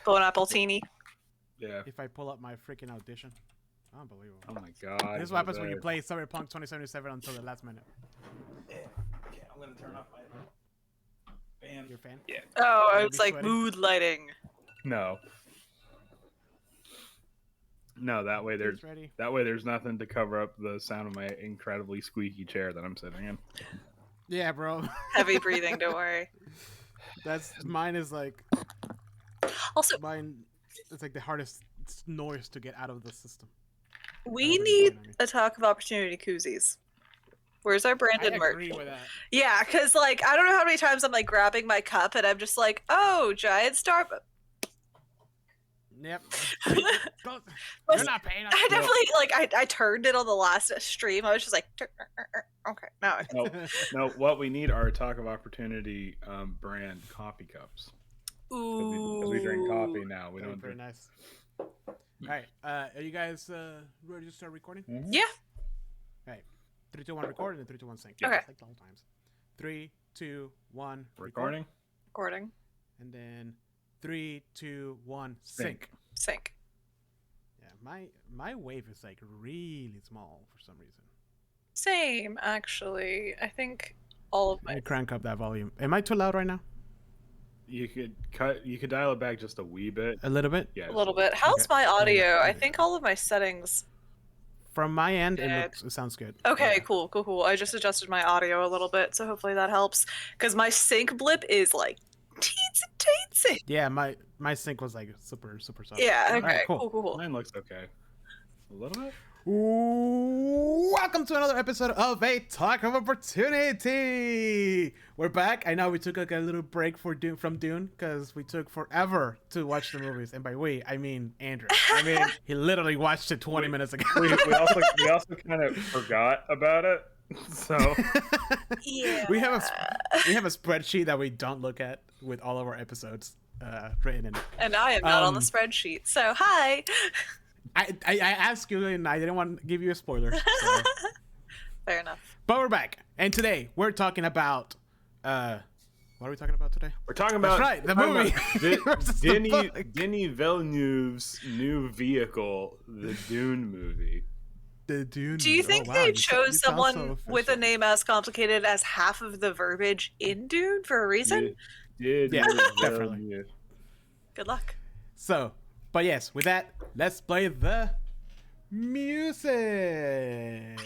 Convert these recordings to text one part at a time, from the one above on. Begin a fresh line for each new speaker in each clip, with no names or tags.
Bon appletini.
Yeah.
If I pull up my freaking audition. Unbelievable.
Oh my god.
This is what happens when you play Cyberpunk 2077 until the last minute.
Okay, I'm gonna turn off my fan.
Your fan?
Yeah.
Oh, it's like
sweaty?
mood lighting.
No. No, that way there's
ready.
there's nothing to cover up the sound of my incredibly squeaky chair that I'm sitting in.
Yeah, bro.
Heavy breathing, don't worry.
Mine is like
Also,
it's like the hardest noise to get out of the system.
we need a talk of opportunity koozies. Where's our branded
I
merch?
agree with that.
Yeah, because like I don't know how many times I'm like grabbing my cup and I'm just like, oh, giant Starbucks.
Yep. You're not paying us.
I definitely like I turned it on the last stream. I was just like, okay, now.
No, what we need are Talk of Opportunity brand coffee cups.
Ooh.
Because we drink coffee now. We don't
Very
drink.
nice. All right, are you guys ready to start recording?
Mm-hmm.
Yeah.
All right, 3, 2, 1, record, and then 3, 2, 1, sync.
Okay.
Just like the whole times. 3, 2, 1,
Recording.
Recording.
and then 3, 2, 1, sync.
Sync.
Yeah, my wave is like really small for some reason.
Same, actually. I think all of
Let me
my.
crank up that volume. Am I too loud right now?
You could dial it back just a wee bit.
A little bit.
Yeah.
A little bit. How's
Okay.
my audio? I
Okay.
think all of my settings.
From my end,
Good.
it sounds good.
Okay,
Yeah.
cool. I just adjusted my audio a little bit, so hopefully that helps. Because my sync blip is like teensy.
Yeah, my sync was like super soft.
Yeah,
All
okay,
right,
cool.
Mine looks okay. A little bit.
Welcome to another episode of A Talk of Opportunity. We're back. I know we took like a little break from Dune because we took forever to watch the movies, and by we I mean Andrew. I mean he literally watched it 20 minutes ago.
We also kind of forgot about it. So
Yeah.
we have a spreadsheet that we don't look at with all of our episodes written in it.
And I am not on the
Um,
spreadsheet, so hi.
I asked you and I didn't want to give you a spoiler. So.
Fair enough.
But we're back, and today we're talking about what are we talking about today?
we're talking about
That's right, the movie. Versus the book.
Denis Villeneuve's new vehicle, the Dune movie.
The Dune.
Do you think
wow,
they
you
chose
sound
someone
so
with a
official.
name as complicated as half of the verbiage in Dune for a reason?
Denis
Yeah, definitely.
Villeneuve.
Good luck.
So, but yes, with that, let's play the music.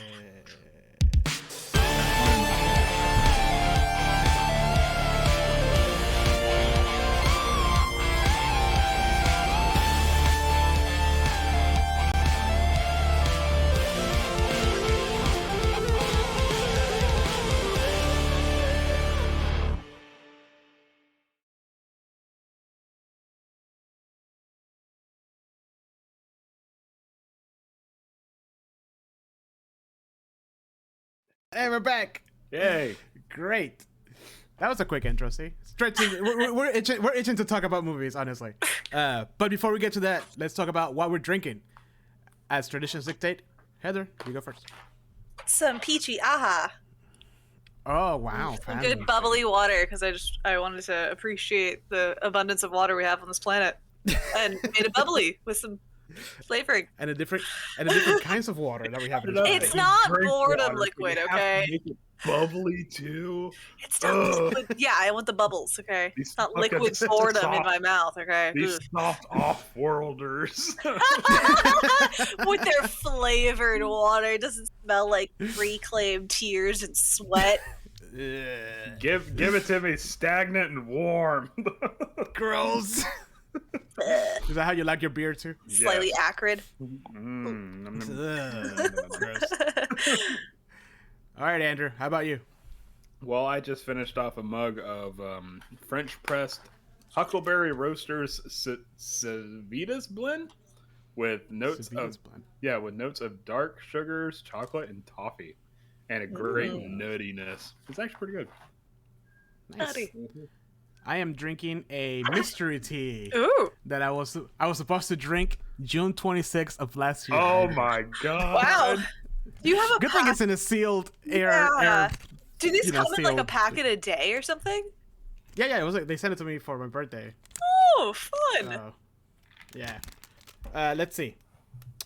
And we're back.
Yay!
Great. That was a quick intro, see? Straight to we're itching to talk about movies, honestly. But before we get to that, let's talk about what we're drinking. As traditions dictate, Heather, you go first.
Some peachy aha.
Oh wow,
Some
fancy.
good bubbly water because I wanted to appreciate the abundance of water we have on this planet and made it bubbly with some flavoring.
and the different kinds of water that we have. In this
It's
place.
not
Drink
boredom
water,
liquid,
you have to
okay?
make it bubbly too.
It's not liquid. Yeah, I want the bubbles, okay?
These
It's not
fucking
liquid boredom in
soft-
my mouth, okay?
These
Ugh.
soft off-worlders.
With their flavored water, it doesn't smell like reclaimed tears and sweat.
Ugh.
give it to me stagnant and warm.
Gross. Is that how you like your beer too?
Slightly acrid.
Ugh, gross. All right, Andrew. How about you?
Well, I just finished off a mug of French pressed Huckleberry Roasters Civitas blend with notes
Savina's
of
blend.
with notes of dark sugars, chocolate, and toffee, and a great nuttiness. It's actually pretty good.
Nice.
Nutty.
I am drinking a mystery tea
Ooh.
that I was supposed to drink June 26th of last year.
Oh
Andrew.
my god!
Wow. You have a
Good thing it's in a sealed air.
Yeah. Do these
you know,
come in like a
sealed.
packet a day or something?
Yeah. It was like they sent it to me for my birthday.
Oh, fun.
Yeah. Let's see.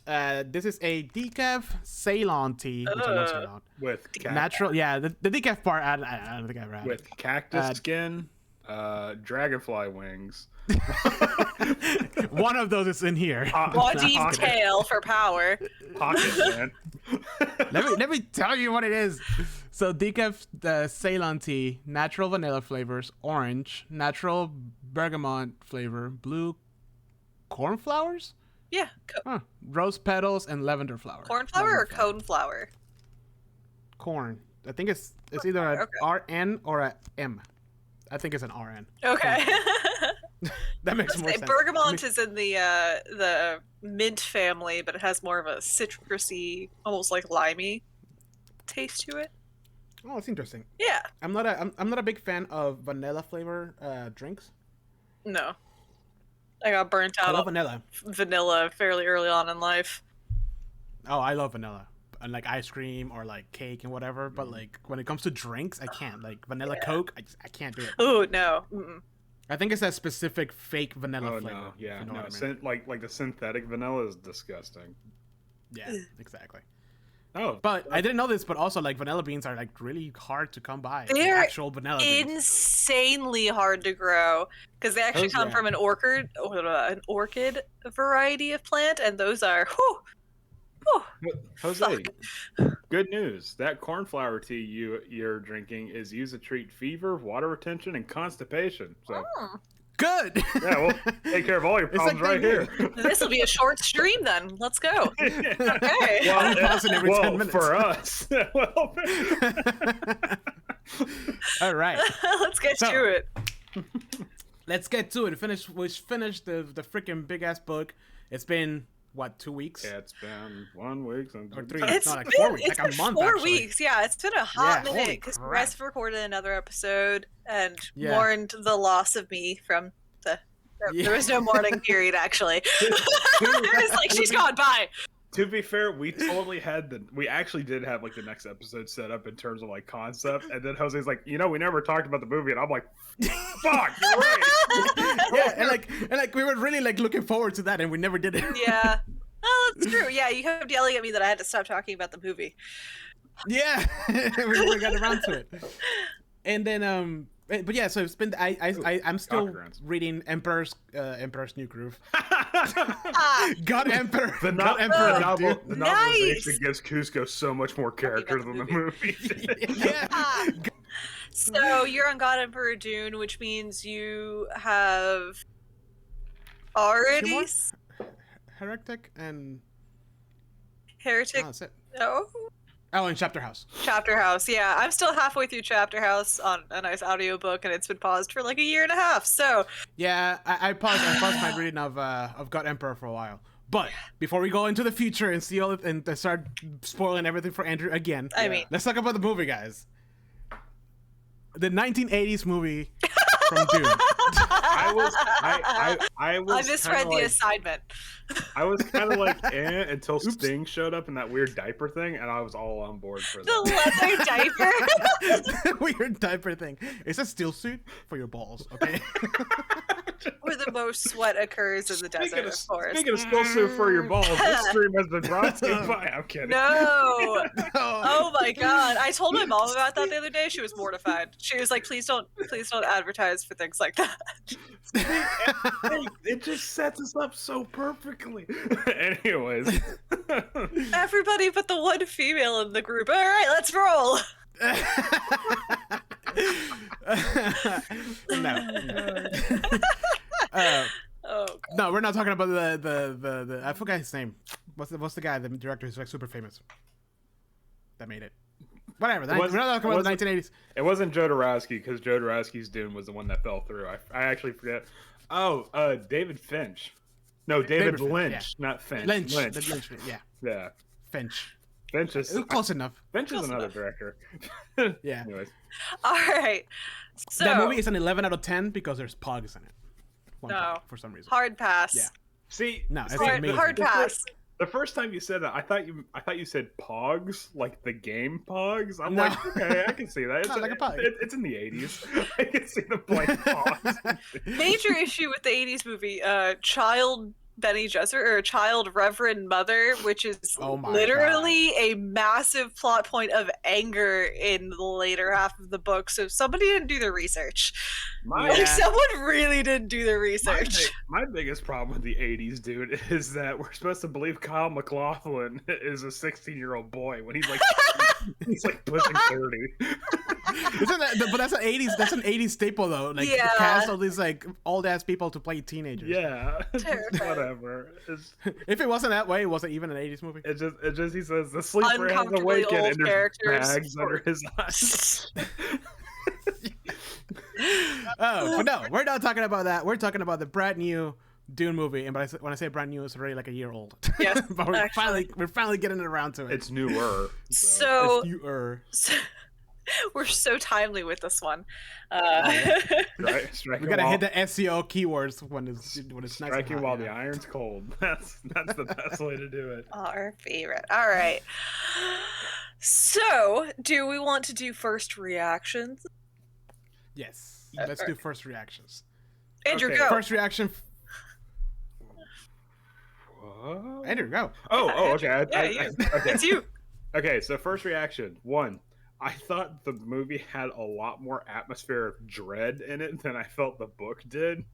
This is a decaf Ceylon tea, which I love Ceylon.
With
Natural, yeah. The decaf part, I don't think I've ever had.
with cactus skin, dragonfly wings.
One of those is in here.
Waji's tail for power.
Pocket man.
let me tell you what it is. So decaf Ceylon tea, natural vanilla flavors, orange, natural bergamot flavor, blue cornflowers,
Yeah.
rose petals, and lavender flower.
Cornflower or cone flour?
Corn. I think it's either a
Okay.
RN or a M. I think it's an RN.
Okay.
That makes more sense.
Bergamot is in the mint family, but it has more of a citrusy, almost like limey taste to it.
Oh, that's interesting.
Yeah.
I'm not a big fan of vanilla flavor drinks.
No. I got burnt
I
out
love
on
vanilla.
vanilla fairly early on in life.
Oh, I love vanilla. And like ice cream or like cake and whatever, but like when it comes to drinks, I can't. Like vanilla Coke, I can't do it.
Oh no. Mm-mm.
I think it's that specific fake vanilla
Oh
flavor.
no,
if
yeah,
you know
no.
what I mean.
Like the synthetic vanilla is disgusting.
Yeah, exactly.
Oh,
But I didn't know this, but also like vanilla beans are like really hard to come by. Like,
They're
actual vanilla beans.
Insanely hard to grow because they actually come
yeah.
from an orchid variety of plant, and those are whew,
Jose, good news. That cornflower tea you're drinking is used to treat fever, water retention, and constipation. So
Good.
yeah, we'll take care of all your
It's like
problems right
they
here.
This will be a short stream then. Let's go. Okay.
Well, pausing every 10 minutes.
For us. Well,
All right.
Let's get
So-
to it.
Let's get to it. We finished the freaking big ass book. It's been what, 2 weeks?
yeah, it's been 1 week since
Or 3
It's
no, like
been,
4 weeks,
it's
like a
been
month.
4
actually.
weeks. Yeah, it's been a hot
Yeah,
minute
holy
because
crap.
Wes recorded another episode and
Yeah.
mourned the loss of me from the.
Yeah.
There was no mourning period actually. It was like she's gone. Bye.
To be fair, we actually did have like the next episode set up in terms of like concept, and then Jose's like, we never talked about the movie, and I'm like, fuck, you're right.
Yeah, and like we were really like looking forward to that, and we never did it.
Yeah. Oh, that's true. Yeah, you kept yelling at me that I had to stop talking about the movie.
Yeah, we never got around to it. And then but yeah, so it's been I'm still
Cockroach.
reading Emperor's New Groove.
Ah,
God Emperor.
The,
God
no-
Emperor.
the novel,
dude.
the
Nice!
novelization gives Cusco so much more character
about
than
the
the movie.
Yeah.
ah. So you're on God Emperor Dune, which means you have already
more? Heretic and
Heretic.
that's it.
Oh,
And Chapter House.
Chapter House. Yeah, I'm still halfway through Chapter House on a nice audiobook, and it's been paused for like a year and a half. So
Yeah, I paused my reading of God Emperor for a while. But before we go into the future and see all it, and start spoiling everything for Andrew again,
I mean,
let's talk about the movie, guys. The 1980s movie from Dune.
I was
I misread
kinda
the
like,
assignment.
I was kind of like until Sting showed up in that weird diaper thing, and I was all on board for
The
that.
leather diaper,
Weird diaper thing. It's a steel suit for your balls, okay?
where the most sweat occurs in the desert, of course.
Speaking of still suit for your balls, this stream has been brought to you by. I'm kidding.
No.
Oh,
Oh my god! I told my mom about that the other day. She was mortified. She was like, "Please don't advertise for things like that."
It just sets us up so perfectly. Anyways,
Everybody but the one female in the group. All right, let's roll.
no.
Oh, God.
No, we're not talking about the I forgot his name. What's the guy, the director who's like super famous that made it? Whatever. We're not talking about the 1980s.
it wasn't Joe Dorowski, because Joe Dorowski's Dune was the one that fell through. I actually forget. Oh, David Finch. No, David
Finch,
Lynch, not Finch.
Lynch.
Lynch.
Lynch. Yeah.
Yeah.
Finch.
Finch is
Close enough.
Finch is
Close
another
enough.
director.
Yeah.
Anyways,
All right. So
That movie is an 11 out of 10 because there's pogs in it. One
No.
pog, for some reason.
hard pass.
Yeah.
see,
No, it's
Hard,
amazing.
hard pass.
the first time you said that, I thought you said Pogs, like the game Pogs. I'm
No.
like, okay, I can see that. It's,
Not like a pug.
it's in the 80s. I can see them playing Pogs.
Major issue with the '80s movie. Child Benny Gesserit, or a child reverend mother, which is
Oh my
literally a massive plot point of anger in the later half of the book. So somebody didn't do their research.
My,
Like,
Yeah.
someone really didn't do their research.
my biggest problem with the 80s, dude, is that we're supposed to believe Kyle MacLachlan is a 16-year-old boy when he's like pushing 30.
Isn't that, but that's an 80s. That's an 80s staple though. Like
Yeah.
cast all these like old ass people to play teenagers.
Yeah,
Terrifying.
whatever.
If it wasn't that way, it wasn't even an 80s movie.
It just he says the sleeper has
Uncomfortably
awakened
old
and there's
characters.
bags under his eyes.
Oh, but no, we're not talking about that. We're talking about the brand new Dune movie, and when I say brand new, it's already like a year old.
Yes,
but
actually.
we're finally getting it around to it.
It's newer.
So,
It's newer.
we're so timely with this one.
We gotta hit the SEO keywords when it's nice and
striking
hot,
while
yeah.
the iron's cold. That's the best way to do it.
Our favorite. All right. So, do we want to do first reactions?
Yes. Let's do first reactions.
Andrew,
Okay.
go.
First reaction.
What?
Andrew, go.
Okay.
Yeah, you.
Okay.
It's you.
Okay, so first reaction. One, I thought the movie had a lot more atmosphere of dread in it than I felt the book did.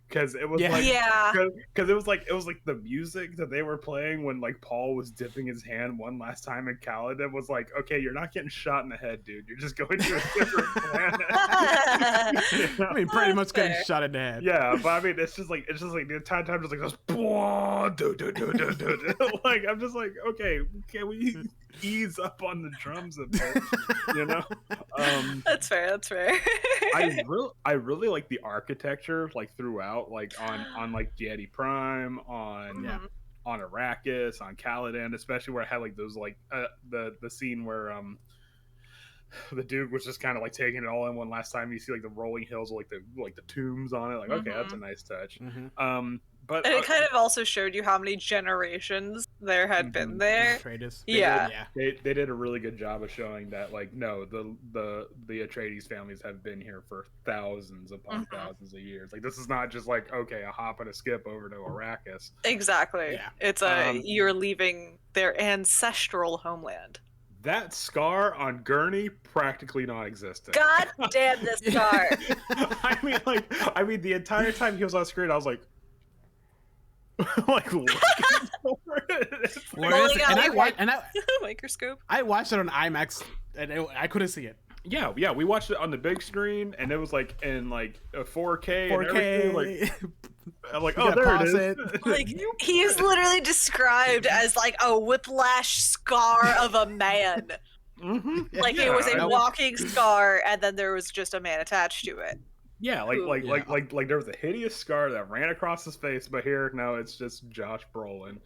Because it was
Yeah.
like,
Yeah.
because it was like the music that they were playing when like Paul was dipping his hand one last time in Caladan was like, okay, you're not getting shot in the head, dude. You're just going to a different planet.
I mean, pretty much getting
Fair.
shot in the head.
Yeah, but I mean, it's just like the entire time just like this, like I'm just like, okay, can we ease up on the drums a bit, you know?
That's fair. That's fair.
I really like the architecture like throughout, like on like Jedi Prime, on
Yeah.
on Arrakis, on Caladan, especially where I had like those like the scene where the dude was just kind of like taking it all in one last time. You see like the rolling hills with like the tombs on it. Like, okay, that's a nice touch.
Mm-hmm.
But
And it kind of also showed you how many generations there had been there.
Atreides.
Yeah.
they did a really good job of showing that like no, the Atreides families have been here for thousands upon thousands of years. Like this is not just like okay, a hop and a skip over to Arrakis.
Exactly.
Yeah.
It's you're leaving their ancestral homeland.
That scar on Gurney practically non-existent.
God damn this car.
I mean, the entire time he was on screen, I was like, looking for it.
Where is it? And I
Microscope.
I watched it on IMAX, and I couldn't see it.
Yeah, we watched it on the big screen, and it was like in like a 4K.
4K.
And everything. Like, I'm like,
You
oh,
gotta
there
pause
it is.
Like, he is literally described as like a whiplash scar of a man.
Mm-hmm.
Like
Yeah,
it was
I
a
know.
walking scar, and then there was just a man attached to it.
Yeah, like there was a hideous scar that ran across his face, but here, no, it's just Josh Brolin.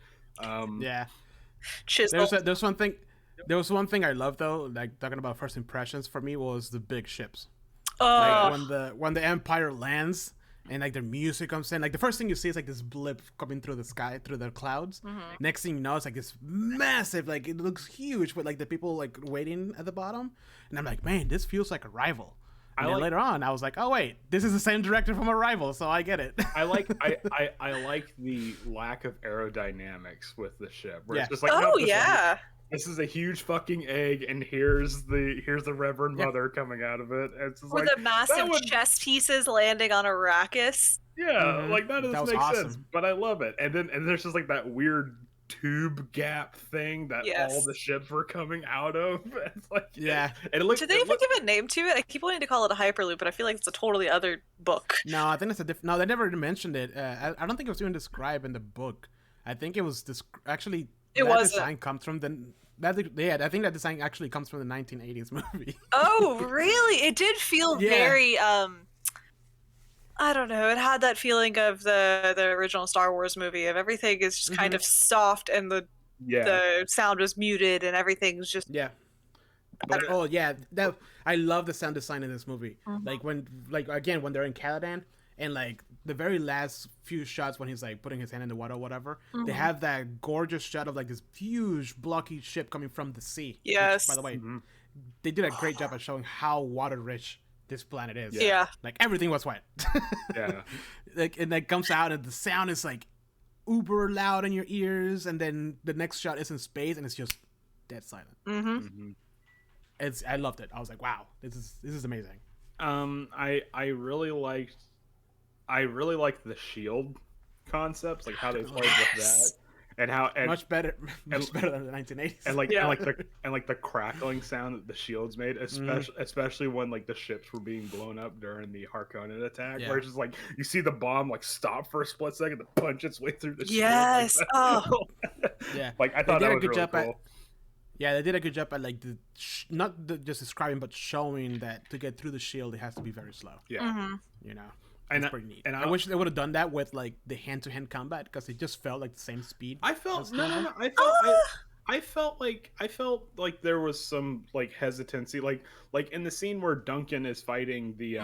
Yeah.
Chisel.
There's one thing. There was one thing I love though, like talking about first impressions for me was the big ships. Like when the Empire lands and like their music comes in, like the first thing you see is like this blip coming through the sky, through the clouds. Next thing you know, it's like this massive, like it looks huge with like the people like waiting at the bottom, and I'm like, man, this feels like Arrival. And then later on, I was like, oh wait, this is the same director from Arrival, so I get it.
I like the lack of aerodynamics with the ship. Where it's
Yeah.
just like,
Oh
no, this is a huge fucking egg, and here's the Reverend Mother coming out of it. And it's just
With
like
the massive
that would-
chess pieces landing on Arrakis.
yeah, like that
That
doesn't
was
make
awesome.
sense, but I love it. And there's just like that weird tube gap thing that
Yes.
all the ships were coming out of. It's like
Yeah.
and it looks.
Did they ever give a name to it? I keep wanting to call it a hyperloop, but I feel like it's a totally other book.
No, I think it's a different. No, they never mentioned it. I don't think it was even described in the book. I think it was actually.
It
that
wasn't.
design comes from the. I think that design actually comes from the 1980s movie.
Oh, really? It did feel
Yeah.
very I don't know. It had that feeling of the original Star Wars movie of everything is just kind of soft and the sound was muted and everything's just
Yeah. But oh yeah, that I love the sound design in this movie. Like when they're in Caladan and like the very last few shots when he's like putting his hand in the water or whatever, they have that gorgeous shot of like this huge blocky ship coming from the sea. which,
Yes.
by the way, they did a great job at showing how water rich this planet is.
Yeah.
Like everything was wet.
Yeah.
Like and that comes out and the sound is like uber loud in your ears, and then the next shot is in space, and it's just dead silent. I loved it. I was like, wow, this is amazing.
I really liked the shield concepts, like how they played with that, and how
much better than the 1980s,
and like the crackling sound that the shields made, especially when like the ships were being blown up during the Harkonnen attack, where it's just like you see the bomb like stop for a split second to punch its way through the shield.
Yeah,
like I thought that was really cool.
Yeah, they did a good job at like just describing, but showing that to get through the shield, it has to be very slow.
Yeah,
you know,
and
it's pretty neat. And I wish they would have done that with like the hand-to-hand combat, because it just felt like the same speed.
I felt I felt like there was some like hesitancy, like in the scene where Duncan is fighting the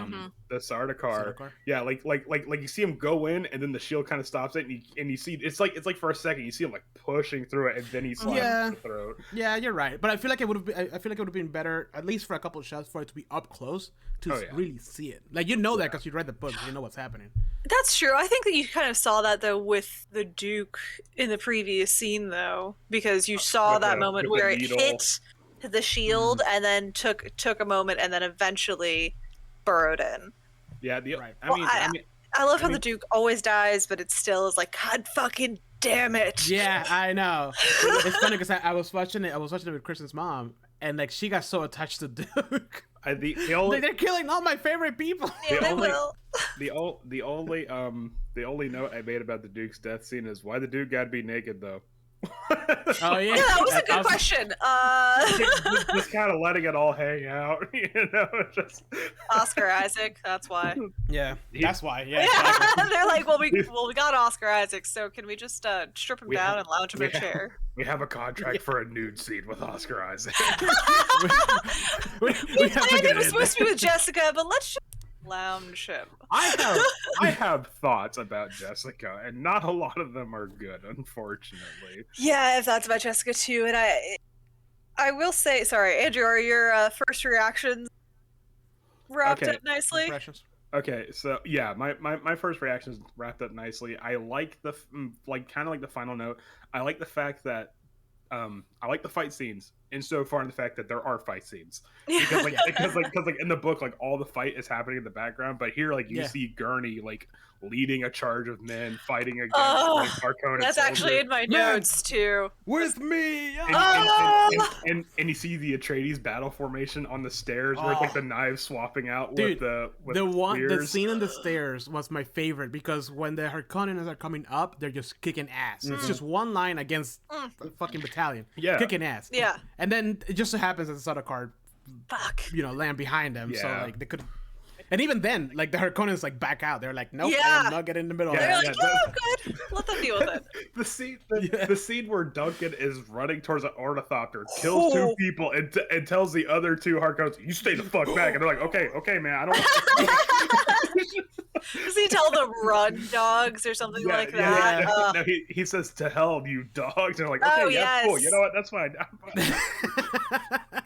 Sardaukar. Yeah, like you see him go in, and then the shield kind of stops it, and you see it's like for a second you see him like pushing through it, and then he slams the throat.
Yeah, you're right, but I feel like it would have been better, at least for a couple of shots, for it to be up close to really see it. Like that because you read the book, you know what's happening.
That's true. I think that you kind of saw that though with the Duke in the previous scene, though, because you saw that moment where it hit the shield and then took a moment and then eventually burrowed in.
Yeah,
I love how the Duke always dies, but it still is like, God fucking damn it.
Yeah, I know. It's funny because I was watching it with Kristen's mom, and like she got so attached to Duke. They're killing all my favorite people.
Yeah, they will.
The only note I made about the Duke's death scene is why the Duke gotta be naked though.
Oh yeah,
that was a good question.
Just kind of letting it all hang out, just
Oscar Isaac. That's why.
Yeah, that's why. Yeah,
exactly. They're like, well, we got Oscar Isaac, so can we just strip him down and lounge him in a chair?
We have a contract for a nude scene with Oscar Isaac.
we
planned it was supposed to be with Jessica, but let's just lounge him.
I have thoughts about Jessica, and not a lot of them are good, unfortunately.
Yeah, I have thoughts about Jessica too, and I will say, sorry, Andrew, are your first reactions wrapped up nicely?
Impressions.
Okay, so yeah, my first reactions wrapped up nicely. I like the kind of like the final note. I like the fact that I like the fight scenes insofar in the fact that there are fight scenes, because in the book like all the fight is happening in the background, but here like you see Gurney like leading a charge of men fighting against Harkonnen.
That's actually in my notes too.
With me,
and you see the Atreides battle formation on the stairs where it's like the knives swapping out with the
scene on the stairs was my favorite, because when the Harkonnens are coming up, they're just kicking ass. It's just one line against the fucking battalion, kicking ass.
Yeah,
and then it just so happens that the Sardaukar, land behind them, so like they could. And even then, like the Harkonnens like back out. They're like, nope, I'm not getting in the middle.
They're like, good. Let them deal with
it. The scene where Duncan is running towards an ornithopter, kills two people, and tells the other two Harkonnens, "You stay the fuck back." And they're like, "Okay, man, I don't."
Does he tell them run, dogs, or something like that?
No, he says, "To hell, you dogs." And they're like, "Okay, cool. You know what? That's fine."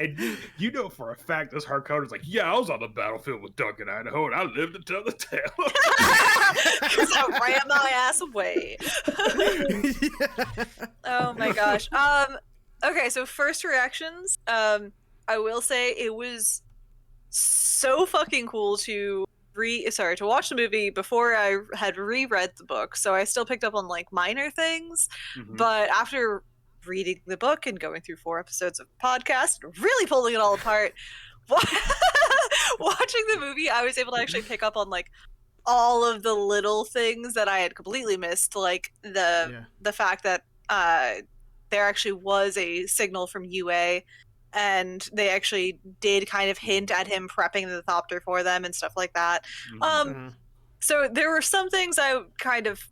And you know for a fact this Harkonnen's like, "Yeah, I was on the battlefield with Duncan, Idaho, and I lived to tell the tale."
Because I ran my ass away. Oh my gosh. Okay, so first reactions. I will say it was so fucking cool to watch the movie before I had reread the book. So I still picked up on like minor things, but after reading the book and going through 4 episodes of podcast, really pulling it all apart, watching the movie, I was able to actually pick up on like all of the little things that I had completely missed, like the fact that there actually was a signal from UA, and they actually did kind of hint at him prepping the thopter for them and stuff like that. So there were some things I kind of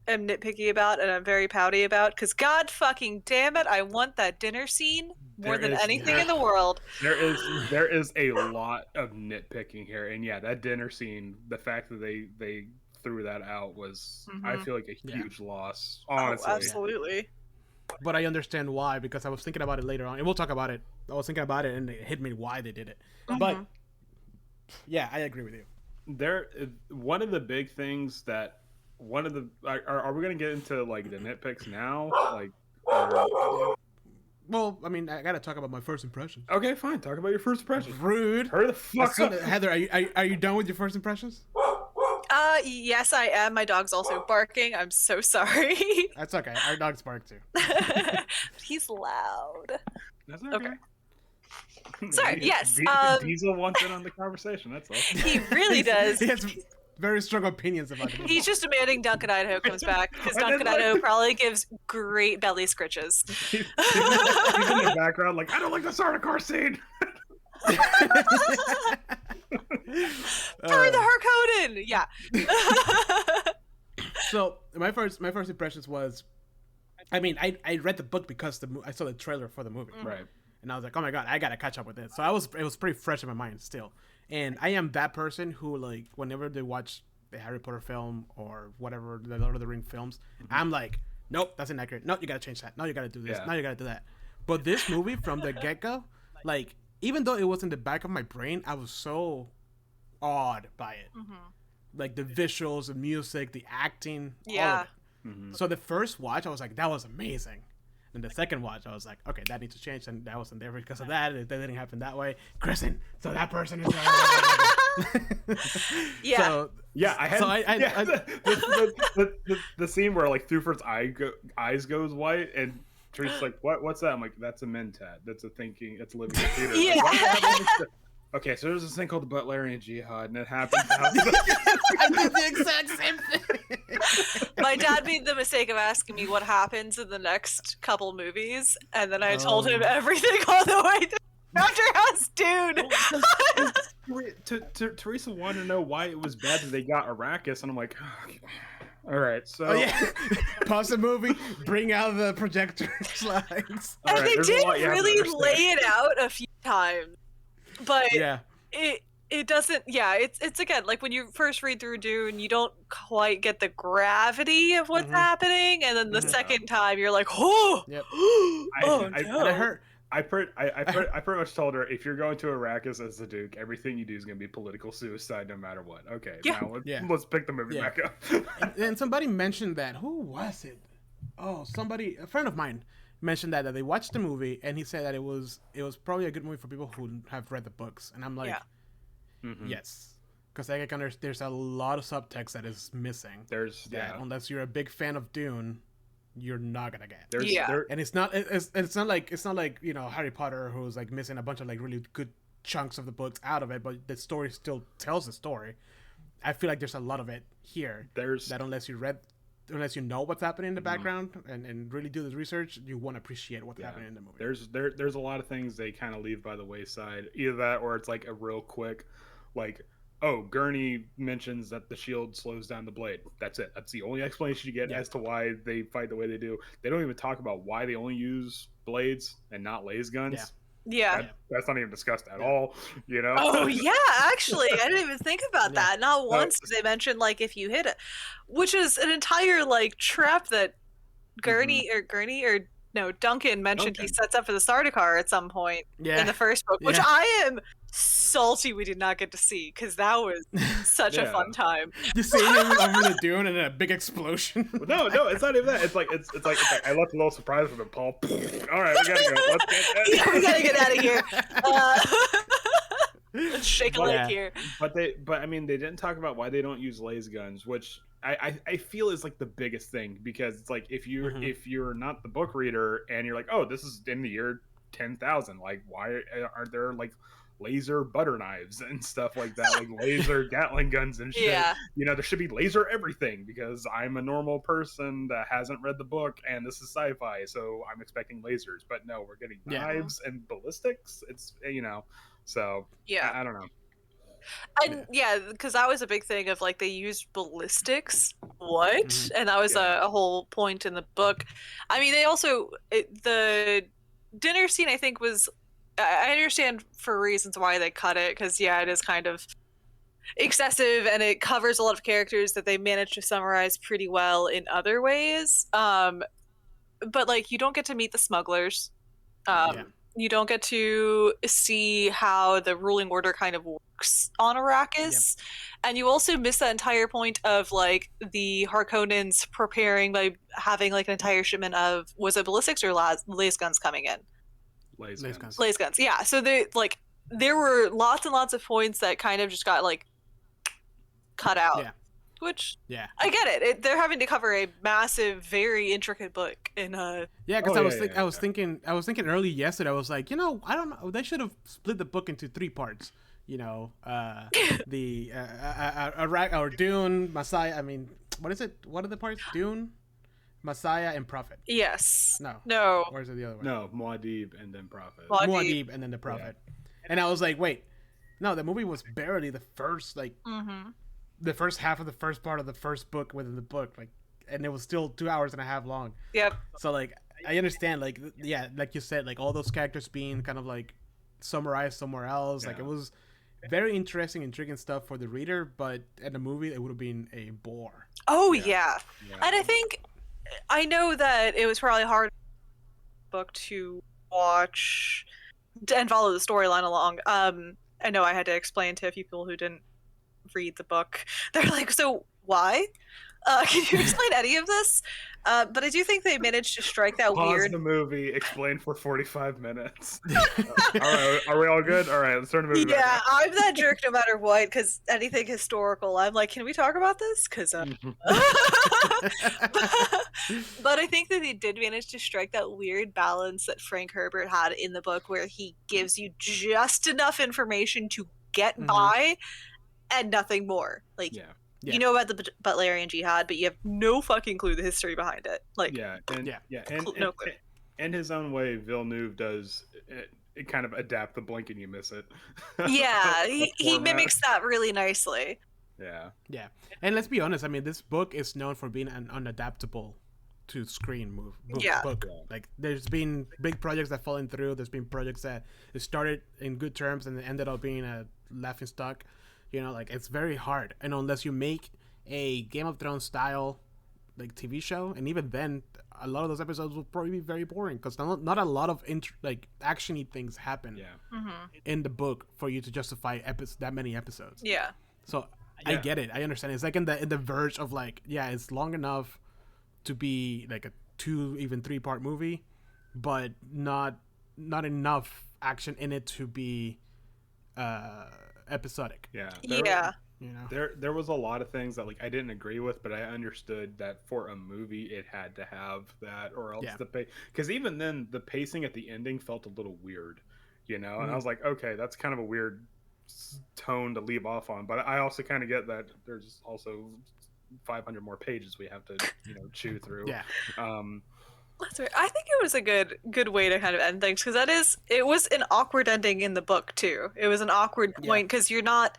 am nitpicky about and I'm very pouty about, because God fucking damn it, I want that dinner scene more than anything in the world.
There is a lot of nitpicking here, and that dinner scene, the fact that they threw that out was, I feel like, a huge loss, honestly.
Oh, absolutely.
But I understand why, because I was thinking about it later on, and we'll talk about it. I was thinking about it, and it hit me why they did it. But yeah, I agree with you.
One of the big things that one of the are we gonna get into like the nitpicks now? Like, or...
Well, I mean, I gotta talk about my first impressions.
Okay, fine. Talk about your first impressions.
Rude.
Hurry the fuck up.
Heather, are you done with your first impressions?
Yes, I am. My dog's also barking. I'm so sorry.
That's okay. Our dogs bark too.
He's loud.
That's okay.
Sorry. Yes.
Diesel wants in on the conversation. That's all.
He really does.
He has very strong opinions about it.
He's just demanding Duncan Idaho comes back because Duncan Idaho probably gives great belly scritches.
He's in the background like, I don't like the start of car scene.
Turn the Harkonnen. Yeah.
So my first impressions was, I mean, I read the book because I saw the trailer for the movie,
right?
And I was like, oh my god, I gotta catch up with it. So it was pretty fresh in my mind still. And I am that person who, like, whenever they watch the Harry Potter film or whatever, the Lord of the Ring films, I'm like, nope, that's inaccurate. No, you gotta change that. No, you gotta do this. No, you gotta do that. But this movie, from the get-go, like, even though it was in the back of my brain, I was so awed by it. Like, the visuals, the music, the acting, all of it. So the first watch, I was like, that was amazing. And the second watch, I was like, okay, that needs to change, and that wasn't there because of that. That didn't happen that way. Kristen, so that person is.
Yeah.
So,
yeah, I had. So the scene where like Thufir's eyes goes white, and Teresa's like, "What's that?" I'm like, "That's a mentat. That's a thinking. It's a living computer."
Yeah.
Like, okay, so there's this thing called the Butlerian Jihad, and it happens.
I did the exact same thing.
My dad made the mistake of asking me what happens in the next couple movies, and then I told him everything all the way to Dr. House Dune.
Teresa wanted to know why it was bad that they got Arrakis, and I'm like, all right, so
pause the movie, bring out the projector slides,
and they did really lay it out a few times, but it doesn't. Yeah, it's again like when you first read through Dune, you don't quite get the gravity of what's happening, and then the second time you're like, oh, no.
I pretty much told her, if you're going to Arrakis as the Duke, everything you do is going to be political suicide no matter what. Okay, now let's pick the movie back up.
and somebody mentioned that. Who was it? Oh, a friend of mine mentioned that they watched the movie, and he said that it was probably a good movie for people who have read the books. And I'm like, yes. Because there's a lot of subtext that is missing. Unless you're a big fan of Dune, you're not gonna get. And it's not like you know, Harry Potter, who's like missing a bunch of like really good chunks of the books out of it, but the story still tells the story. I feel like there's a lot of it here that unless you know what's happening in the background and really do the research, you won't appreciate what's happening in the movie.
There's a lot of things they kind of leave by the wayside. Either that, or it's like a real quick, like, oh, Gurney mentions that the shield slows down the blade. That's it. That's the only explanation you get as to why they fight the way they do. They don't even talk about why they only use blades and not laser guns. That's not even discussed at all, you know?
Oh, yeah, actually. I didn't even think about that. Not once did they mention, like, if you hit it. Which is an entire, like, trap that Duncan mentioned he sets up for the Sardaukar at some point in the first book, which I am salty we did not get to see, because that was such a fun time.
You see him over the Dune and a big explosion.
No, it's not even that. It's like I left a little surprise with him, Paul. All right, we gotta go.
We gotta get out of here. Let's shake a leg here.
But I mean, they didn't talk about why they don't use laser guns, which I feel is like the biggest thing, because it's like if you're not the book reader and you're like, oh, this is in the year 10,000, like why are there like laser butter knives and stuff like that, like laser Gatling guns and shit. You know, there should be laser everything, because I'm a normal person that hasn't read the book and this is sci-fi, so I'm expecting lasers. But no, we're getting knives and ballistics. It's, you know, so I don't know.
And because that was a big thing of like they used ballistics. What? And that was a whole point in the book. I mean, they also the dinner scene, I think, was, I understand for reasons why they cut it, because it is kind of excessive and it covers a lot of characters that they managed to summarize pretty well in other ways. But like, you don't get to meet the smugglers. You don't get to see how the ruling order kind of works works on Arrakis. Yep. And you also miss that entire point of like the Harkonnens preparing by having like an entire shipment of, was it ballistics or laser guns coming in?
Laser guns.
Laser guns, yeah. So they like there were lots and lots of points that kind of just got like cut out.
Yeah.
Which,
yeah,
I get it. They're having to cover a massive, very intricate book in a.
Yeah, because I was thinking early yesterday. I was like, I don't know. They should have split the book into 3 parts. The or Dune, Messiah. I mean, what is it? What are the parts? Dune, Messiah, and Prophet.
Yes.
No. Or is it the other one?
No, Muad'Dib and then Prophet.
Muad'Dib and then the Prophet. Yeah. And I was like, wait, no, the movie was barely the first the first half of the first part of the first book within the book, like, and it was still 2 hours and a half long.
Yep.
So like, I understand, like, yeah, like you said, like all those characters being kind of like summarized somewhere else. Yeah. Like it was very interesting, intriguing stuff for the reader, but in the movie it would have been a bore.
Oh yeah. And I know that it was probably hard book to watch and follow the storyline along. I know I had to explain to people who didn't read the book. They're like, so why? Can you explain any of this? But I do think they managed to strike that
Pause the movie, explain for 45 minutes. All right, are we all good? All right, let's turn the movie back.
Yeah, I'm that jerk no matter what, because anything historical, I'm like, can we talk about this? Because, but I think that they did manage to strike that weird balance that Frank Herbert had in the book, where he gives you just enough information to get by and nothing more. Like, you know about the Butlerian Jihad, but you have no fucking clue the history behind it. Like,
no clue. In his own way, Villeneuve does it kind of adapt the blink and you miss it.
Yeah, he mimics that really nicely.
Yeah. And let's be honest, I mean, this book is known for being an unadaptable to screen book. Like, there's been big projects that fallen through. There's been projects that started in good terms and ended up being a laughingstock. Like, it's very hard, and unless you make a Game of Thrones style like TV show, and even then, a lot of those episodes will probably be very boring because not a lot of actiony things happen in the book for you to justify that many episodes.
Yeah.
So I get it. I understand. It's like in the verge of like, it's long enough to be like a 2, even 3-part movie, but not enough action in it to be episodic.
There was a lot of things that like I didn't agree with, but I understood that for a movie it had to have that, or else the pace, because even then the pacing at the ending felt a little weird, and I was like, okay, that's kind of a weird tone to leave off on, but I also kind of get that there's also 500 more pages we have to chew through.
That's right. I think it was a good way to kind of end things, because it was an awkward ending in the book too. It was an awkward point because you're not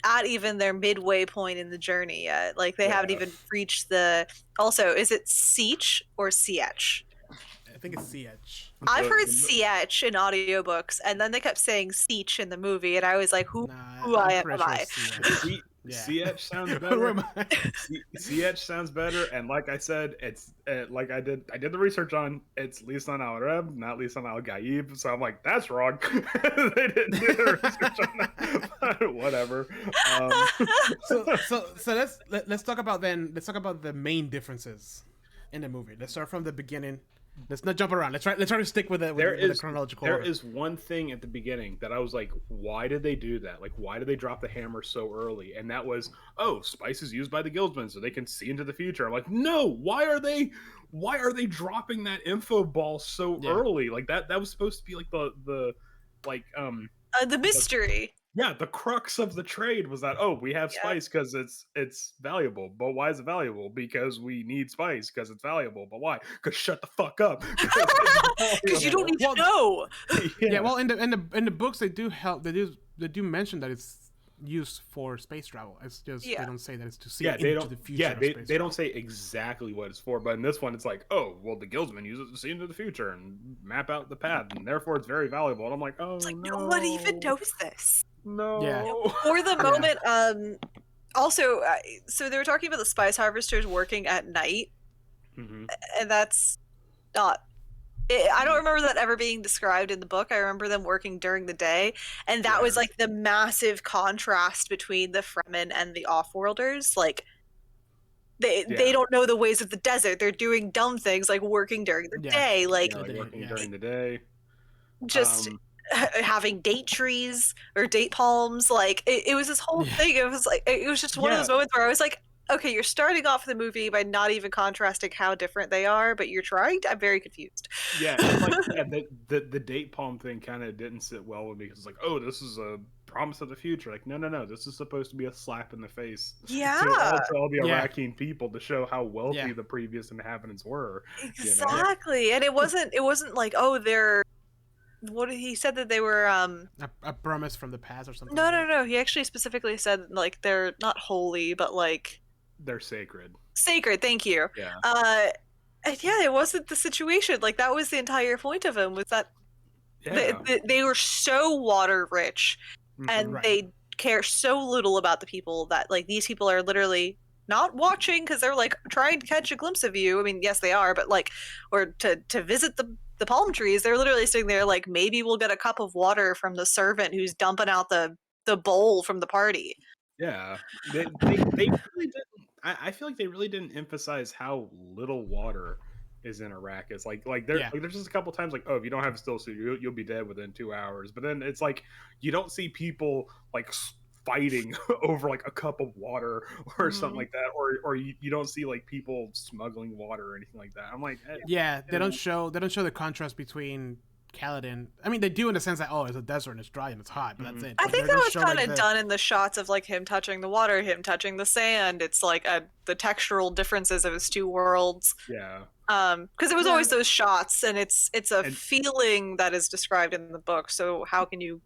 at even their midway point in the journey yet. Like, they haven't even reached the. Also, is it Sietch or Sietch?
I think it's Sietch.
I've heard Sietch in audiobooks, and then they kept saying Sietch in the movie, and I was like, who am I?
Sietch sounds better. Sietch sounds better, and like I said, it's like I did the research on, it's Lisan Al Arab, not Lisan Al Gaib. So I'm like, that's wrong. They didn't do the research on that. Whatever.
So let's talk about the main differences in the movie. Let's start from the beginning. Let's not jump around. Let's try to stick with the chronological order.
There is one thing at the beginning that I was like, why did they do that? Like, why did they drop the hammer so early? And that was, spice is used by the guildsmen so they can see into the future. I'm like, no, why are they dropping that info ball so early? Like, that was supposed to be like the
mystery.
The crux of the trade was that, we have spice because it's valuable. But why is it valuable? Because we need spice because it's valuable. But why? Because shut the fuck up.
Because you don't need to know.
Well, in the books they do mention that it's used for space travel. It's just they don't say that it's to see into the future.
They don't say exactly what it's for. But in this one, it's like, the guildsmen use it to see into the future and map out the path, and therefore it's very valuable. And I'm like,
nobody even knows this.
No.
For the moment, also, so they were talking about the spice harvesters working at night, and that's not I don't remember that ever being described in the book. I remember them working during the day, and that was like the massive contrast between the Fremen and the Offworlders. Like they don't know the ways of the desert. They're doing dumb things like working during the day, like
working during the day,
just having date trees or date palms. Like it was this whole thing. It was like it was just one of those moments where I was like, okay, you're starting off the movie by not even contrasting how different they are, but you're trying to, I'm very confused.
The date palm thing kind of didn't sit well with me because it's like, oh, this is a promise of the future. Like, no, this is supposed to be a slap in the face to all the Iraqi people to show how wealthy the previous inhabitants were.
Exactly. And it wasn't like, oh, they're what he said that they were
a promise from the past or something.
No. He actually specifically said like they're not holy, but like
they're sacred.
Sacred, thank you.
Yeah.
And it wasn't the situation. Like that was the entire point of him was that they were so water rich, and they care so little about the people that like these people are literally not watching because they're like trying to catch a glimpse of you. I mean, yes, they are, but like, or to visit the palm trees, they're literally sitting there like, maybe we'll get a cup of water from the servant who's dumping out the bowl from the party.
Yeah, they really didn't. I feel like they really didn't emphasize how little water is in Iraq. It's like there's just a couple times like, oh, if you don't have a still suit, you'll be dead within 2 hours. But then it's like you don't see people like fighting over like a cup of water or something like that, or you don't see like people smuggling water or anything like that. I'm like,
they don't show the contrast between Caladan. I mean, they do in the sense that it's a desert and it's dry and it's hot, but that's it.
I think that was kind of done in the shots of like him touching the water, him touching the sand. It's like the textural differences of his two worlds.
Yeah.
Because it was always those shots, and it's a feeling that is described in the book. So how can you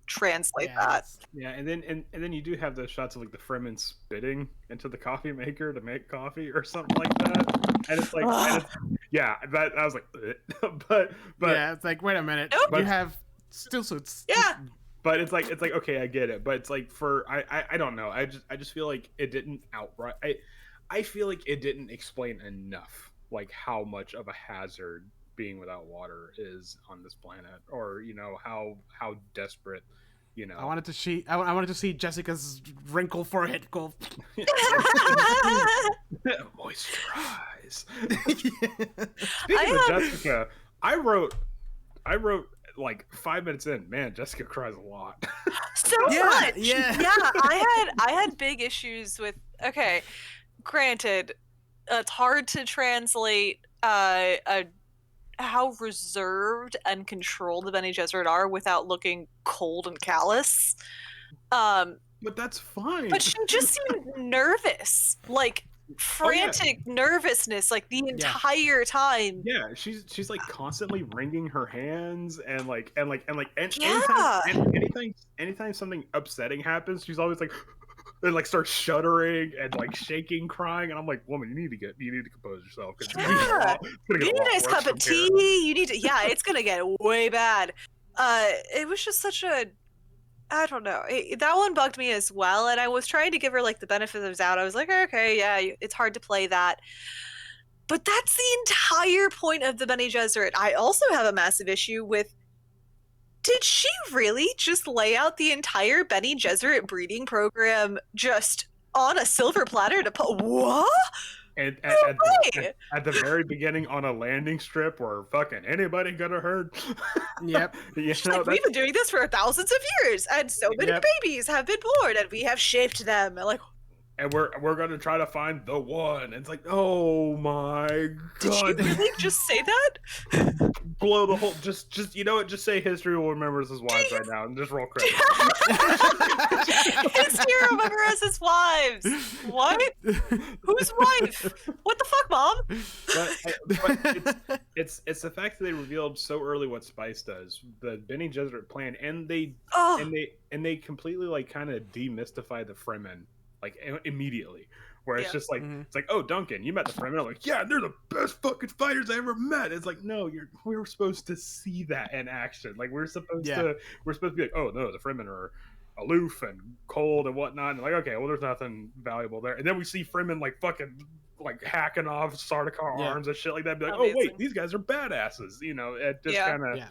translate that?
Yeah, and then you do have those shots of like the Fremen spitting into the coffee maker to make coffee or something like that, and it's like, that I was like, but
it's like, wait a minute, you have still suits.
Yeah,
but it's like okay, I get it, but it's like I don't know, I just feel like it didn't outright. I feel like it didn't explain enough like how much of a hazard being without water is on this planet, or how desperate.
I wanted to see Jessica's wrinkled forehead go.
Moisturize. Speaking of Jessica, I wrote like 5 minutes in. Man, Jessica cries a lot.
So much. Yeah. I had big issues with. Okay, granted, it's hard to translate how reserved and controlled the Bene Gesserit are without looking cold and callous.
But that's fine.
But she just seemed nervous, like frantic nervousness, like the entire time.
Yeah, she's like constantly wringing her hands and anytime something upsetting happens, she's always like. And like starts shuddering and like shaking, crying, and I'm like, woman, you need to compose yourself.
You need a nice cup of tea. You need to, it's gonna get way bad. It was just such a, I don't know. That one bugged me as well, and I was trying to give her like the benefit of the doubt. I was like, okay, it's hard to play that, but that's the entire point of the Bene Gesserit. I also have a massive issue with. Did she really just lay out the entire Bene Gesserit breeding program just on a silver platter to put what?
And at the very beginning on a landing strip where fucking anybody could have heard.
Yep.
She's like, we've been doing this for thousands of years, and so many babies have been born, and we have shaped them. Like,
and we're gonna try to find the one. And it's like, oh my god!
Did she really just say that?
Blow the whole. Just just say history will remember us as wives right now, and just roll credit.
History will remember us as wives. What? Whose wife? What the fuck, mom?
But it's the fact that they revealed so early what Spice does, the Bene Gesserit plan, and they completely like kind of demystify the Fremen. Like immediately, where it's just like it's like, oh, Duncan, you met the Fremen. I'm like, yeah, they're the best fucking fighters I ever met. It's like, no, we were supposed to see that in action. Like we're supposed to be like, oh no, the Fremen are aloof and cold and whatnot. And like, okay, well, there's nothing valuable there. And then we see Fremen like fucking like hacking off Sardaukar arms and shit like that. Be like,
Amazing.
oh wait, these guys are badasses. You know, it just kind of.
Yeah.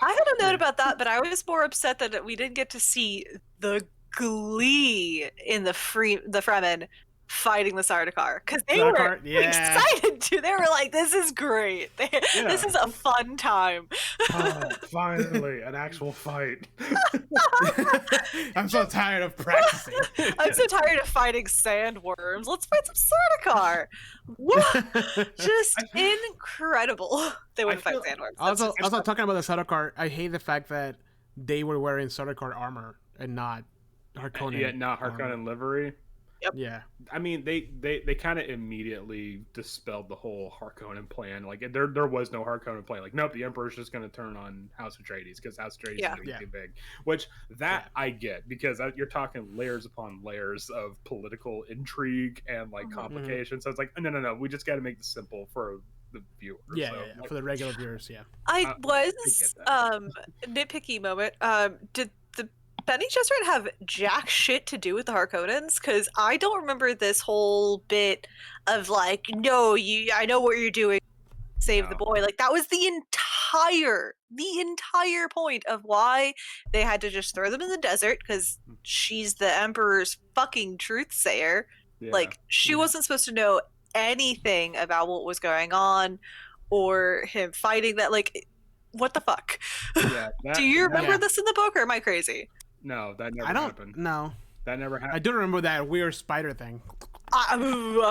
I had a note about that, but I was more upset that we didn't get to see the glee in the Fremen fighting the Sardaukar, because they were excited too. They were like, "This is great. This is a fun time."
Oh, finally, an actual fight.
I'm so tired of practicing.
I'm so tired of fighting sandworms. Let's fight some Sardaukar. What? Just incredible. They wouldn't fight sandworms.
Also talking about the Sardaukar, I hate the fact that they were wearing Sardaukar armor and not Harkonnen.
Yeah, not Harkonnen livery.
Yep.
Yeah.
I mean, they kind of immediately dispelled the whole Harkonnen plan. Like, there was no Harkonnen plan. Like, nope, the Emperor's just going to turn on House Atreides because House Atreides is going to be too big. Which, I get, because you're talking layers upon layers of political intrigue and, like, complications. So it's like, no, we just got to make this simple for the viewer.
Yeah,
so,
like, for the regular viewers,
I was, nitpicky moment, did the Bene Gesserit have jack shit to do with the Harkonnens? Because I don't remember this whole bit of like, no, I know what you're doing, save the boy. Like, that was the entire point of why they had to just throw them in the desert, because she's the Emperor's fucking truthsayer. Yeah. Like, she wasn't supposed to know anything about what was going on or him fighting that. Like, what the fuck? Yeah, do you remember this in the book, or am I crazy?
No, that never happened.
No.
That never happened.
I do remember that weird spider thing.
I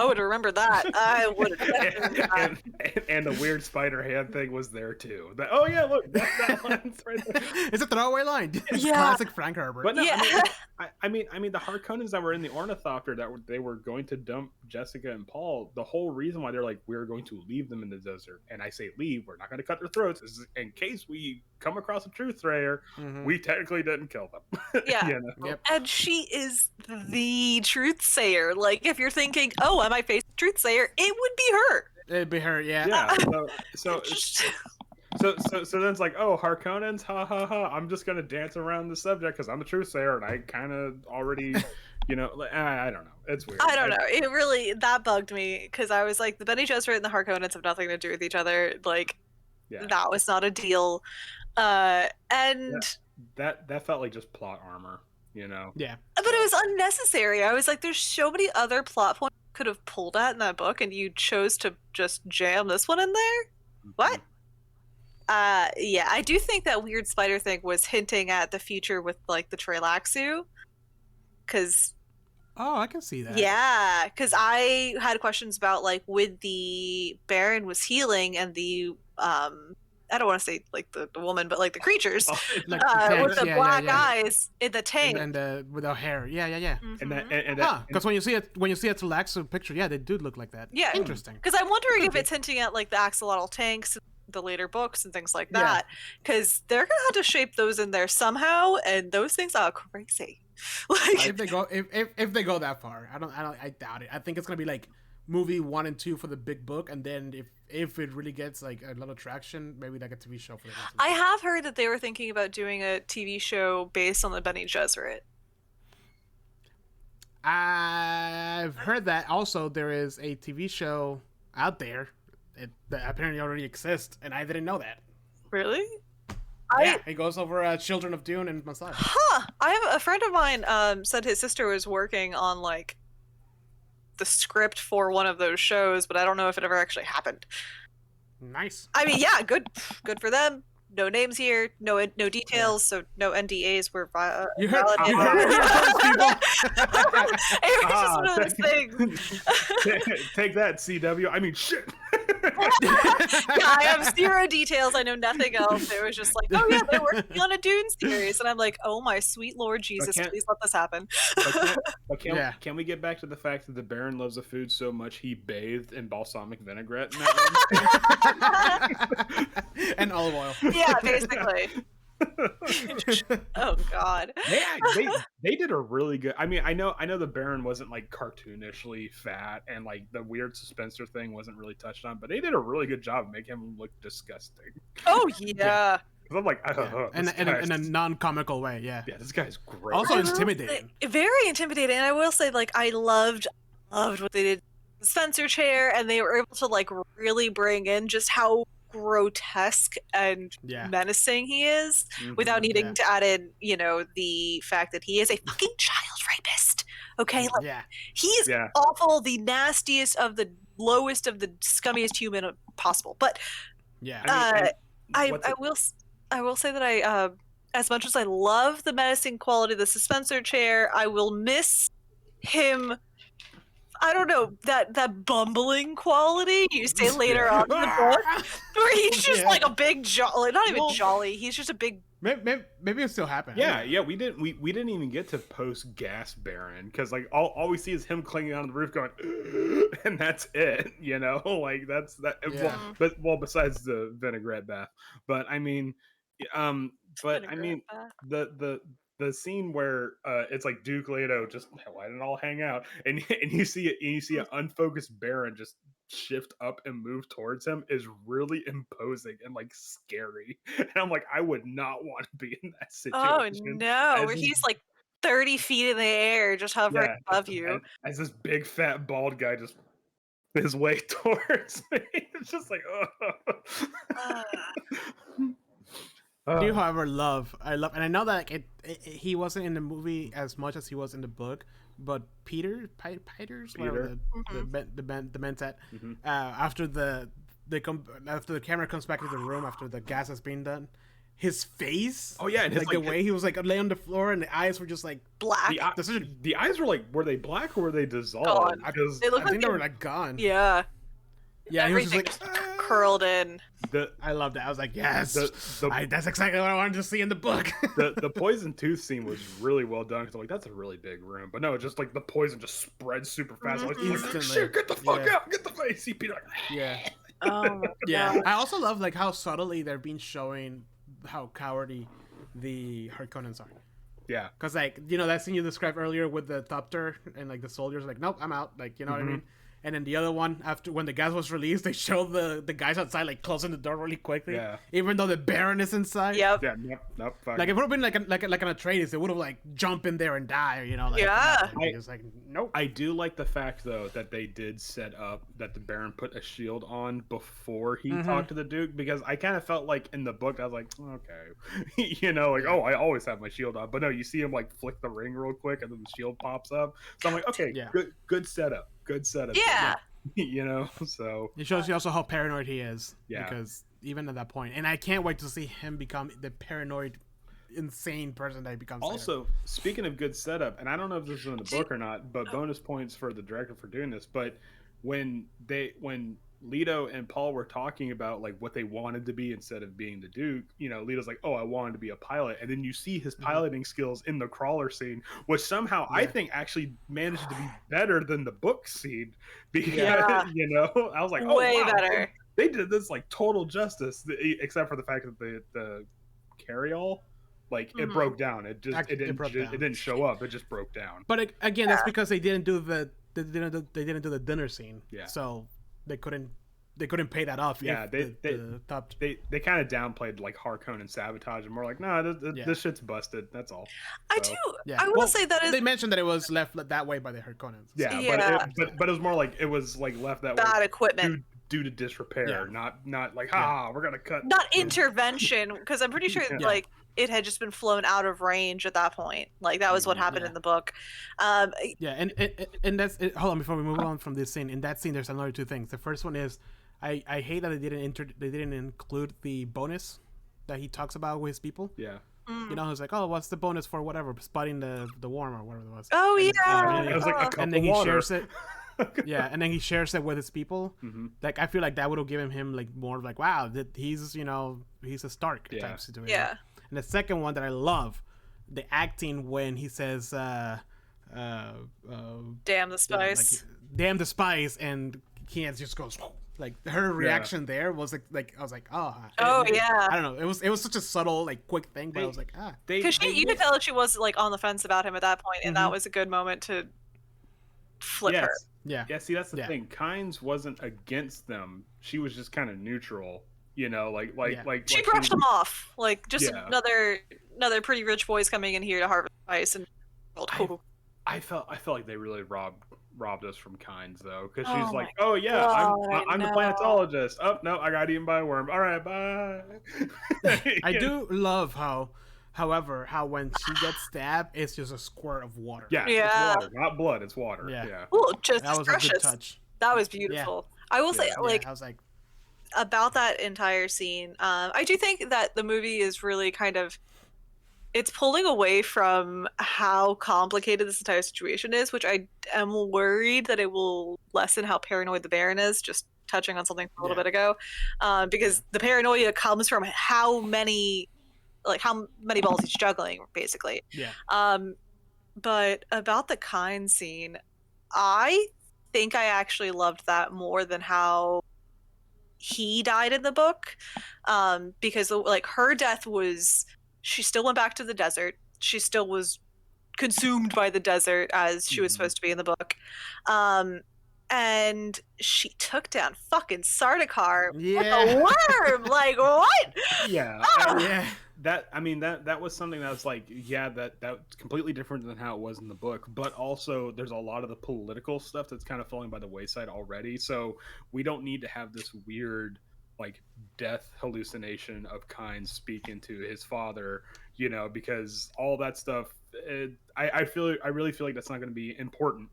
would remember that. I would have.
And the weird spider hand thing was there too. Oh yeah, look, that line's right there.
It's a throwaway line. It's classic Frank Herbert.
But no, I mean, the Harkonnens that were in the Ornithopter they were going to dump Jessica and Paul. The whole reason why they're like, we're going to leave them in the desert, and I say leave, we're not going to cut their throats, is in case we come across a truthsayer, we technically didn't kill them.
Yeah.
You know?
Yep. And she is the truthsayer. Like, if you're thinking, oh, am I facing truthsayer? It would be her.
It'd be her, yeah.
Yeah. So then it's like, oh, Harkonnens, ha ha ha. I'm just gonna dance around the subject because I'm a truthsayer, and I kind of already, you know, I don't know. It's weird.
I don't know. It really, that bugged me, because I was like, the Bene Gesserit and the Harkonnens have nothing to do with each other. Like, that was not a deal. And
that felt like just plot armor, you know.
Yeah.
But it was unnecessary. I was like, there's so many other plot points you could have pulled at in that book, and you chose to just jam this one in there. What? Yeah, I do think that weird spider thing was hinting at the future with like the Trelaxu, because
I can see that.
Yeah, because I had questions about like when the Baron was healing and the I don't want to say like the woman, but like the creatures
like
with the black eyes in the tank
and without hair. Yeah.
Mm-hmm.
Because when you see a Trelaxu picture, they do look like that.
Yeah,
interesting.
Because I'm wondering if it's hinting at like the axolotl tanks, the later books and things like that, because they're gonna have to shape those in there somehow, and those things are crazy. Like,
if they go that far, I doubt it. I think it's gonna be like movie 1 and 2 for the big book, and then if it really gets like a lot of traction, maybe like a TV show for the rest of the
I have heard that they were thinking about doing a TV show based on the Bene Gesserit.
I've heard that. Also, there is a TV show out there that apparently already exists, and I didn't know that.
Really?
It goes over Children of Dune and Massage.
Huh. I have a friend of mine said his sister was working on like the script for one of those shows, but I don't know if it ever actually happened.
Nice.
I mean, yeah, good for them. No names here, no details, so no NDAs were
you heard
people. It was just one of those things.
Take that, CW. I mean, shit.
I have zero details. I know nothing else. It was just like, oh yeah, they're working on a Dune series, and I'm like, oh my sweet Lord Jesus, please let this happen.
Can we get back to the fact that the Baron loves the food so much he bathed in balsamic vinaigrette in that one?
And olive oil.
Yeah, basically. Oh God.
They did a really good. I mean, I know the Baron wasn't like cartoonishly fat, and like the weird suspensor thing wasn't really touched on, but they did a really good job of making him look disgusting.
Oh yeah.
I'm like,
in a non-comical way. Yeah,
this guy's great.
Also intimidating.
Very intimidating. And I will say, like, I loved what they did Spencer chair, and they were able to like really bring in just how grotesque and menacing he is without needing to add in, you know, the fact that he is a fucking child rapist. Okay, like he's awful, the nastiest of the lowest of the scummiest human possible. But I will say that I as much as I love the menacing quality of the Spencer chair, I will miss him. I don't know, that bumbling quality you say later on in the book, where he's just like a big jolly, not even jolly, he's just a big.
Maybe it'll still happen.
Yeah. We didn't even get to post gas Baron, because like all we see is him clinging onto the roof going, and that's it. You know, like that's that.
Yeah.
Well, besides the vinaigrette bath, but I mean, the scene where it's like Duke Leto just letting it all hang out, and you see an unfocused Baron just shift up and move towards him is really imposing and like scary. And I'm like, I would not want to be in that situation.
Oh no, where he's like 30 feet in the air, just hovering above you.
As this big fat bald guy just his way towards me. It's just like,
Do however I love, and I know that like, he wasn't in the movie as much as he was in the book, but Peter's whatever the mentat, after after the camera comes back into the room after the gas has been done, his face,
and
like the way he was like laying on the floor, and the eyes were just like
black.
The eyes were they black or were they dissolved?
Because I think they were like gone.
Yeah,
he was just like
curled in.
I loved it. I was like, yes, that's exactly what I wanted to see in the book.
the poison tooth scene was really well done, because I'm like, that's a really big room, but no, just like the poison just spreads super fast. Like, shit, get the fuck out, get the face. See Peter like,
oh my
I also love like how subtly they're being showing how cowardly the Harkonnens are.
Yeah,
because like, you know, that scene you described earlier with the Thopter and like the soldiers like, nope, I'm out, like, you know what I mean. And then the other one, after when the gas was released, they showed the guys outside like closing the door really quickly. Even though the Baron is inside.
Yep.
Yeah. Nope.
Like if it would have been like an Atreides, they would have like jump in there and die. You know. Like, it's like nope.
I do like the fact though that they did set up that the Baron put a shield on before he talked to the Duke, because I kind of felt like in the book I was like, okay, you know, like I always have my shield on, but no, you see him like flick the ring real quick and then the shield pops up. So I'm like, okay, good setup. Good setup.
Yeah.
You know, so
it shows you also how paranoid he is. Yeah. Because even at that point, and I can't wait to see him become the paranoid, insane person that he becomes.
Also,
later.
Speaking of good setup, and I don't know if this is in the book or not, but bonus points for the director for doing this. But when Leto and Paul were talking about like what they wanted to be instead of being the Duke, you know, Leto's like, oh, I wanted to be a pilot, and then you see his piloting skills in the crawler scene, which somehow I think actually managed to be better than the book scene, because you know, I was like, oh,
way
wow,
better.
They did this like total justice, except for the fact that the carryall, like it broke down. It didn't show up. It just broke down.
But again, that's because they didn't do the dinner scene. Yeah. So they couldn't pay that off.
Yeah, they kind of downplayed like Harkonnen sabotage, and more like, no, this shit's busted. That's all.
I will say that
they mentioned that it was left that way by the Harkonnens.
Yeah. But it was more like it was like left that way.
Bad equipment.
Due to disrepair, not like we're gonna cut.
Not intervention, because I'm pretty sure like it had just been flown out of range at that point. Like that was what happened in the book.
And that's it. Hold on, before we move on from this scene. In that scene, there's another two things. The first one is I hate that they didn't include the bonus that he talks about with his people.
Yeah.
You know, he's like, oh, what's the bonus for whatever, spotting the worm or whatever it was.
Oh yeah.
It was like a cup
and then
of water.
He shares it. And then he shares it with his people. Like I feel like that would have given him like more like, wow, that he's a Stark type situation.
Yeah.
And the second one that I love, the acting when he says,
"Damn the spice."
Damn the spice, and Kian just goes like her reaction there was like I was like, oh
yeah.
I don't know, it was such a subtle like quick thing, but I was like,
because you could tell that she was like on the fence about him at that point, and that was a good moment to flip her.
Yeah.
See, that's the thing. Kynes wasn't against them. She was just kind of neutral. You know, like
she brushed them off. Like just another pretty rich boys coming in here to harvest spice, and
I felt like they really robbed robbed us from Kynes though, because
Oh
she's like,
my
"Oh yeah, I'm the
no.
planetologist. Oh no, I got eaten by a worm. All right, bye."
I do love how when she gets stabbed, it's just a squirt of water.
Yeah, it's
Yeah.
water, not blood. It's water.
Yeah.
Yeah.
Ooh, just
That
as
was a good
precious.
touch.
That was beautiful. I will say,
Yeah.
like,
I was like,
about that entire scene, I do think that the movie is really kind of, it's pulling away from how complicated this entire situation is, which I am worried that it will lessen how paranoid the Baron is, just touching on something a little bit ago, because the paranoia comes from how many balls he's juggling, basically.
yeah.
But about the kind scene, I think I actually loved that more than how he died in the book, because like her death was, she still went back to the desert, she still was consumed by the desert as she was supposed to be in the book, and she took down fucking Sardaukar with a worm. Like, what?
Yeah.
Yeah.
That was something that was like, yeah, that's completely different than how it was in the book, but also there's a lot of the political stuff that's kind of falling by the wayside already, so we don't need to have this weird like death hallucination of Kynes speak into his father, because all that stuff, I really feel like that's not going to be important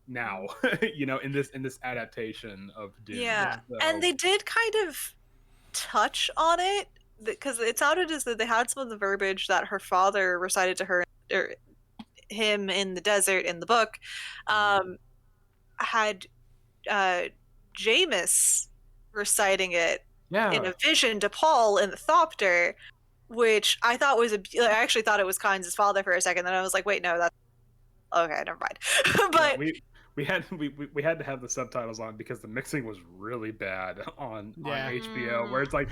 now, in this adaptation of Dune.
Yeah.
So,
And they did kind of touch on it, because it sounded as though they had some of the verbiage that her father recited to her, or him in the desert in the book, had Jameis reciting it in a vision to Paul in the Thopter, which I thought was I actually thought it was Kynes' father for a second, then I was like, wait, no, that's okay, never mind. But
yeah, we had to have the subtitles on because the mixing was really bad on HBO, where it's like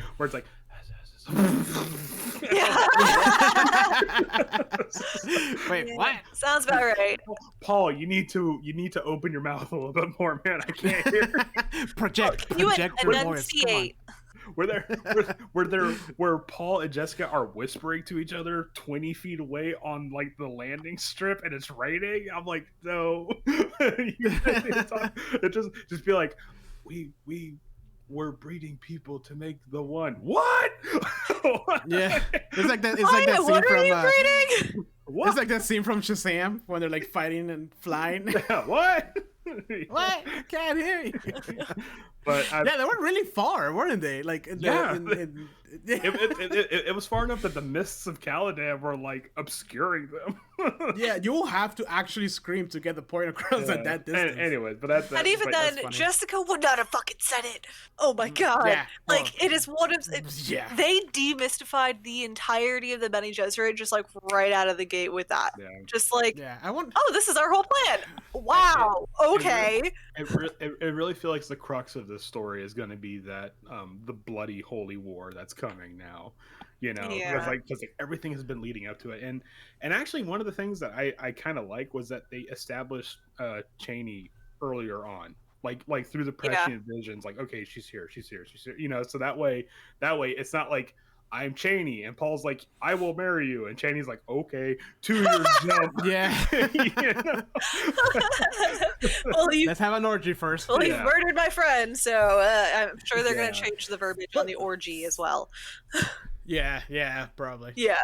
Wait, what?
Sounds about right.
Paul, you need to open your mouth a little bit more, man. I can't hear.
project
You
your voice.
enunciate.
Where Paul and Jessica are whispering to each other 20 feet away on like the landing strip, and it's raining. I'm like, no. It just be like, we're breeding people to make the one. What?
Yeah, it's like that. It's
Why?
like that
What
scene
are you
from.
breeding?
What?
It's like that scene from Shazam when they're like fighting and flying.
What?
What? Can't hear you.
But
yeah, they were really far, weren't they? Like,
it was far enough that the mists of Caladan were like obscuring them.
Yeah, you'll have to actually scream to get the point across at that distance.
Anyways, but that's
And even then, Jessica would not have fucking said it. Oh my god!
Yeah.
Like, it is one of
yeah.
They demystified the entirety of the Bene Gesserit just like right out of the gate with that.
Yeah.
Just like,
I want.
oh, this is our whole plan. Wow. Okay.
It really feels like the crux of this story is going to be that the bloody holy war that's coming now, because like everything has been leading up to it, and actually one of the things that I kind of like was that they established Chani earlier on, like through the prescient visions, like, okay, she's here, so that way it's not like I'm Chani and Paul's like, I will marry you, and Chani's like, okay, 2 years jump.
Yeah.
Well,
let's have an orgy first.
Well, you murdered my friend, so I'm sure they're gonna change the verbiage on the orgy as well.
Yeah, probably.
Yeah.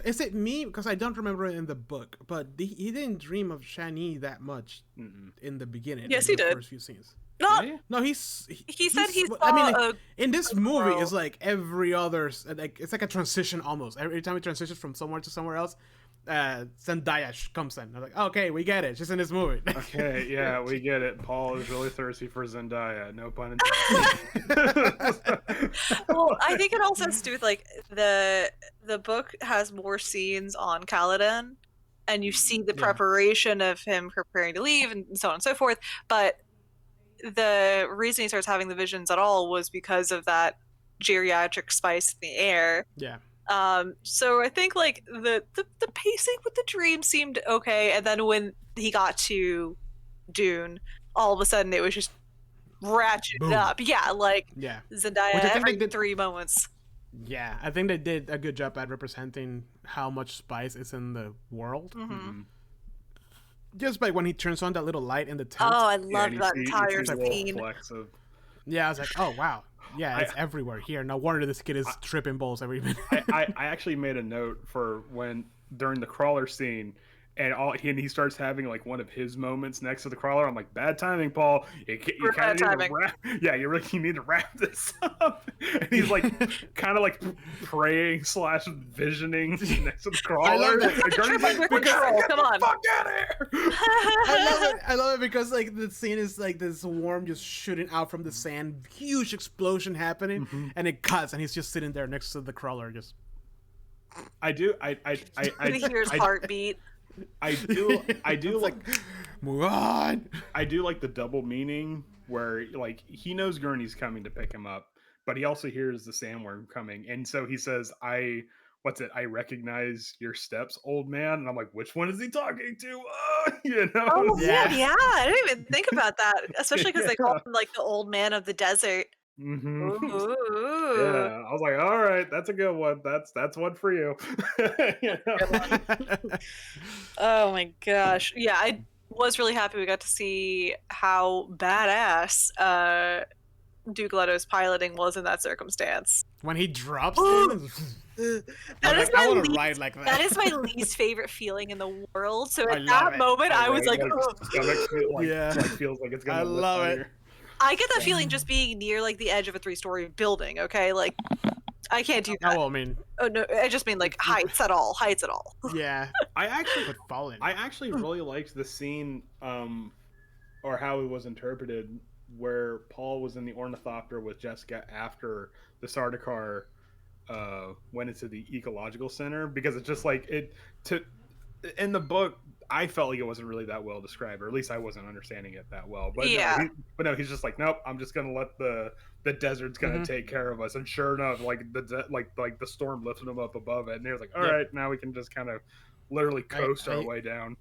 Is it me, because I don't remember it in the book, but he didn't dream of Shani that much in the beginning.
Yes, he did.
First few scenes.
No,
he
said he saw.
I mean, in this movie, it's like every other, like it's like a transition almost. Every time he transitions from somewhere to somewhere else, Zendaya comes in. I'm like, okay, we get it. She's in this movie.
Okay, yeah, we get it. Paul is really thirsty for Zendaya. No pun
intended. Well, I think it also has to do with like the book has more scenes on Caladan, and you see the preparation of him preparing to leave and so on and so forth. But the reason he starts having the visions at all was because of that geriatric spice in the air.
Yeah.
So I think like the pacing with the dream seemed okay, and then when he got to Dune, all of a sudden it was just ratcheted up. Yeah, like Zendaya every 3 moments.
Yeah, I think they did a good job at representing how much spice is in the world. just like when he turns on that little light in the tent.
Oh, I loved that entire scene.
Yeah, I was like, oh wow, yeah, it's everywhere here. No wonder this kid is tripping balls every minute.
I actually made a note for when during the crawler scene. And he starts having like one of his moments next to the crawler. I'm like, bad timing, Paul. You kind of need to wrap. Yeah, you need to wrap this up. And he's like, kind of like praying / visioning next to the crawler.
I love
that. Come on,
fuck out of here.
I love it because like the scene is like this worm just shooting out from the sand, huge explosion happening, and it cuts, and he's just sitting there next to the crawler, just.
I hear
his heartbeat.
I do like
move on.
I do like the double meaning where like he knows Gurney's coming to pick him up, but he also hears the sandworm coming, and so he says, I recognize your steps, old man. And I'm like, which one is he talking to?
Oh yeah. I didn't even think about that, especially because they call him like the old man of the desert.
Mm-hmm. Yeah, I was like, all right, that's a good one. That's one for you.
Oh my gosh, yeah, I was really happy we got to see how badass Duke Leto's piloting was in that circumstance.
When he drops
that is my least favorite feeling in the world. So at that moment, I was like,
feels like it's gonna.
I love it.
I get that feeling just being near like the edge of a 3-story building. Okay, like I can't do that.
Oh, I mean,
no, I just mean like heights at all.
Yeah,
I actually really liked the scene, or how it was interpreted, where Paul was in the ornithopter with Jessica after the Sardaukar went into the ecological center, because it's just like in the book. I felt like it wasn't really that well described, or at least I wasn't understanding it that well. But
yeah,
no, he's just like, nope, I'm just gonna let the desert's gonna take care of us. And sure enough, like the storm lifted him up above it, and he was like, all right, now we can just kind of literally coast our way down.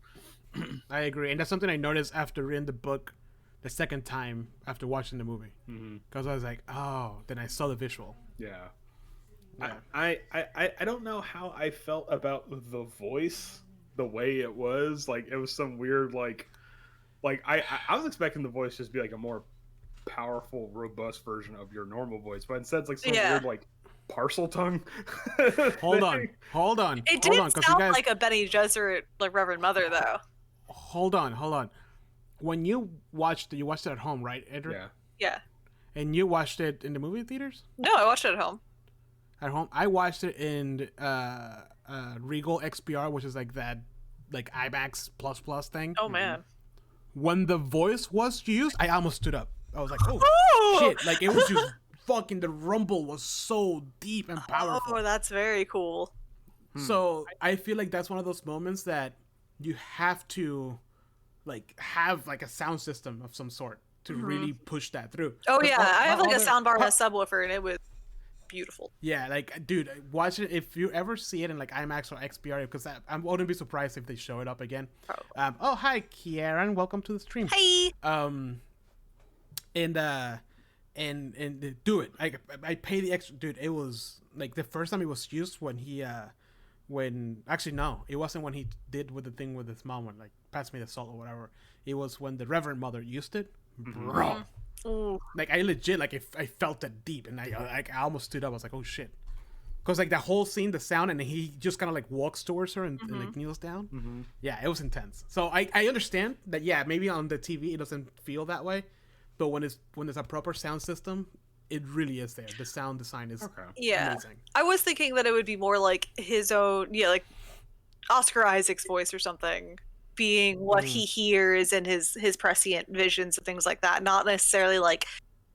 I agree, and that's something I noticed after reading the book the second time after watching the movie, because I was like, oh, then I saw the visual.
Yeah. I don't know how I felt about the voice. The way it was, like, it was some weird, like I was expecting the voice just be like a more powerful, robust version of your normal voice, but instead it's like some weird, like, parcel tongue.
Hold on.
It didn't sound like a Bene Gesserit, like Reverend Mother, though.
Hold on. When you watched it at home, right, Edric?
Yeah.
And you watched it in the movie theaters?
No, I watched it at home.
At home, I watched it in Regal XPR, which is like that, like IMAX plus thing.
Oh man!
When the voice was used, I almost stood up. I was like, "Oh shit!" Like it was just fucking. The rumble was so deep and powerful.
Oh, that's very cool.
So I feel like that's one of those moments that you have to, like, have like a sound system of some sort to really push that through.
Oh yeah, I have like a soundbar and a subwoofer, and it was beautiful.
Yeah, like, dude, watch it if you ever see it in like IMAX or XPR, because I wouldn't be surprised if they show it up again. Oh, hi, Kieran, welcome to the stream.
Hi.
And do it. I pay the extra, dude. It was like the first time it was used when he actually no, it wasn't when he did with the thing with his mom, when like pass me the salt or whatever. It was when the Reverend Mother used it, bro.
Ooh.
Like I legit, like I felt it deep, and I almost stood up. I was like, oh shit, because like the whole scene, the sound, and he just kind of like walks towards her and like kneels down. Yeah, it was intense. So I understand that. Yeah, maybe on the TV it doesn't feel that way, but when there's a proper sound system, it really is there. The sound design is amazing.
I was thinking that it would be more like his own, like Oscar Isaac's voice or something, being what he hears and his prescient visions and things like that, not necessarily like,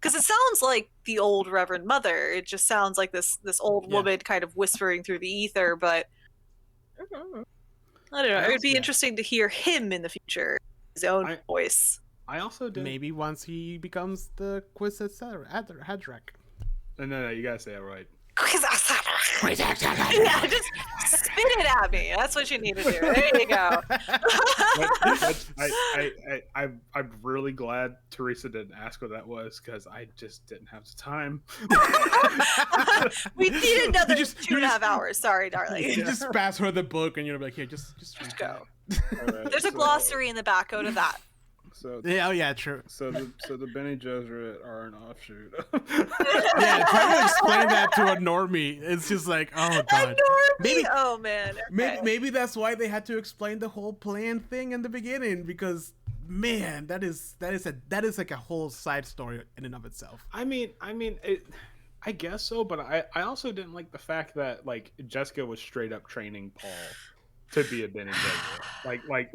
because it sounds like the old Reverend Mother. It just sounds like this old woman kind of whispering through the ether. But I don't know. It would be interesting to hear him in the future, his own voice.
I also did.
Maybe once he becomes the Hadrach.
No, you gotta say it right.
Yeah, just spit it at me. That's what you need to do. There you go.
I'm really glad Teresa didn't ask what that was, because I just didn't have the time.
We need another 2.5 hours. Sorry, darling.
You just pass her the book and you're like, here, just
go.
Right,
There's a glossary in the back. Go to that.
So
Yeah, oh yeah, true.
So the Bene Gesserit are an offshoot.
Yeah, trying to explain that to a normie, it's just like, oh god.
Maybe. Oh man. Okay.
Maybe that's why they had to explain the whole plan thing in the beginning, because man, that is like a whole side story in and of itself.
I mean, I guess so, but I also didn't like the fact that like Jessica was straight up training Paul to be a Bene Gesserit.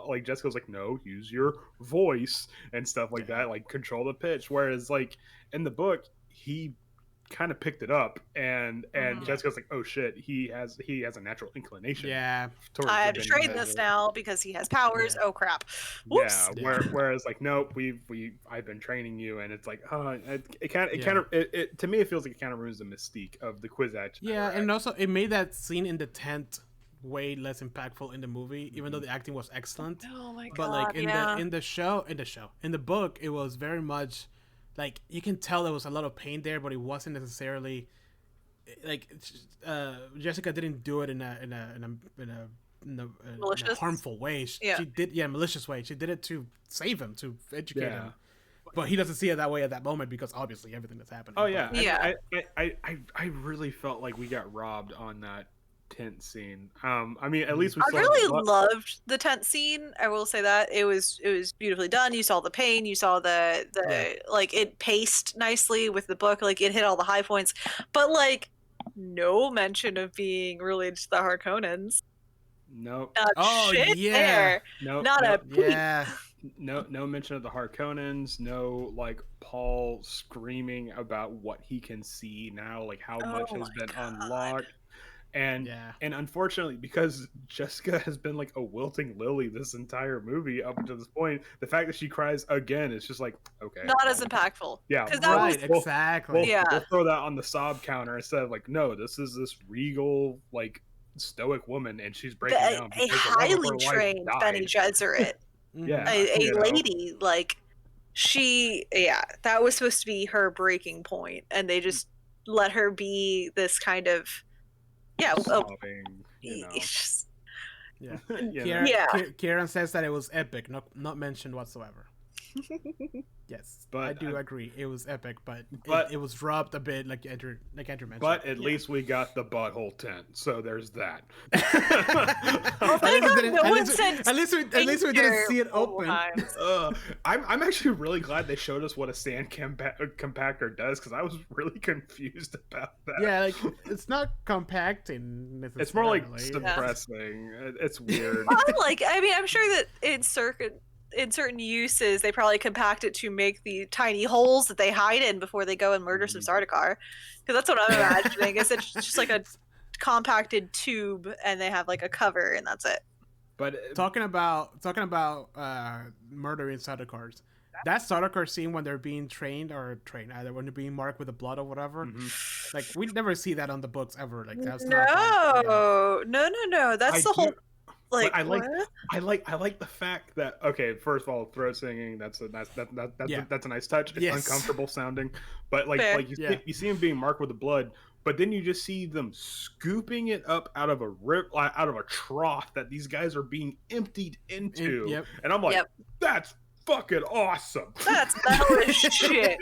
Like Jessica was like, no, use your voice and stuff like that, like control the pitch. Whereas like in the book, he kind of picked it up, and Jessica's like, oh shit, he has a natural inclination.
Yeah,
I have to train this now because he has powers. Yeah. Oh crap! Whoops.
Yeah. Whereas like, nope, I've been training you, and it's like, it to me it feels like it kind of ruins the mystique of the Kwisatz.
Yeah, and also it made that scene in the tent way less impactful in the movie, even though the acting was excellent.
Oh my god!
But like in the book, it was very much like you can tell there was a lot of pain there, but it wasn't necessarily like Jessica didn't do it in a harmful way. She did, malicious way. She did it to save him, to educate him. But he doesn't see it that way at that moment because obviously everything that's happening.
Oh yeah, yeah. I really felt like we got robbed on that tent scene. I mean, at least we
I really loved the tent scene. I will say that it was beautifully done. You saw the pain, you saw the like it paced nicely with the book, like it hit all the high points, but like no mention of being related to the Harkonnens.
Nope.
There.
Nope.
Not a peep.
Yeah.
No mention of the Harkonnens. No, like Paul screaming about what he can see now, like how much has been unlocked. And unfortunately, because Jessica has been like a wilting lily this entire movie up until this point, the fact that she cries again is just like, okay,
not as impactful.
Yeah,
exactly.
We'll throw that on the sob counter instead of like, no, this is this regal, like stoic woman, and she's breaking down.
A highly trained Bene Gesserit, a lady, like that was supposed to be her breaking point, and they just let her be this kind of.
Sobbing, Kieran says that it was epic, not mentioned whatsoever. Yes, but I do agree. It was epic, but it was robbed a bit, like Andrew mentioned.
But at least we got the butthole tent, so there's that.
At least we didn't see it open.
I'm actually really glad they showed us what a sand compactor does, because I was really confused about that.
Yeah, like it's not compacting necessarily.
It's more like suppressing. It's weird.
I'm sure that in certain uses they probably compact it to make the tiny holes that they hide in before they go and murder some Sardaukar, because that's what I'm imagining. Is it's just like a compacted tube and they have like a cover and that's it.
But talking about murdering Sardaukars, that Sardaukar scene when they're being trained either when they're being marked with the blood or whatever, like we never see that on the books ever. Like that's
no. That's the whole. Like,
I like the fact that, okay, first of all, throat singing, that's a nice touch. It's uncomfortable sounding, but you see him being marked with the blood, but then you just see them scooping it up out of a trough that these guys are being emptied into, and I'm like, that's fucking awesome.
That's metal as shit.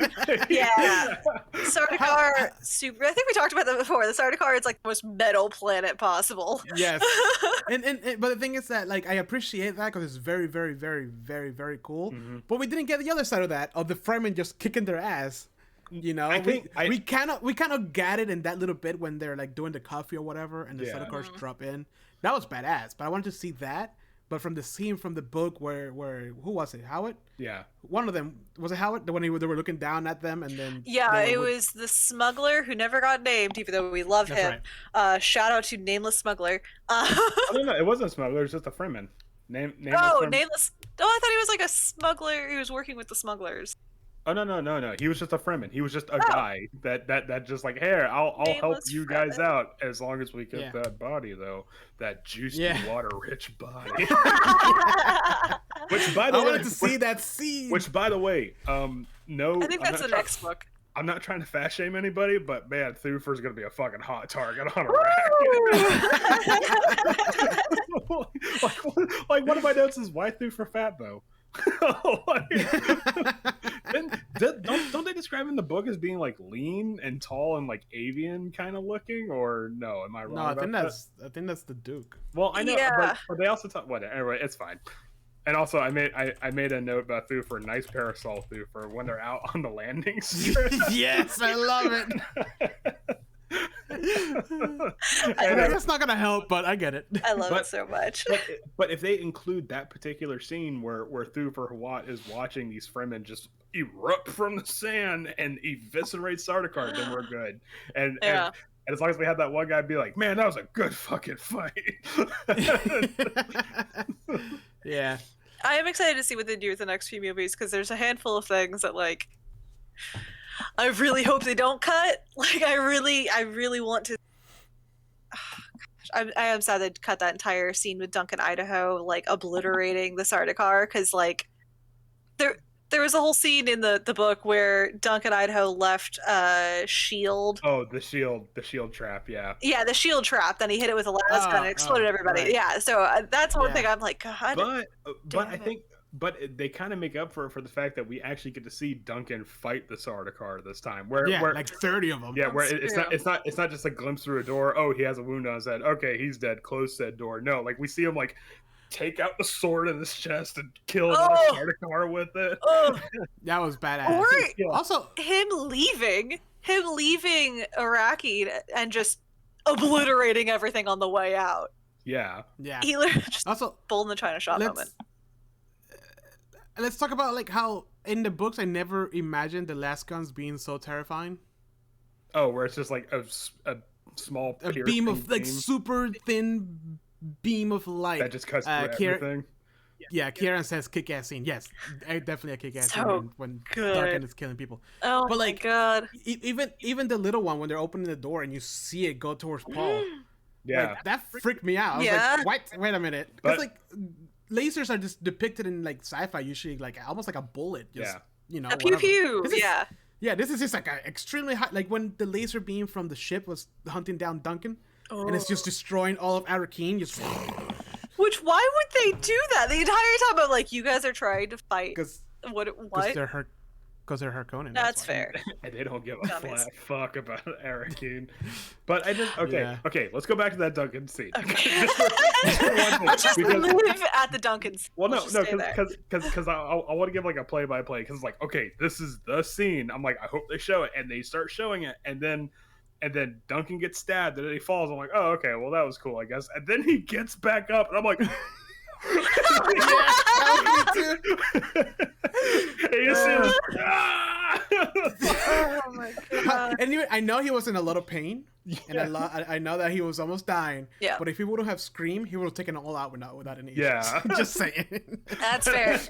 Yeah. Sardaukar, super. I think we talked about that before. The Sardaukar is like the most metal planet possible.
Yes. and but the thing is that like I appreciate that because it's very, very, very, very, very cool. But we didn't get the other side of that, of the Fremen just kicking their ass. You know, we kind of got it in that little bit when they're like doing the coffee or whatever, and the Sardaukars drop in. That was badass. But I wanted to see that. But from the scene from the book where who was it? Howard?
Yeah.
One of them. Was it Howard? The one they were looking down at them and then...
Yeah, it was the smuggler who never got named, even though we love him. Right. Shout out to Nameless Smuggler.
No, it wasn't a smuggler. It was just a Fremen. Nameless.
Oh, I thought he was like a smuggler. He was working with the smugglers.
Oh no! He was just a Fremen. He was just a guy that just like, here, I'll help you guys out as long as we get that body though, that juicy water-rich body. Which, by the way, I
wanted to see that scene.
Which, by the way, no,
I think that's the next book.
I'm not trying to fat shame anybody, but man, Thufir's gonna be a fucking hot target on a rack. like one of my notes is why Thufir fat though? Don't they describe him in the book as being like lean and tall and like avian kind of looking, or no? Am I wrong?
No, I think that's the Duke.
Well, I know,
Yeah.
but they also talk. Whatever. Anyway, it's fine. And also, I made a note about Thufir, nice parasol Thufir when they're out on the landing strip.
Yes, I love it. That's not gonna help, but I get it.
I love it so much.
But if they include that particular scene where Thufir Hawat is watching these Fremen just erupt from the sand and eviscerate Sardaukar, then we're good. And as long as we have that one guy be like, man, that was a good fucking fight.
Yeah.
I am excited to see what they do with the next few movies, because there's a handful of things that, like, I really hope they don't cut. Like, I really want to. I am sad they cut that entire scene with Duncan Idaho, like, obliterating the Sardaukar, because, like, there was a whole scene in the book where Duncan Idaho left a shield.
Oh, the shield trap, yeah.
Yeah, the shield trap. Then he hit it with a las gun and exploded everybody. Right. Yeah, so that's one thing I'm like, God.
But they kind of make up for the fact that we actually get to see Duncan fight the Sardaukar this time. Where
like 30 of them.
Yeah, where it's not just a glimpse through a door. Oh, he has a wound on his head. Okay, he's dead. Close said door. No, like we see him like take out the sword in his chest and kill another Sardaukar with it.
That was badass.
Or also him leaving Iraqi and just obliterating everything on the way out.
Yeah.
He literally just also bull in the China shop moment.
Let's talk about like how in the books I never imagined the last guns being so terrifying.
Oh, where it's just like a small
beam of like super thin beam of light
that just cuts through everything.
Yeah, Kieran says kick-ass scene. Yes, definitely a kick-ass scene when Duncan is killing people.
Oh, but like, my God.
Even the little one when they're opening the door and you see it go towards Paul.
Yeah,
like, that freaked me out. I was like, what? Wait a minute. Because like lasers are just depicted in like sci-fi usually like almost like a bullet. Just, you know,
a pew pew.
Yeah, this is just like an extremely high. Like when the laser beam from the ship was hunting down Duncan, and it's just destroying all of Arrakeen. Just.
Which, why would they do that the entire time? I'm like, you guys are trying to fight.
Because they're Harkonnen.
That's fair.
And they don't give a flat fuck about Arrakeen. But I just okay. Let's go back to that Duncan scene.
Okay. just live at the Duncans.
Well, no, because I want to give like a play-by-play because it's like, okay, this is the scene. I'm like, I hope they show it, and they start showing it, and then Duncan gets stabbed, and then he falls. I'm like, oh, okay, well that was cool, I guess. And then he gets back up, and I'm like.
Oh my God.
And I know he was in a lot of pain, and I know that he was almost dying.
Yeah.
But if he wouldn't have screamed, he would have taken it all out without any issues.
Yeah.
Just saying.
That's fair.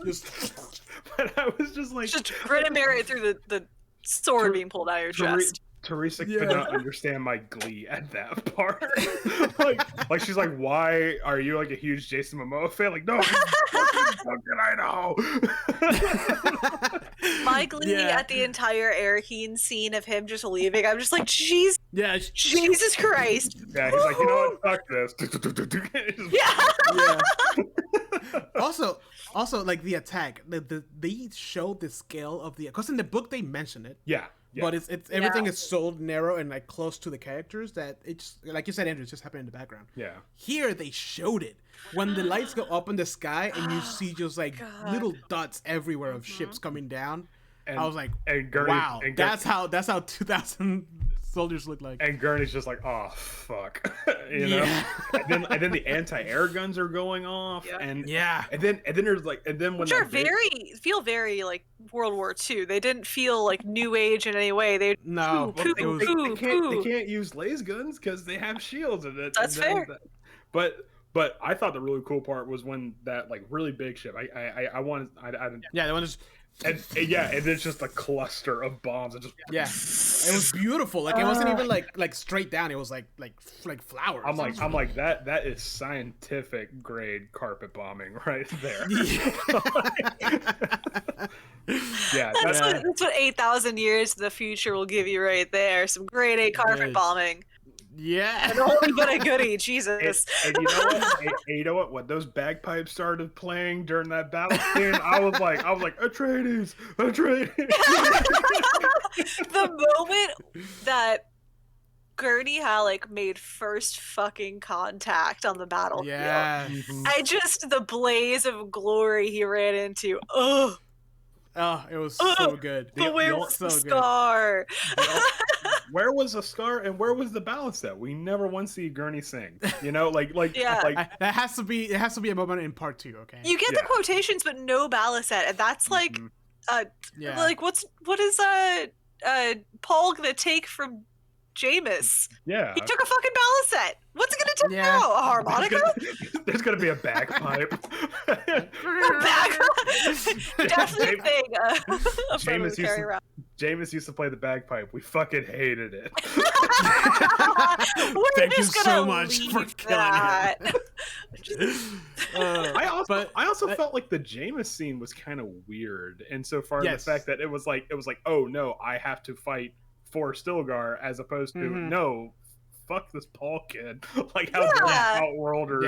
But I was just like,
just grin and bear it through the sword being pulled out of your chest.
Teresa could not understand my glee at that part. like she's like, why are you like a huge Jason Momoa fan? Like, no, fucking I know.
My glee at the entire Arrakeen scene of him just leaving, I'm just like, Jesus Christ.
Yeah, he's like, you know what? Fuck this.
Yeah.
Also, like the attack, they showed the scale of the, because in the book they mention it.
Yeah.
But it's everything is so narrow and like close to the characters that it's like you said, Andrew, it's just happening in the background.
Yeah. Here
they showed it when the lights go up in the sky and you see just like little dots everywhere of ships coming down. And, I was like, wow, that's how 2000 soldiers look like.
And Gurney's just like, oh fuck, you know. And then the anti-air guns are going off, and then there's like, and then when
which are feel very like World War II. They didn't feel like New Age in any way. They
can't use laser guns because they have shields in it.
That's fair.
But I thought the really cool part was when that like really big ship. I
the one just.
And it's just a cluster of bombs and just
it was beautiful. Like it wasn't even like straight down. It was like flowers.
I'm like that is scientific grade carpet bombing right there.
That's what 8,000 years in the future will give you right there. Some grade A carpet bombing.
Yeah.
An only but a goodie, Jesus.
And you know what? You know what? When those bagpipes started playing during that battle scene, I was like, Atreides.
The moment that Gurney Halleck made first fucking contact on the battlefield.
Yeah.
The blaze of glory he ran into. Ugh.
Oh, it was so good.
But where was the
so
scar?
Where was the scar and where was the balance at? We never once see Gurney sing. You know,
Yeah.
That has to be. It has to be a moment in part 2. Okay.
You get the quotations, but no Balisette, and that's like, like what is Paul gonna take from Jameis?
Yeah.
He took a fucking Balisette. What's it gonna take now? A harmonica?
There's gonna be a bagpipe.
Definitely thing.
Jameis used to play the bagpipe. We fucking hated it.
Thank you so much for killing
him. I also felt like the Jameis scene was kind of weird, insofar as the fact that it was like, oh no, I have to fight for Stilgar, as opposed to no, fuck this Paul kid. Like, how dare you outworlder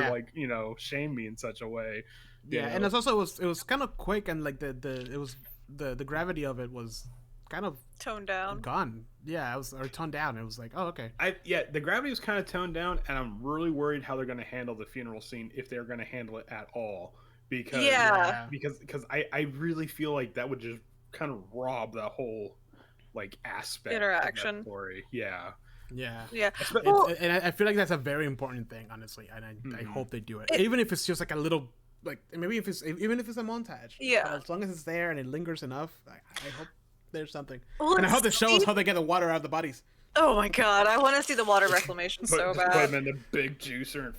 shame me in such a way.
And it's also it was kind of quick, and like the gravity of it was kind of
toned down.
Gone. Yeah, or toned down. It was like, oh, okay.
The gravity was kind of toned down, and I'm really worried how they're going to handle the funeral scene, if they're going to handle it at all. Because I really feel like that would just kind of rob that whole aspect
interaction
of that story. Yeah.
Well, and I feel like that's a very important thing, honestly, and I hope they do it, even if it's just like a little, even if it's a montage.
Yeah.
As long as it's there and it lingers enough, I hope there's something. Well, and I hope they show us how they get the water out of the bodies.
Oh my god, I want to see the water reclamation so bad.
Put them in the big juicer.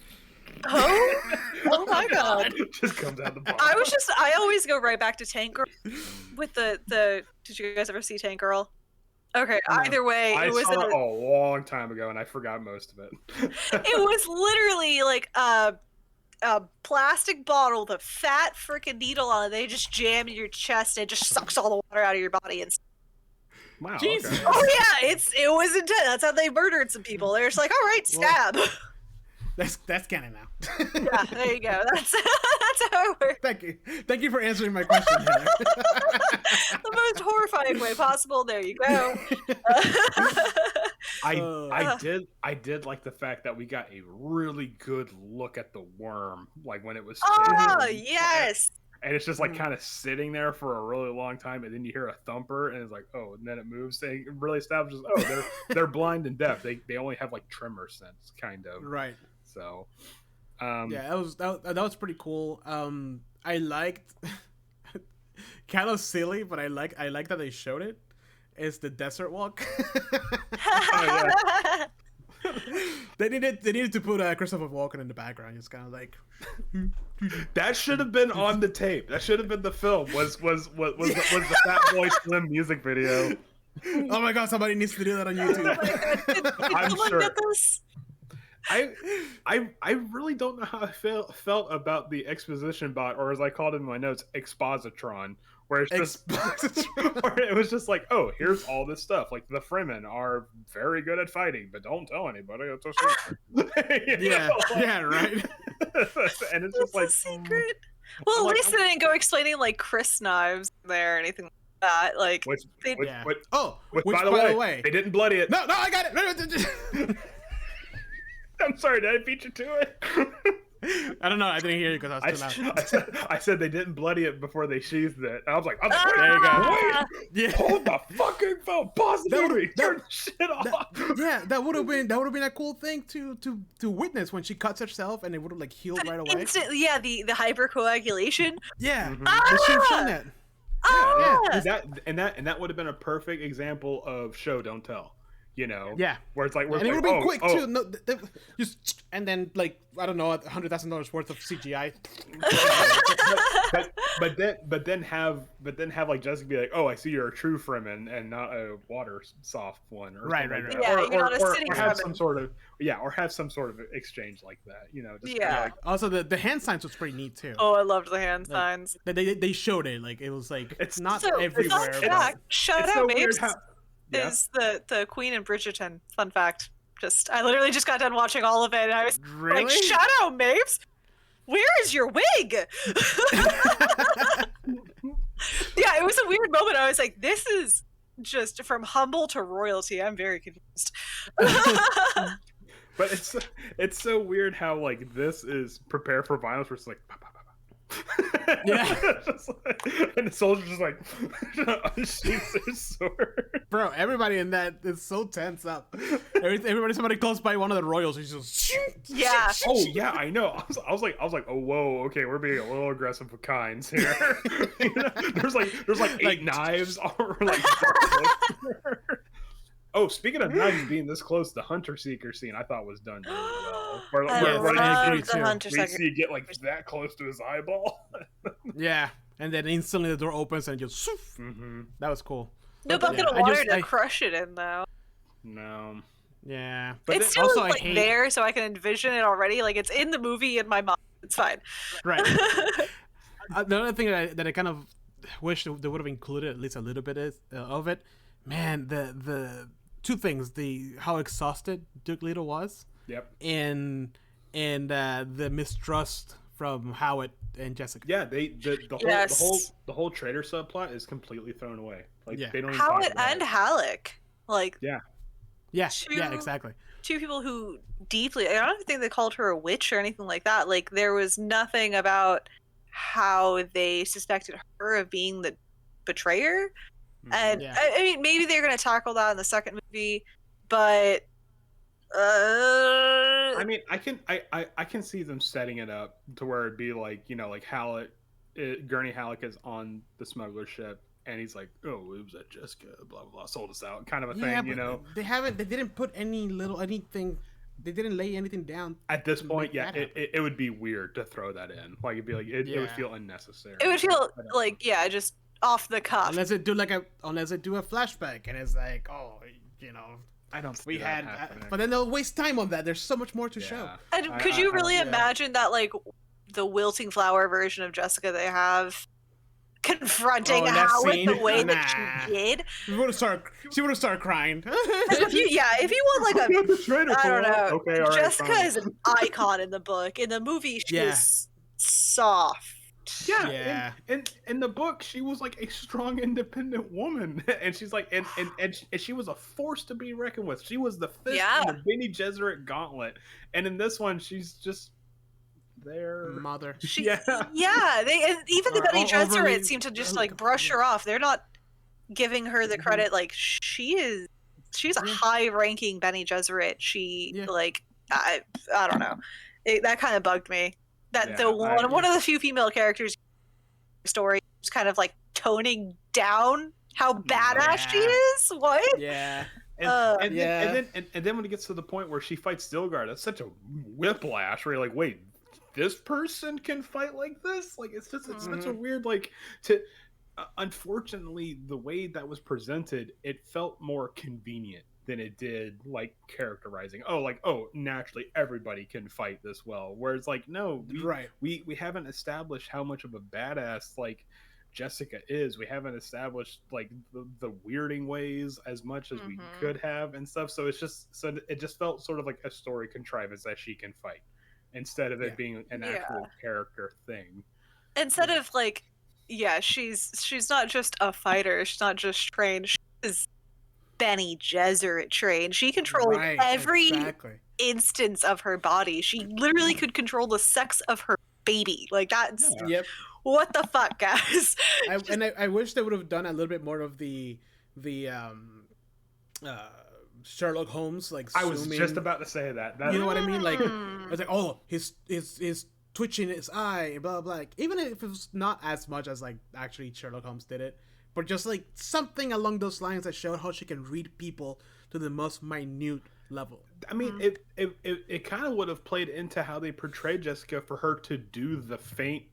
Oh my god!
Just comes out the bottom.
I always go right back to Tank Girl with the. Did you guys ever see Tank Girl? Okay, either way,
I saw it a long time ago, and I forgot most of it.
It was literally like a plastic bottle with a fat freaking needle on it. They just jam in your chest and it just sucks all the water out of your body. And
wow.
Jesus.
Okay.
Oh yeah, it was intense. That's how they murdered some people. They're just like, all right, stab.
That's canon now.
Yeah, there you go. That's how it works.
Thank you for answering my question.
The most horrifying way possible. There you go.
I did like the fact that we got a really good look at the worm, like when it was.
Oh yes.
And it's just kind of sitting there for a really long time, and then you hear a thumper, and it's like, oh, and then it moves. It really establishes, oh, they're blind and deaf. They only have tremor sense, kind of.
Right.
So,
that was pretty cool. I liked, kind of silly, but I like that they showed it. It's the desert walk. They needed to put Christopher Walken in the background. It's kind of like
that should have been on the tape. That should have been the film. Was the Fat Boy Slim music video?
Oh my god! Somebody needs to do that on YouTube.
I'm sure. I really don't know how I felt about the exposition bot, or as I called it in my notes, expositron, where it's just where it was just like, oh, here's all this stuff. Like, the Fremen are very good at fighting, but don't tell anybody. It's a secret.
Yeah, right.
And it's just like
a secret. Well, at least they didn't go explaining Chris knives there or anything like that.
Which
by the way,
they didn't bloody it.
No, I got it.
I'm sorry, did I beat you to it?
I don't know. I didn't hear you because I was too loud.
I said they didn't bloody it before they sheathed it. And I was like,
there you go.
Wait, hold the fucking phone. Pause the movie. Turn the shit off.
That would have been a cool thing to witness when she cuts herself, and it would have healed right away.
Instantly, yeah, the hypercoagulation.
Yeah,
they
should have shown that.
That would have been a perfect example of show don't tell. Where it's
and it would be quick too. No, just and then I don't know, $100,000 worth of CGI.
but then have Jessica be like, oh, I see you're a true Fremen and not a water soft one, or
right.
Yeah, you're not a sitting
or have some sort of exchange like that.
Also, the hand signs was pretty neat too.
Oh, I loved the hand signs.
They showed it it was
it's
not
so,
everywhere.
Fun fact, shout out, babes.
Is
the Queen in Bridgerton. Fun fact. I literally just got done watching all of it, and I was
Really?
like, Shadow Mapes, where is your wig? Yeah, it was a weird moment. I was like, this is just from humble to royalty. I'm very confused.
But it's so weird how like this is prepare for violence, where it's like,
Yeah.
and the soldier's just like unsheaths their sword.
Bro, everybody in that is so tense up. Everybody, somebody close by one of the royals, he's just
Yeah.
Oh yeah, I know. I was like, oh whoa, okay, we're being a little aggressive with kinds here. You know, there's like eight knives, or like. Oh, speaking of knives being this close, the Hunter Seeker scene I thought was done really well.
I love the Hunter
We
Seeker.
see it get like that close to his eyeball.
yeah, and then instantly the door opens and just that was cool.
No bucket of water to crush it in, though.
No.
Yeah,
but it's still also, like there, so I can envision it already. Like it's in the movie in my mind. It's fine.
Right. The other thing that I kind of wish they would have included at least a little bit of it, man. The two things: how exhausted Duke Leto was,
yep,
and the mistrust from Howard and Jessica.
Yeah, the whole traitor subplot is completely thrown away. Like they don't even
Howard
talk about
and
it.
Halleck, like
yeah, exactly.
Two people who deeply. I don't even think they called her a witch or anything like that. Like there was nothing about how they suspected her of being the betrayer. And I mean, maybe they're going to tackle that in the second movie, but
I mean, I can see them setting it up to where it'd be like, you know, like Gurney Halleck is on the smuggler ship, and he's like, oh, it was at Jessica, blah blah blah, sold us out, kind of a thing, you know. They
didn't put anything. They didn't lay anything down
at this point. Yeah, it would be weird to throw that in. Like it'd be like it would feel unnecessary.
It would feel like just off the cuff.
Unless they do a flashback and it's like, oh, you know,
I don't. We had,
but then they'll waste time on that. There's so much more to show.
And could you really imagine that, like the wilting flower version of Jessica they have, confronting Howard the way that she did?
She would have started crying.
if you want like I don't know.
Okay, all
Jessica
right,
is an icon in the book. In the movie, she is soft.
Yeah. And in the book, she was like a strong, independent woman, and she's like, and she was a force to be reckoned with. She was the fist in the Bene Gesserit gauntlet, and in this one, she's just their
mother.
They and even the Bene Gesserit seem to just like brush her off. They're not giving her the credit. Like she's a high-ranking Bene Gesserit. Like I don't know. That kind of bugged me. That one of the few female characters story is kind of like toning down how badass she is. What?
Yeah.
And then when it gets to the point where she fights Stilgar, that's such a whiplash. Where you're like, wait, this person can fight like this? Like it's such a weird unfortunately, the way that was presented, it felt more convenient than it did like characterizing. Naturally everybody can fight this well. Whereas like no, we haven't established how much of a badass like Jessica is. We haven't established like the weirding ways as much as we could have and stuff. So it just felt sort of like a story contrivance that she can fight instead of it being an actual character thing.
Instead of like, she's not just a fighter. She's not just trained. She's Bene Gesserit trained. She controls every instance of her body. She literally could control the sex of her baby. Like that's what the fuck, guys.
I wish they would have done a little bit more of the Sherlock Holmes, like
I was just about to say that.
You know what I mean? Like I was like, oh, his twitching his eye, blah blah. Like, even if it was not as much as like actually Sherlock Holmes did it, but just like something along those lines that showed how she can read people to the most minute level.
I mean, it kind of would have played into how they portrayed Jessica for her to do the faint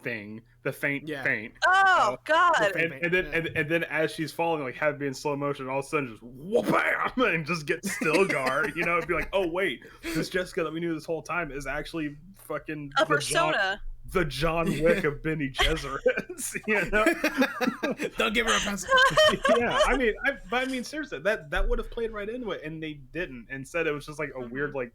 thing, the faint.
Oh God!
And then as she's falling, like have it be in slow motion, all of a sudden just whoop-bam, and just get Stilgar. You know, it'd be like, oh wait, this Jessica that we knew this whole time is actually fucking
a persona.
the John Wick of Bene Gesserits, you know?
Don't give her a pencil.
Yeah, I mean, seriously, that would have played right into it, and they didn't. Instead, it was just like a weird, like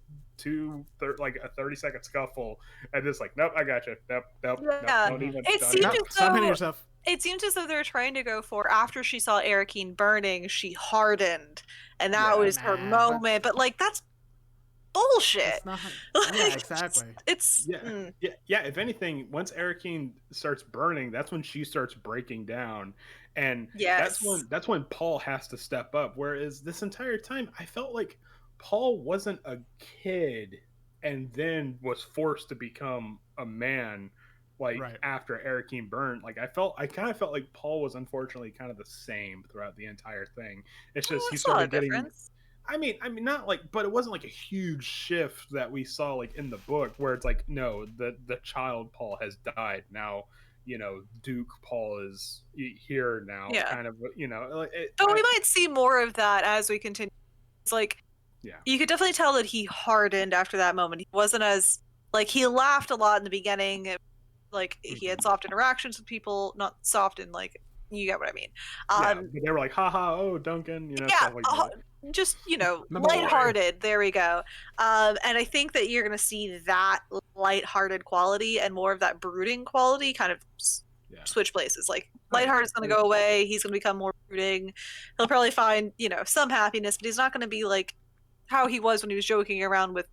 like a 30-second scuffle, and just like, nope, I got you. Nope,
Yeah.
don't even.
It
don't
seemed
even.
as
Stop hitting
though
yourself.
it seemed as though they were trying to go for, after she saw Arakeen burning, she hardened, and that was her moment. But like, that's bullshit.
It's not,
Like,
yeah, exactly.
It's
Yeah. If anything, once Arakeen starts burning, that's when she starts breaking down, and
Yes.
that's when Paul has to step up. Whereas this entire time, I felt like Paul wasn't a kid, and then was forced to become a man. Like after Arakeen burned, like I kind of felt like Paul was unfortunately kind of the same throughout the entire thing. It's just he started getting.
Difference.
I mean, not like, but it wasn't like a huge shift that we saw like in the book where it's like, no, the child Paul has died now. You know, Duke Paul is here now.
Yeah.
Kind of, you know.
But we might see more of that as we continue. It's like, you could definitely tell that he hardened after that moment. He wasn't as like, he laughed a lot in the beginning. Like he had soft interactions with people, not soft and like, you get what I mean.
But they were like, haha, oh Duncan, you know, stuff like that.
Just, you know, lighthearted. There we go. And I think that you're going to see that lighthearted quality and more of that brooding quality kind of switch places. Like, lighthearted is going to go away. He's going to become more brooding. He'll probably find, you know, some happiness, but he's not going to be like how he was when he was joking around with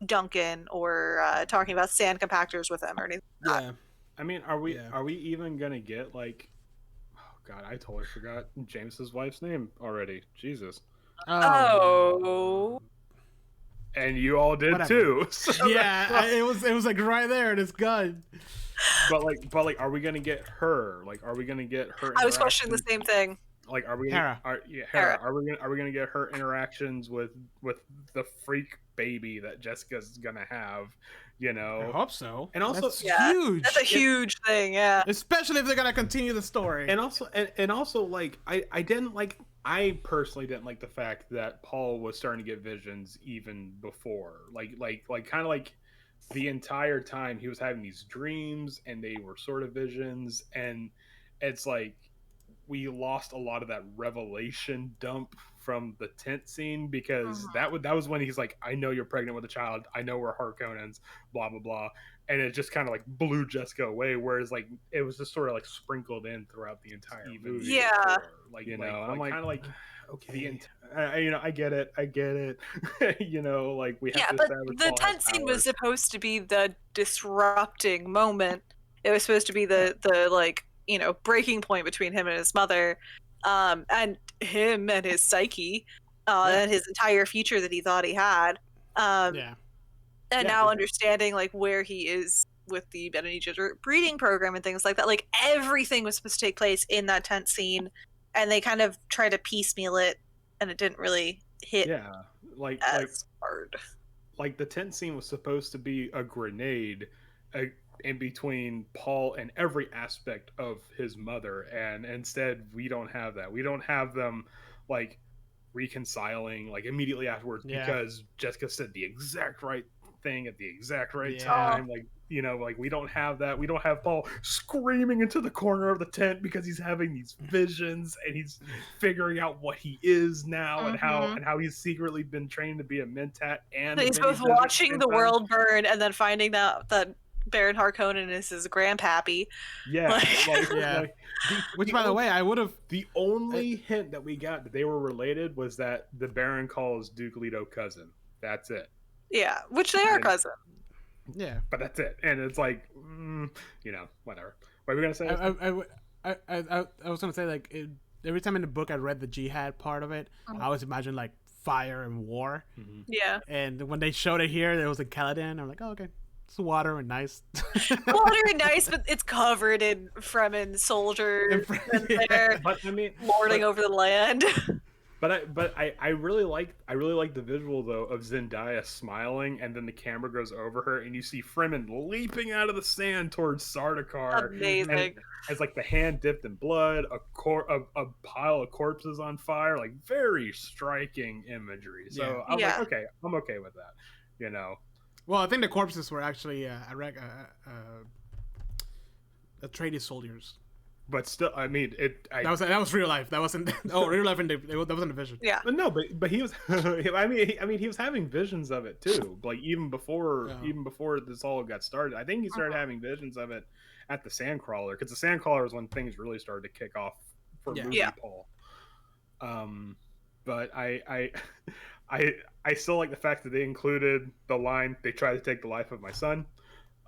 Duncan or talking about sand compactors with him or anything like that.
I mean, are we even going to get like, oh God, I totally forgot James's wife's name already. Jesus.
Oh.
And you all did too. So
yeah, it was like right there in his gun.
But like, are we gonna get her? Like, are we gonna get her?
I was questioning the same thing.
Like, are we
Hera?
Hera? Are we gonna get her interactions with the freak baby that Jessica's gonna have? You know,
I hope so.
And also,
that's huge.
That's a huge thing, yeah.
Especially if they're gonna continue the story.
And also, like, I personally didn't like the fact that Paul was starting to get visions even before, like kind of like the entire time he was having these dreams and they were sort of visions, and it's like we lost a lot of that revelation dump from the tent scene, because that was when he's like, I know you're pregnant with a child, I know we're Harkonnens, blah blah blah, and it just kind of like blew Jessica away, whereas like it was just sort of like sprinkled in throughout the entire movie.
Yeah,
before. Like, you know, and I'm like, kind of like, okay, you know, I get it. You know, like we have to.
But the tent scene was supposed to be the disrupting moment. It was supposed to be the like, you know, breaking point between him and his mother, and him and his psyche, and his entire future that he thought he had. And now understanding like where he is with the Bene Gesserit breeding program and things like that. Like everything was supposed to take place in that tent scene, and they kind of tried to piecemeal it, and it didn't really hit. As hard.
Like the tent scene was supposed to be a grenade in between Paul and every aspect of his mother, and instead we don't have that. We don't have them like reconciling like immediately afterwards because Jessica said the exact right thing at the exact right time. Like, you know, like we don't have that. We don't have Paul screaming into the corner of the tent because he's having these visions and he's figuring out what he is now, and how he's secretly been trained to be a Mentat, and
he's both watching the world burn and then finding out that Baron Harkonnen is his grandpappy.
Which, by the way, I would have.
The only hint that we got that they were related was that the Baron calls Duke Leto cousin. That's it.
Yeah, which they are cousin.
Yeah,
but that's it, and it's like, you know, whatever. What were we gonna say?
I was gonna say, like, every time in the book I read the jihad part of it, I always imagined like fire and war.
Yeah.
And when they showed it here, it was in Caladan. I'm like, oh, okay. It's water and nice.
Water and nice, but it's covered in Fremen soldiers and they're lording over the land.
But I really like the visual though of Zendaya smiling, and then the camera goes over her and you see Fremen leaping out of the sand towards Sardaukar.
Amazing.
And it's like the hand dipped in blood, a pile of corpses on fire, like very striking imagery. So I'm like, okay, I'm okay with that, you know.
Well, I think the corpses were actually Atreides soldiers.
But still, I mean,
that was real life. That wasn't real life, and that wasn't a vision.
Yeah.
But no, but he was. I mean, he was having visions of it too. Like even before this all got started, I think he started having visions of it at the Sandcrawler, because the Sandcrawler was when things really started to kick off for movie Paul. But I still like the fact that they included the line, "They tried to take the life of my son."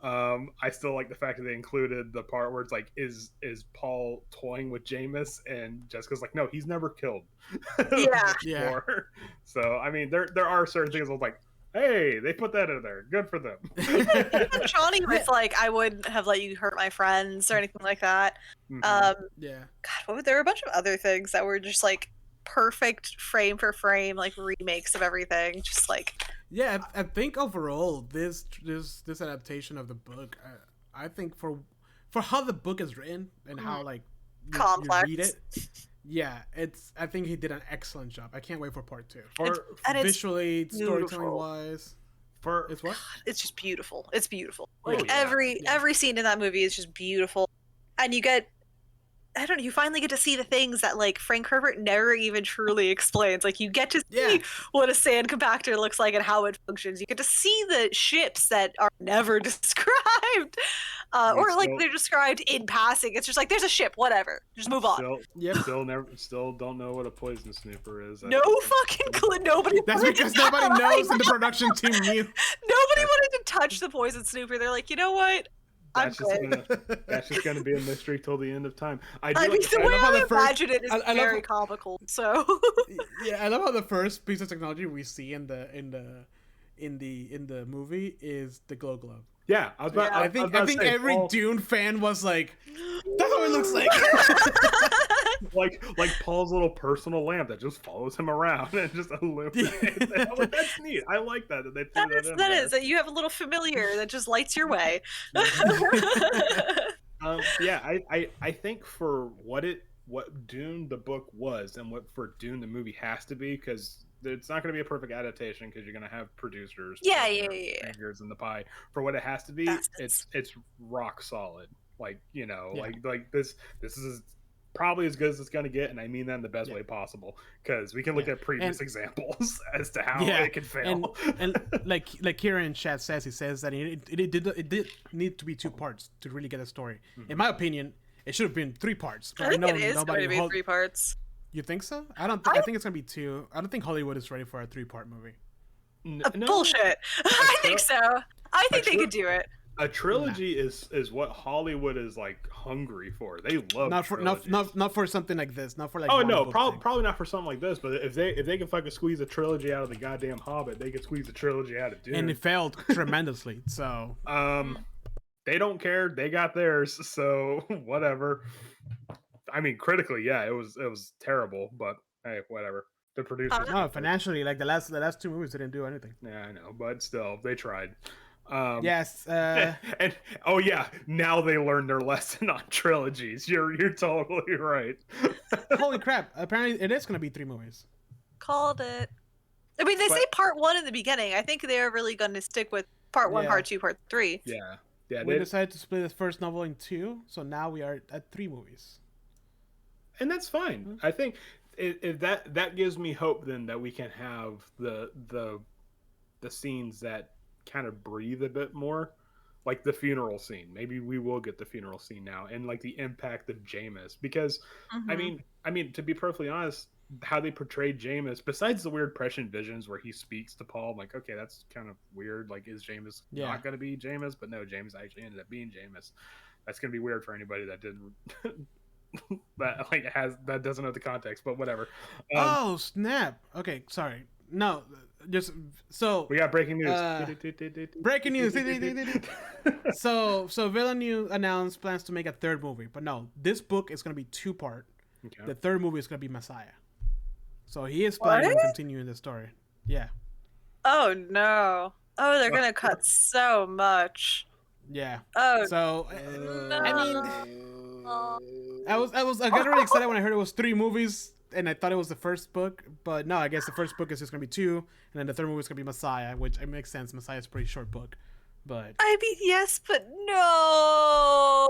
I still like the fact that they included the part where it's like, is Paul toying with Jameis, and Jessica's like, no, he's never killed.
Yeah.
So I mean, there are certain things I was like, hey, they put that in there. Good for them.
Even Johnny was like, I wouldn't have let you hurt my friends or anything like that. God, there were a bunch of other things that were just like perfect frame for frame, like remakes of everything. Just like.
Yeah, I think overall this adaptation of the book, I think for how the book is written and how like you read it, I think he did an excellent job. I can't wait for part 2. Visually, storytelling wise, it's what?
It's just beautiful. It's beautiful. Like every scene in that movie is just beautiful, and you get. I don't know, you finally get to see the things that like Frank Herbert never even truly explains. Like you get to see what a sand compactor looks like and how it functions. You get to see the ships that are never described. Or like they're described in passing. It's just like, there's a ship, whatever. Just move on.
Still don't know what a poison snooper is.
No fucking clue. Nobody.
That's because nobody knows and the production team knew.
Nobody wanted to touch the poison snooper. They're like, you know what? That's
just gonna be a mystery till the end of time.
The way I imagine it is very comical. So
I love how the first piece of technology we see in the movie is the glow glove.
Yeah,
I think every Dune fan was like, "That's how it looks like."
like Paul's little personal lamp that just follows him around and just illuminates. Like, that's neat. I like that they threw that in there.
That you have a little familiar that just lights your way.
I think for what Dune the book was and what for Dune the movie has to be, because it's not going to be a perfect adaptation because you're going to have producers fingers in the pie. For what it has to be, it's rock solid. Like, you know, like this is probably as good as it's going to get, and I mean that in the best way possible, because we can look at previous examples as to how it can fail.
And like Kieran in chat says, he says that it did need to be 2 parts to really get a story. In my opinion, it should have been 3 parts.
But I think it is going to be 3 parts.
You think so? I think it's going to be 2. I don't think Hollywood is ready for a 3-part movie.
No. Bullshit. I think so. I think they could do it.
A trilogy is what Hollywood is like hungry for. They love
not for something like this. Not for like.
Oh no, probably not for something like this. But if they can fucking squeeze a trilogy out of the goddamn Hobbit, they can squeeze a trilogy out of Dune.
And it failed tremendously. So
they don't care. They got theirs. So whatever. I mean, critically, yeah, it was terrible. But hey, whatever. The producers.
No, financially, like the last 2 movies didn't do anything.
Yeah, I know, but still, they tried.
Yes.
And now they learned their lesson on trilogies. You're totally right.
Holy crap! Apparently, it is going to be 3 movies.
Called it. I mean, they say part 1 in the beginning. I think they are really going to stick with part 1, part 2, part 3.
Yeah.
We decided to split the first novel in 2, so now we are at 3 movies.
And that's fine. Mm-hmm. I think if that gives me hope then that we can have the scenes that kind of breathe a bit more, like the funeral scene. Maybe we will get the funeral scene now, and like the impact of Jameis, because I mean to be perfectly honest, how they portrayed Jameis, besides the weird prescient visions where he speaks to Paul, I'm like, okay, that's kind of weird. Like, is Jameis not going to be Jameis? But no, Jameis actually ended up being Jameis. That's going to be weird for anybody that didn't that doesn't know the context, but whatever.
Oh snap! Okay, sorry. No, just so
we got breaking news.
Breaking news. So Villeneuve announced plans to make a 3rd movie, but no, this book is going to be 2-part. Okay. The 3rd movie is going to be Messiah. So he is planning on continuing the story. Yeah.
Oh no! Oh, they're going to cut so much.
Yeah.
Oh.
So
no.
I mean, I got really excited when I heard it was 3 movies. And I thought it was the first book, but no, I guess the first book is just going to be 2, and then the 3rd movie is going to be Messiah, which it makes sense. Messiah is a pretty short book, but...
I mean, yes, but no!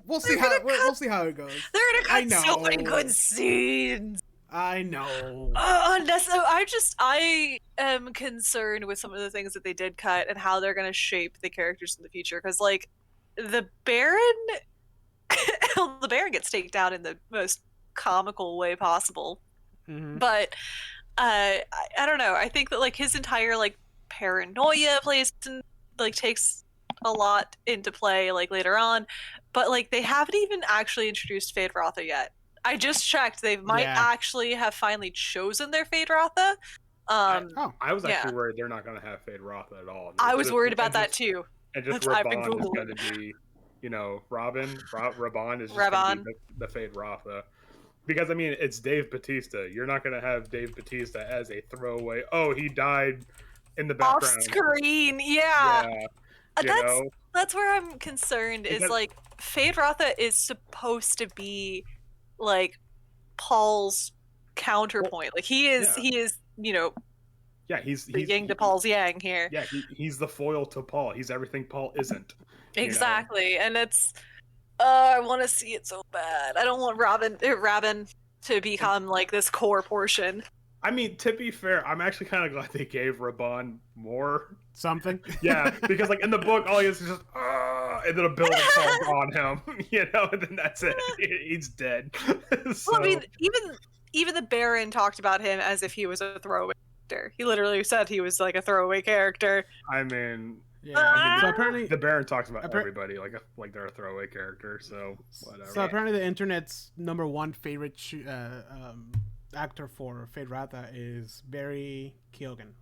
we'll see how we'll see how it goes.
They're gonna cut so many
know.
good scenes.
I know.
I am concerned with some of the things that they did cut and how they're gonna shape the characters in the future. Because like the Baron, the Baron gets taken down in the most comical way possible.
Mhm.
But I don't know. I think that like his entire like paranoia plays in, like takes a lot into play like later on. But like they haven't even actually introduced Fade Rotha yet. I just checked. They might actually have finally chosen their Fade Rotha.
I was actually worried they're not going to have Fade Rotha at all.
I was worried about that too.
And just Raban is going to be, you know, Raban is just going to be the Fade Rotha. Because, I mean, it's Dave Bautista. You're not going to have Dave Bautista as a throwaway, oh, he died in the background.
Off screen, yeah. That's where I'm concerned, is like, Fade Rotha is supposed to be, like, Paul's counterpoint. Like, he is, you know,
he's
the yin to Paul's yang here.
Yeah, he's the foil to Paul. He's everything Paul isn't.
Exactly, and it's... I want to see it so bad. I don't want Rabin to become like this core portion.
I mean, to be fair, I'm actually kind of glad they gave Raban more
something.
Yeah, because like in the book, all he is just and then a building falls on him, you know, and then that's it. He's dead. So...
Well, I mean, even the Baron talked about him as if he was a throwaway character. He literally said he was like a throwaway character.
I mean.
Yeah, I mean, so apparently
the Baron talks about everybody like they're a throwaway character, so whatever.
So apparently the internet's #1 favorite actor for Fade Rotha is Barry Keoghan.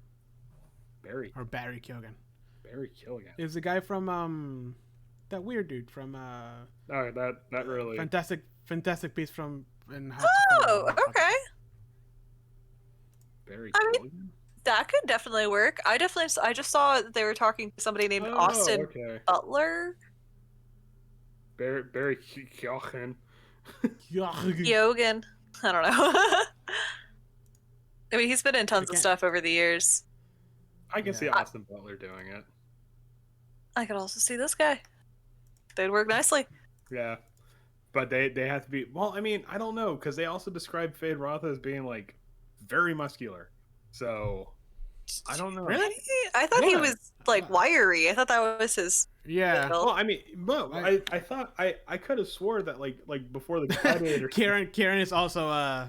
Barry
Keoghan.
Barry Keoghan.
Is the guy from that weird dude from
that really
Fantastic Beasts from and
okay.
Barry Keoghan?
That could definitely work. I just saw that they were talking to somebody named Austin Butler.
Barry Keoghan.
Keoghan. I don't know. I mean, he's been in tons of stuff over the years.
I can see Austin Butler doing it.
I could also see this guy. They'd work nicely.
Yeah. But they have to be... Well, I mean, I don't know, because they also describe Fade Rotha as being, like, very muscular. So... I don't know.
Really? I thought he was like wiry. I thought that was his.
Yeah.
Well, I mean, I thought I could have swore that like before the Gladiator.
Karen is also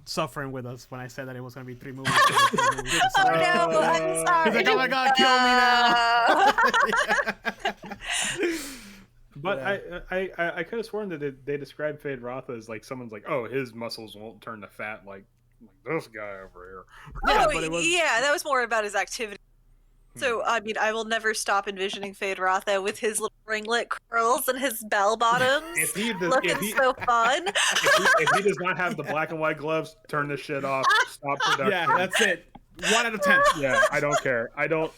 suffering with us when I said that it was going to be 3 movies.
Oh no! I'm sorry.
He's like, oh my god, kill me now.
But I could have sworn that they described Fade Rotha as like someone's like, oh, his muscles won't turn to fat like this guy over here.
That was more about his activity. So, I mean, I will never stop envisioning Fade Rotha with his little ringlet curls and his bell bottoms looking so fun.
If he does not have the black and white gloves, turn this shit off. Stop production.
Yeah, that's it. 1 out of 10.
Yeah, I don't care. I don't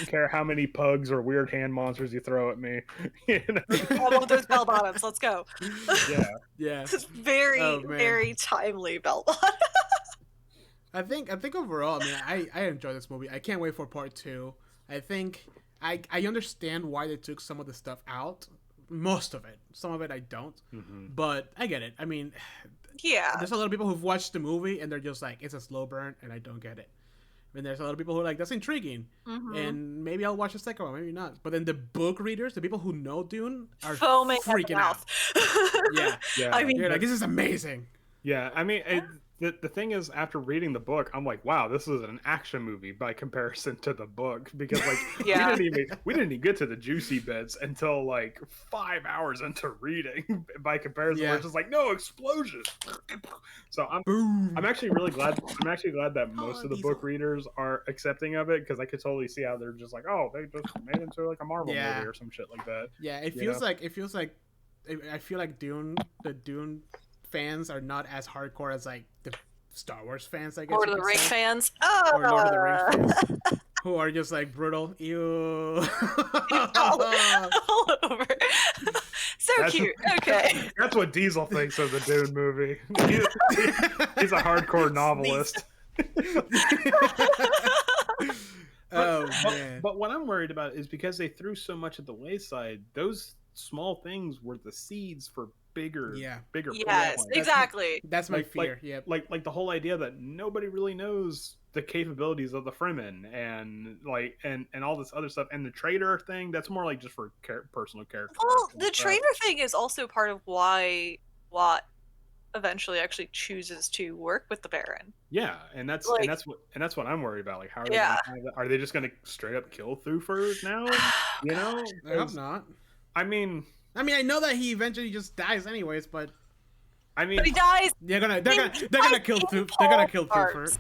care how many pugs or weird hand monsters you throw at me. You know?
I want those bell bottoms. Let's go.
Yeah.
It's very timely bell bottoms.
I think overall, I mean, I enjoy this movie. I can't wait for part 2. I think I understand why they took some of the stuff out. Most of it. Some of it I don't. Mm-hmm. But I get it. I mean, there's a lot of people who've watched the movie and they're just like, it's a slow burn and I don't get it. And there's a lot of people who are like, that's intriguing. Mm-hmm. And maybe I'll watch the second one, maybe not. But then the book readers, the people who know Dune, are freaking out. Yeah. I mean, you're like, this is amazing.
Yeah, I mean, the thing is, after reading the book, I'm like, wow, this is an action movie by comparison to the book, because like we didn't even get to the juicy bits until like 5 hours into reading. By comparison, we're just like, no explosions. So I'm actually really glad. I'm actually glad that most of the book readers are accepting of it, because I could totally see how they're just like, oh, they just made it into like a Marvel movie or some shit like that.
Yeah, it feels like I feel like the Dune fans are not as hardcore as like the Star Wars fans, I guess.
Lord of the Rings fans.
Or Lord of the Rings fans. Who are just like brutal. Ew.
all over. So cute. Okay.
That's what Diesel thinks of the Dune movie. He's a hardcore novelist.
Oh man.
But what I'm worried about is because they threw so much at the wayside, those small things were the seeds for bigger
Yes,
plot.
exactly.
That's my fear. Yeah.
Like the whole idea that nobody really knows the capabilities of the Fremen and and all this other stuff, and the traitor thing, that's more like just for personal character.
Well, the traitor thing is also part of why Watt eventually actually chooses to work with the Baron.
Yeah, and that's what I'm worried about. Like, how are they? Are they just going to straight up kill Thufir now? You know,
I hope not.
I mean,
I know that he eventually just dies anyways, but
but
he dies.
They're gonna kill Thufir. They're gonna kill Thufir.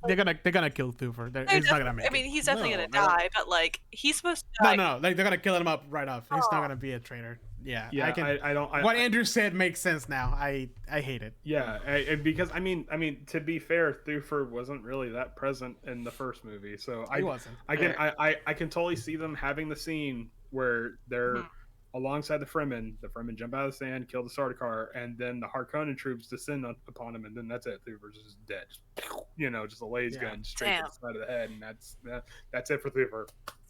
They're gonna kill Thufir. He's not gonna make it.
I mean, he's definitely gonna die, but like he's supposed to die.
No, like they're gonna kill him up right off. He's not gonna be a traitor. Yeah,
I don't.
What Andrew said makes sense now. I hate it.
Yeah, because I mean, to be fair, Thufir wasn't really that present in the first movie, so
he wasn't.
I can totally see them having the scene where they're alongside the Fremen jump out of the sand, kill the Sardaukar, and then the Harkonnen troops descend upon him, and then that's it. Thufir's just dead. You know, just a laser gun straight to the side of the head, and that's it for Thufir.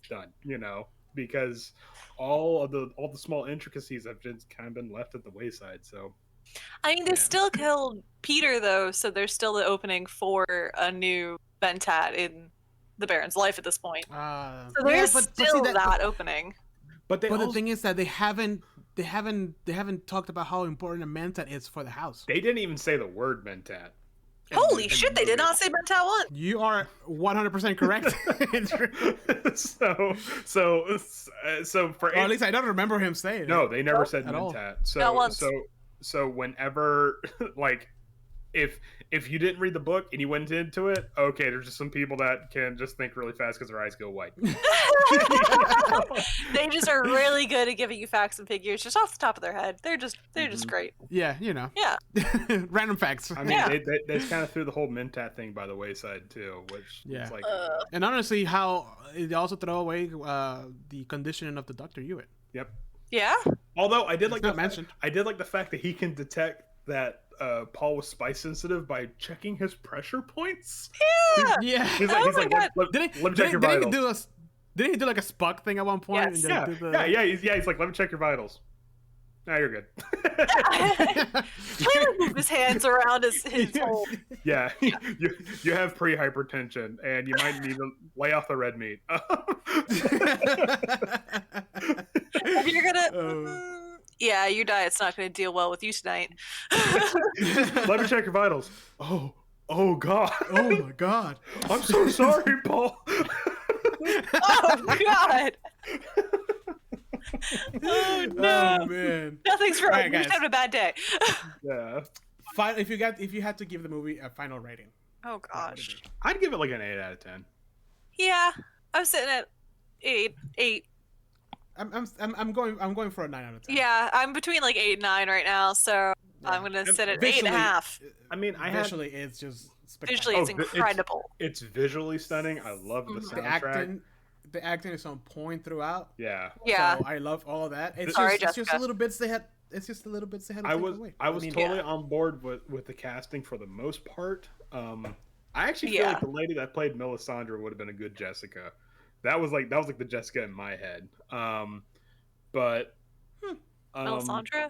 Done. You know, because all the small intricacies have just kind of been left at the wayside. So,
I mean, they still killed Peter though, so there's still the opening for a new Mentat in the Baron's life at this point. So there's still that opening.
But the thing is that they haven't talked about how important a Mentat is for the house.
They didn't even say the word Mentat.
Holy shit! They did not say Mentat once.
You are 100% correct.
so for
at least I don't remember him saying.
No, they never said Mentat. So whenever like if you didn't read the book and you went into it, okay, there's just some people that can just think really fast because their eyes go white.
They just are really good at giving you facts and figures just off the top of their head. They're just great.
Yeah, you know.
Yeah.
Random facts.
I mean, they kind of threw the whole Mentat thing by the wayside too, which is like.
And honestly, how they also throw away the conditioning of the Dr. Hewitt.
Yep.
Yeah.
Although I did like
I
did like the fact that he can detect that Paul was spice sensitive by checking his pressure points.
Yeah.
He's like, let me check your vitals.
Didn't he do like a Spock thing at one point?
Yes. He's like, let me check your vitals. Now you're good.
He move his hands around his whole.
Yeah, you have pre-hypertension, and you might need to lay off the red meat.
If you're gonna. Yeah, your diet's not going to deal well with you tonight.
Let me check your vitals. Oh God.
Oh my God.
I'm so sorry, Paul.
Oh God. Oh no.
Oh man.
Nothing's wrong.
Right,
You're just having a bad day.
Yeah.
If you had to give the movie a final rating.
Oh gosh.
I'd give it like an 8 out of 10.
Yeah, I'm sitting at 8.
I'm going for a 9 out of 10.
Yeah, I'm between like 8 and 9 right now, so I'm gonna sit at 8.5.
I mean,
visually it's just
visually it's incredible.
It's visually stunning. I love the soundtrack.
The acting is on point throughout.
Yeah.
So I love all of that. It's just a little bits they had. It's just a little bits they had.
I was totally on board with the casting for the most part. I actually feel like the lady that played Melisandre would have been a good Jessica. That was like the Jessica in my head. But
Melisandre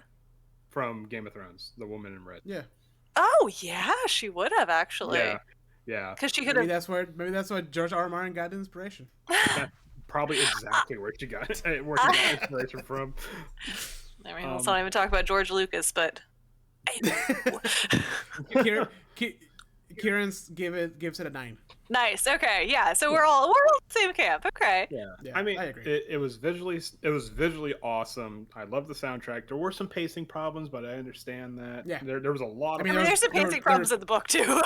from Game of Thrones, the woman in red.
Yeah.
Oh yeah, she would have actually.
Yeah.
Because she could have.
Maybe that's where George R. R. Martin got inspiration.
That's probably exactly where she got inspiration from.
I mean, let's not even talk about George Lucas, but.
Kieran's gives it a 9.
Nice. Okay. Yeah. So we're all the same camp. Okay.
Yeah. I mean, I agree. It was visually awesome. I love the soundtrack. There were some pacing problems, but I understand that.
Yeah.
There was a lot.
I mean, there's some pacing problems in the book too.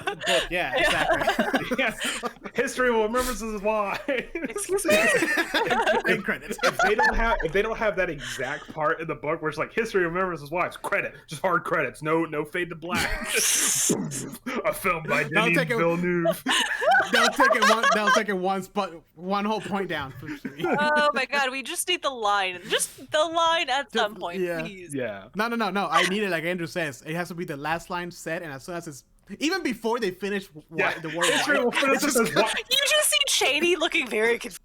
Yeah. Exactly.
Yes. History will remember this is why.
Excuse me.
In credits.
If they don't have that exact part in the book where it's like history will remember this is why, it's credit, just hard credits, no fade to black. A film by Denis Villeneuve.
They'll take it one whole point down.
Oh my God, we just need the line. Just the line at some point, please.
Yeah.
No. I need it like Andrew says. It has to be the last line said, and as soon as it's even before they finish the word.
You just
see Shady looking very confused.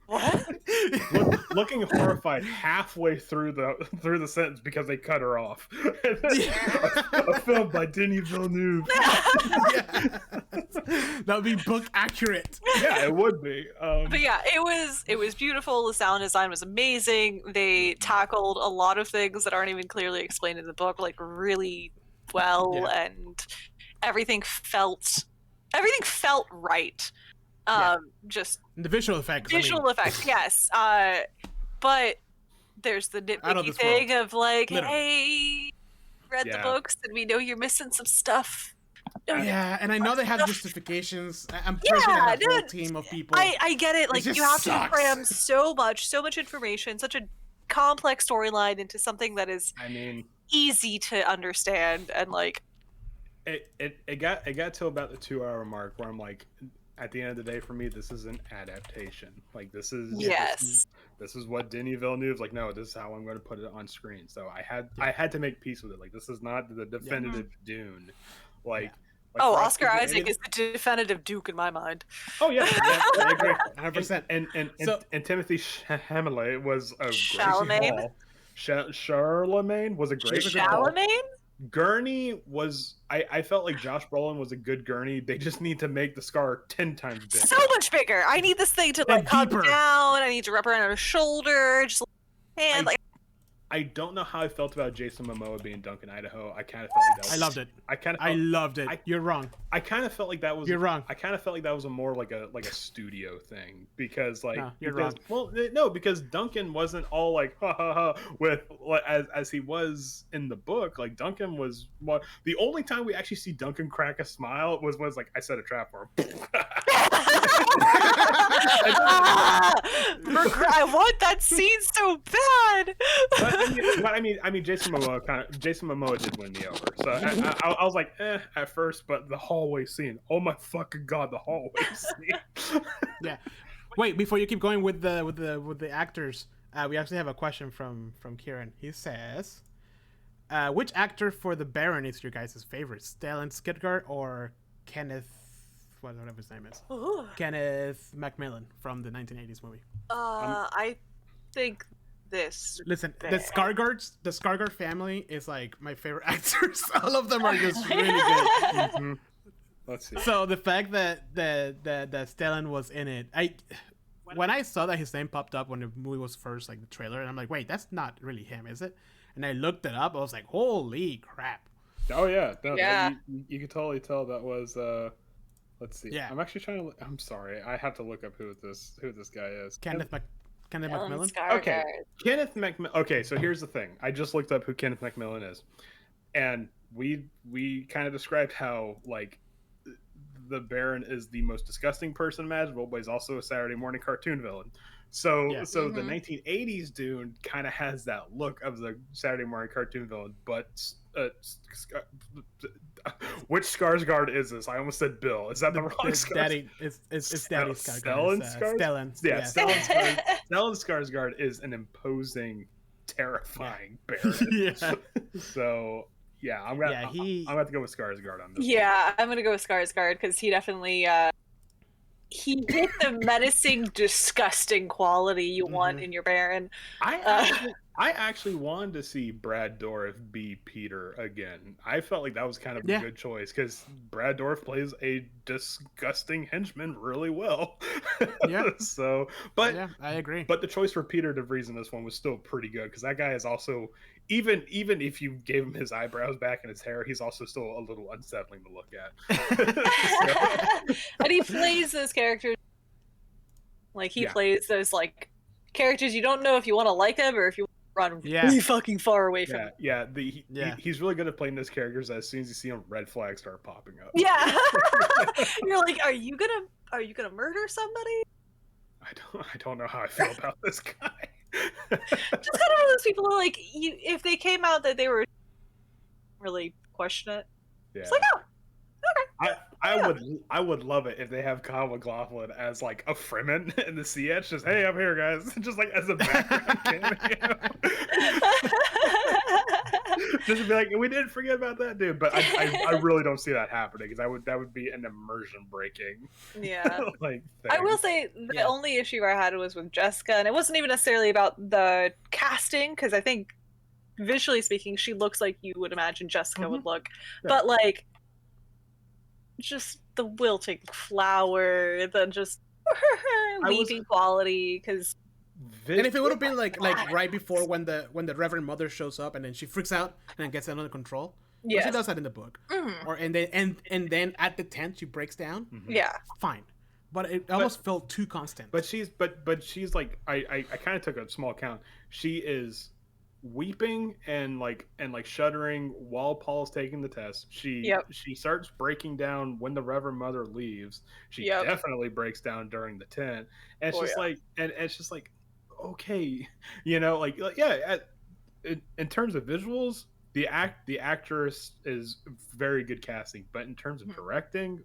What?
looking horrified halfway through the sentence because they cut her off. A film by Denis Villeneuve.
Yeah. That would be book accurate.
Yeah, it would be.
But yeah, it was beautiful. The sound design was amazing. They tackled a lot of things that aren't even clearly explained in the book, like really well, and everything felt right. Just
the visual effects.
Effects, yes. But there's the nitpicky thing of like, hey, read the books, and we know you're missing some stuff.
Yeah, and I know they have justifications. I'm pretty sure they have a whole team of people.
I get it. Like, you have to cram so much information, such a complex storyline into something that is, easy to understand, and like,
it got to about the 2-hour mark where I'm like, at the end of the day, for me, this is an adaptation. Like, this is this is what Denis Villeneuve's like. No, this is how I'm going to put it on screen. So I had to make peace with it. Like, this is not the definitive Dune. Like,
Oscar Isaac is the definitive Duke in my mind.
Oh yeah, I agree,
100%.
And Timothy Chalamet was a
Charlemagne.
Charlemagne was a great.
Charlemagne.
Gurney was. I felt like Josh Brolin was a good Gurney. They just need to make the scar 10 times bigger.
So much bigger. I need this thing to like come down. I need to wrap around her shoulder. Just hand like.
I don't know how I felt about Jason Momoa being Duncan Idaho. I kind of felt like that was,
I loved it.
I
loved it. You're wrong.
I kind of felt like that was.
You're wrong.
I kind of felt like that was a more like a studio thing because like.
No, you're wrong.
Well, no, because Duncan wasn't all like ha ha ha with as he was in the book. Like Duncan was the only time we actually see Duncan crack a smile was like I set a trap for him.
I want that scene so bad.
But I mean, Jason Momoa did win me over. So I was like, at first, but the hallway scene. Oh my fucking god, the hallway scene.
Yeah. Wait, before you keep going with the actors, we actually have a question from Kieran. He says, which actor for the Baron is your guys' favorite? Stellan Skarsgård or Kenneth? Whatever his name is.
Ooh.
Kenneth Macmillan from the 1980s movie.
I think this.
Listen, the Skarsgård family is like my favorite actors. All of them are just really good.
Mm-hmm. Let's see.
So the fact that Stellan was in it, when I saw that his name popped up when the movie was first, like the trailer, and I'm like, wait, that's not really him, is it? And I looked it up. I was like, holy crap!
Oh yeah, no, yeah. You could totally tell that was. Let's see.
Yeah.
I'm actually trying to. I'm sorry. I have to look up who this guy is.
Kenneth Macmillan.
Okay. Kenneth Macmillan. Okay, so here's the thing. I just looked up who Kenneth Macmillan is, and we kind of described how like the Baron is the most disgusting person imaginable, but he's also a Saturday morning cartoon villain. So the 1980s Dune kind of has that look of the Saturday morning cartoon villain, but which Skarsgård is this? I almost said Bill. Is that the wrong Skarsgård?
Daddy, it's Daddy Skarsgård. Stellan.
Yeah, Stellan Skarsgård is an imposing, terrifying Baron.
Yeah.
So yeah, I'm gonna have to go with Skarsgård on this.
Yeah, I'm gonna go with Skarsgård because he definitely he hit the menacing, disgusting quality you want in your Baron.
I actually wanted to see Brad Dourif be Peter again. I felt like that was kind of a good choice because Brad Dourif plays a disgusting henchman really well.
Yeah.
So, but
yeah, I agree.
But the choice for Peter DeVries in this one was still pretty good because that guy is also even if you gave him his eyebrows back and his hair, he's also still a little unsettling to look at.
And he plays those characters like he plays those like characters you don't know if you want to like them or if you run really fucking far away from him.
He's really good at playing those characters. As soon as you see them, red flags start popping up.
Yeah. You're like, are you gonna murder somebody?
I don't know how I feel about this guy.
Just kind of one of those people who, like, if they came out that they were really question it.
Yeah.
It's like, oh, okay.
I would love it if they have Kyle MacLachlan as like a Fremen in the Siege, just hey, I'm here, guys, just like as a background cameo. Just be like, we didn't forget about that, dude. But I really don't see that happening because that would be an immersion breaking.
Yeah.
Like
I will say the only issue I had was with Jessica, and it wasn't even necessarily about the casting, because I think visually speaking, she looks like you would imagine Jessica would look. Yeah. But like, just the wilting flower, the just weeping quality, because.
And if it would have been like right before when the Reverend Mother shows up and then she freaks out and then gets it under control. Yeah, she does that in the book. Mm-hmm. Or and then at the tent she breaks down.
Mm-hmm. Yeah,
fine. But it almost felt too constant.
But she's like I kind of took a small count. She is weeping and shuddering while Paul's taking the test. She starts breaking down when the Reverend Mother leaves. She definitely breaks down during the tent. And it's it's just like, okay, in terms of visuals, the actress is very good casting, but in terms of directing,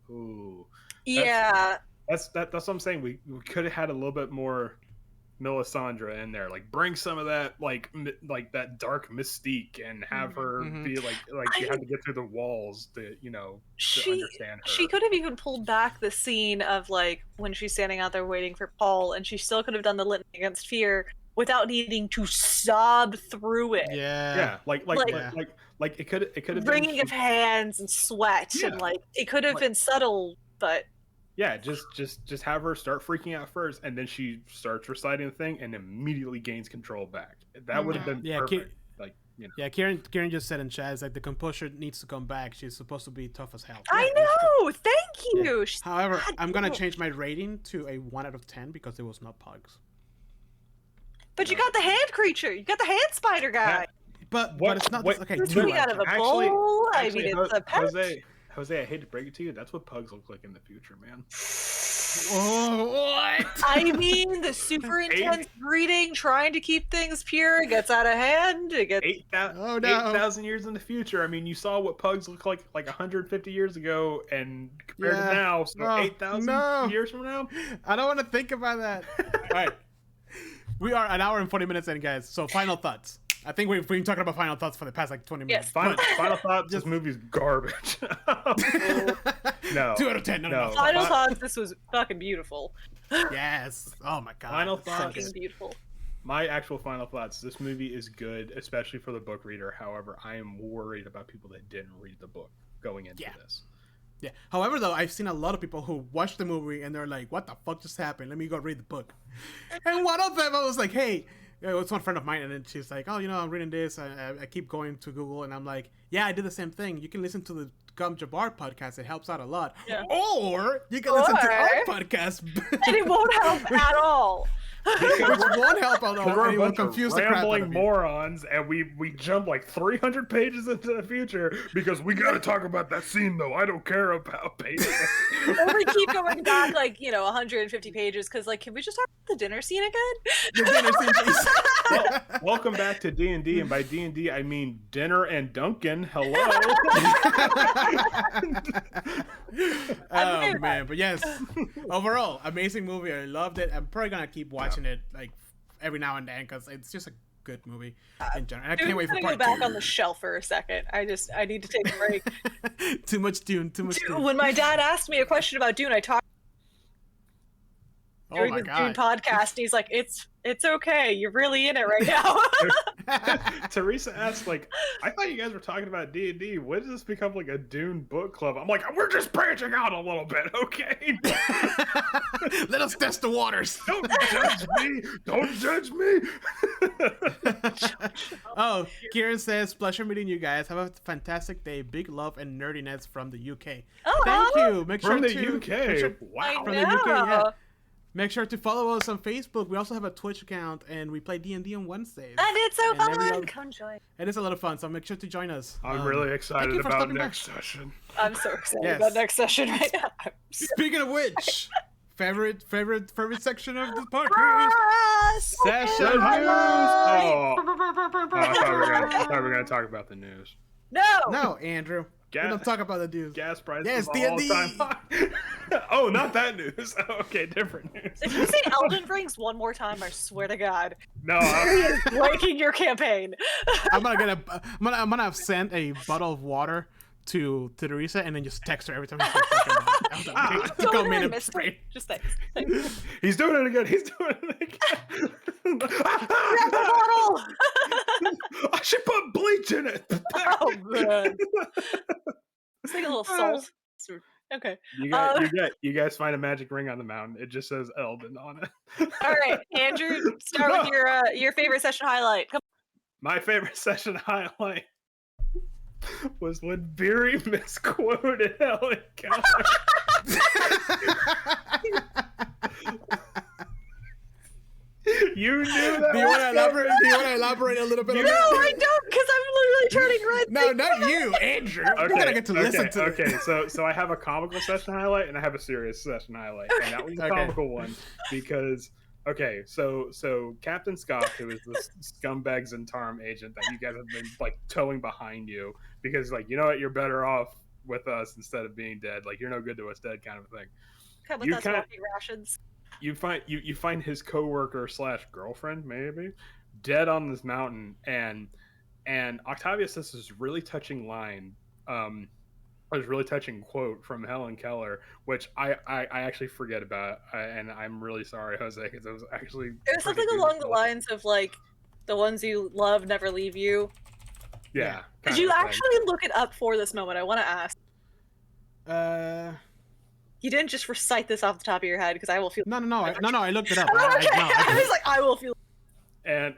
that's what I'm saying. We could have had a little bit more Melisandre in there, like bring some of that like that dark mystique and have her be like you have to get through the walls to to understand her.
She could have even pulled back the scene of like when she's standing out there waiting for Paul, and she still could have done the litany against fear without needing to sob through it.
Like it could have
wringing of hands and sweat and like it could have been subtle, but.
Yeah, just have her start freaking out first, and then she starts reciting the thing, and immediately gains control back. That would have been perfect.
Yeah, Kieran just said in chat, it's like the composure needs to come back. She's supposed to be tough as hell.
I know. Thank you.
Yeah. However, I'm gonna change my rating to a 1 out of 10 because it was not Pugs.
But you got the hand creature. You got the hand spider guy.
But it's not. Okay,
it's coming out of a bowl. I mean, it's a pet.
Jose, I hate to break it to you, that's what pugs look like in the future, man.
Oh, what?
I mean, the super intense breeding, trying to keep things pure, gets out of hand. It gets
8,000 years in the future. I mean, you saw what pugs look like 150 years ago, and compared to now, so 8,000 years from now.
I don't want to think about that. All right, we are an hour and 40 minutes in, guys. So, final thoughts. I think we've been talking about final thoughts for the past 20 minutes.
Yes, final thoughts. This movie's garbage. No.
2 out of 10. No.
Final thoughts. This was fucking beautiful.
Yes. Oh my god.
Final thoughts.
Fucking beautiful.
My actual final thoughts. This movie is good, especially for the book reader. However, I am worried about people that didn't read the book going into this.
Yeah. However, though, I've seen a lot of people who watch the movie and they're like, "What the fuck just happened? Let me go read the book." And one of them, I was like, "Hey." It's one friend of mine, and then she's like, "Oh, I'm reading this. I keep going to Google," and I'm like, "Yeah, I did the same thing. You can listen to the Gum Jabbar podcast; it helps out a lot. Yeah. Or you can listen to our podcast,
and it won't help at all.
Which won't help at all.
We're a bunch of rambling morons, and we jump like 300 pages into the future because we got to talk about that scene, though. I don't care about pages.
Or we keep going back 150 pages because can we just talk about the dinner scene again?
The dinner scene, please.
Well, welcome back to D&D, and by D&D I mean Dinner and Duncan. Hello.
Oh man, but yes, overall amazing movie. I loved it. I'm probably gonna keep watching it every now and then because it's just a good movie in general. And I can't wait for part 2.
Go back on the shelf for a second. I need to take a break.
Too much Dune.
When my dad asked me a question about Dune, I talked during the Dune podcast. He's like, "It's okay. You're really in it right now."
Teresa asked, I thought you guys were talking about D&D. When does this become like a Dune book club? I'm like, we're just branching out a little bit, okay?
Let us test the waters.
Don't judge me.
Oh, Kieran says, "Pleasure meeting you guys. Have a fantastic day. Big love and nerdiness from the UK."
Oh,
thank you.
From the UK.
Wow.
From the UK, yeah. Make sure to follow us on Facebook. We also have a Twitch account, and we play D&D on Wednesdays.
And it's so fun. Come join.
It is a lot of fun, so make sure to join us.
I'm really excited about next session.
I'm so excited about next session right now.
Speaking of which, favorite section of the podcast?
Session news. I thought we were going to talk about the news.
No,
Andrew. We don't talk about the news.
Gas prices
all
D&D. Time. Oh, not that news. Okay, different news.
If you say Elden Rings one more time, I swear to God,
No,
breaking your campaign.
I'm gonna send a bottle of water to Teresa and then just text her every time.
Go over and miss it. Just thanks.
He's doing it again. He's doing it again.
Grab the bottle.
I should put bleach in it.
Oh man. It's like a little salt. Okay.
You guys find a magic ring on the mountain. It just says Elden on it.
All right, Andrew, start with your favorite session highlight. Come
My favorite session highlight was when Beery misquoted Helen Keller. You knew that.
Do you want to elaborate a little bit?
No, I don't, because I'm literally turning red.
No, not you, Andrew.
Okay,
You gotta get to listen to it.
Okay, so I have a comical session highlight and I have a serious session highlight, and that was the comical one because so Captain Scott, who is this scumbag Zentarum agent that you guys have been like towing behind you because like you know what, you're better off with us instead of being dead. Like you're no good to us dead, kind of thing.
Come with us, walking rations.
You find his coworker / girlfriend maybe dead on this mountain, and Octavia says this really touching line, a really touching quote from Helen Keller, which I actually forget about, and I'm really sorry, Jose, because it was actually
something along the lines of like, the ones you love never leave you.
Yeah.
Did you actually look it up for this moment? I want to ask. You didn't just recite this off the top of your head because I will feel.
No. I looked it up.
I was like, I will feel.
And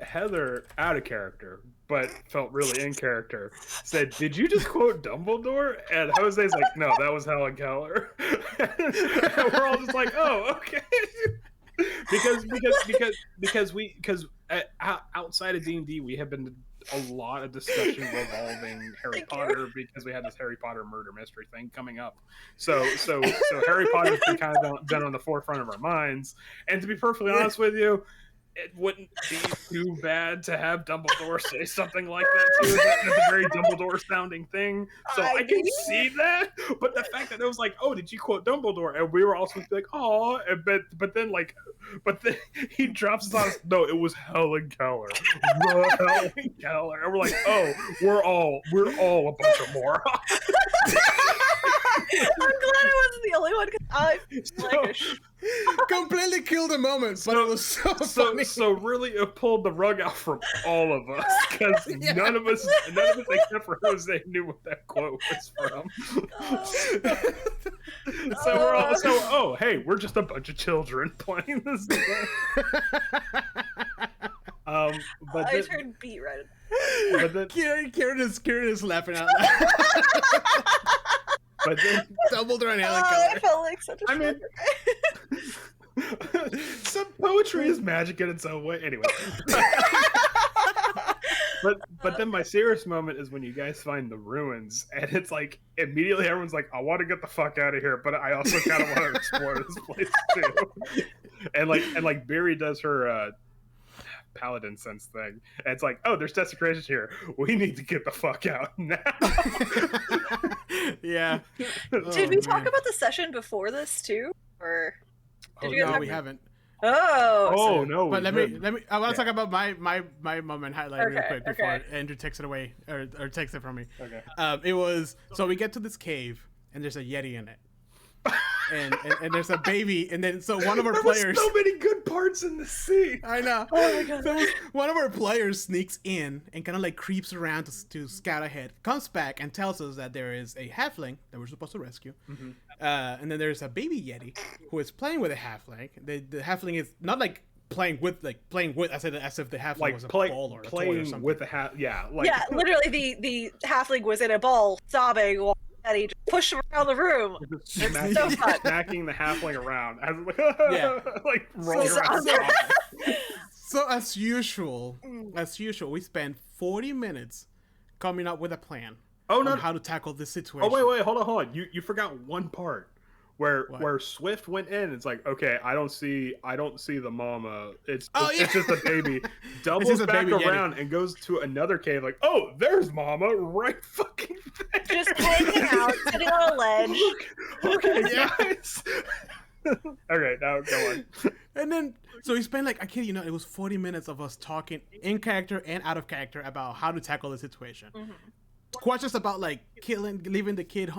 Heather, out of character, but felt really in character, said, "Did you just quote Dumbledore?" And Jose's like, "No, that was Helen Keller." And we're all just like, "Oh, okay." because outside of D&D, we have been a lot of discussion revolving Harry Potter because we had this Harry Potter murder mystery thing coming up. So Harry Potter's been kind of been on the forefront of our minds. And to be perfectly honest with you, it wouldn't be too bad to have Dumbledore say something like that too. That's a very Dumbledore sounding thing. So I can see that. But the fact that it was like, oh, did you quote Dumbledore? And we were all supposed to be like, oh, but then he drops us on us. No, it was Helen Keller. Helen Keller. And we're like, oh, we're all a bunch of morons.
I'm glad I wasn't the only one because I
completely killed the moment, but it was so funny.
So really, it pulled the rug out from all of us because none of us except for Jose knew what that quote was from. So we're all hey, we're just a bunch of children playing this game. But
I turned beat right.
But then Kieran is laughing out loud.
But then
Dumbledore and Helen Keller.
I felt like such a
some poetry is magic in its own way. Anyway. But then my serious moment is when you guys find the ruins, and it's like immediately everyone's like, I want to get the fuck out of here, but I also kind of want to explore this place too. And like Beery does her paladin sense thing. And it's like, oh, there's desecration here. We need to get the fuck out now.
Yeah.
Did we talk about the session before this too? Or
no, we haven't.
No.
But let me. I want to talk about my moment highlight real quick before Andrew takes it away or takes it from me.
Okay.
It was so we get to this cave and there's a Yeti in it. And there's a baby, and then so one of our players.
There so many good parts in the scene.
I know.
Oh my god. So
one of our players sneaks in and kind of like creeps around to scout ahead, comes back and tells us that there is a halfling that we're supposed to rescue, and then there's a baby Yeti who is playing with a halfling. The halfling is not like playing with as if the halfling was a ball or a toy or something.
With the
literally the halfling was in a ball sobbing while Eddie just pushed him around the room.
Smacking the halfling around. Like rolling around.
So as usual, we spent 40 minutes coming up with a plan on how to tackle this situation.
Oh wait, hold on. You forgot one part. Where Swift went in, it's like, okay, I don't see the mama. It's just a baby. Doubles back around and goes to another cave, like, oh, there's mama right fucking there.
Just hanging out, sitting on a the ledge.
Okay, guys. Okay, now go on.
And then, so he spent like, I kid you not, it was 40 minutes of us talking in character and out of character about how to tackle the situation. Mm-hmm. Questions about like killing the kid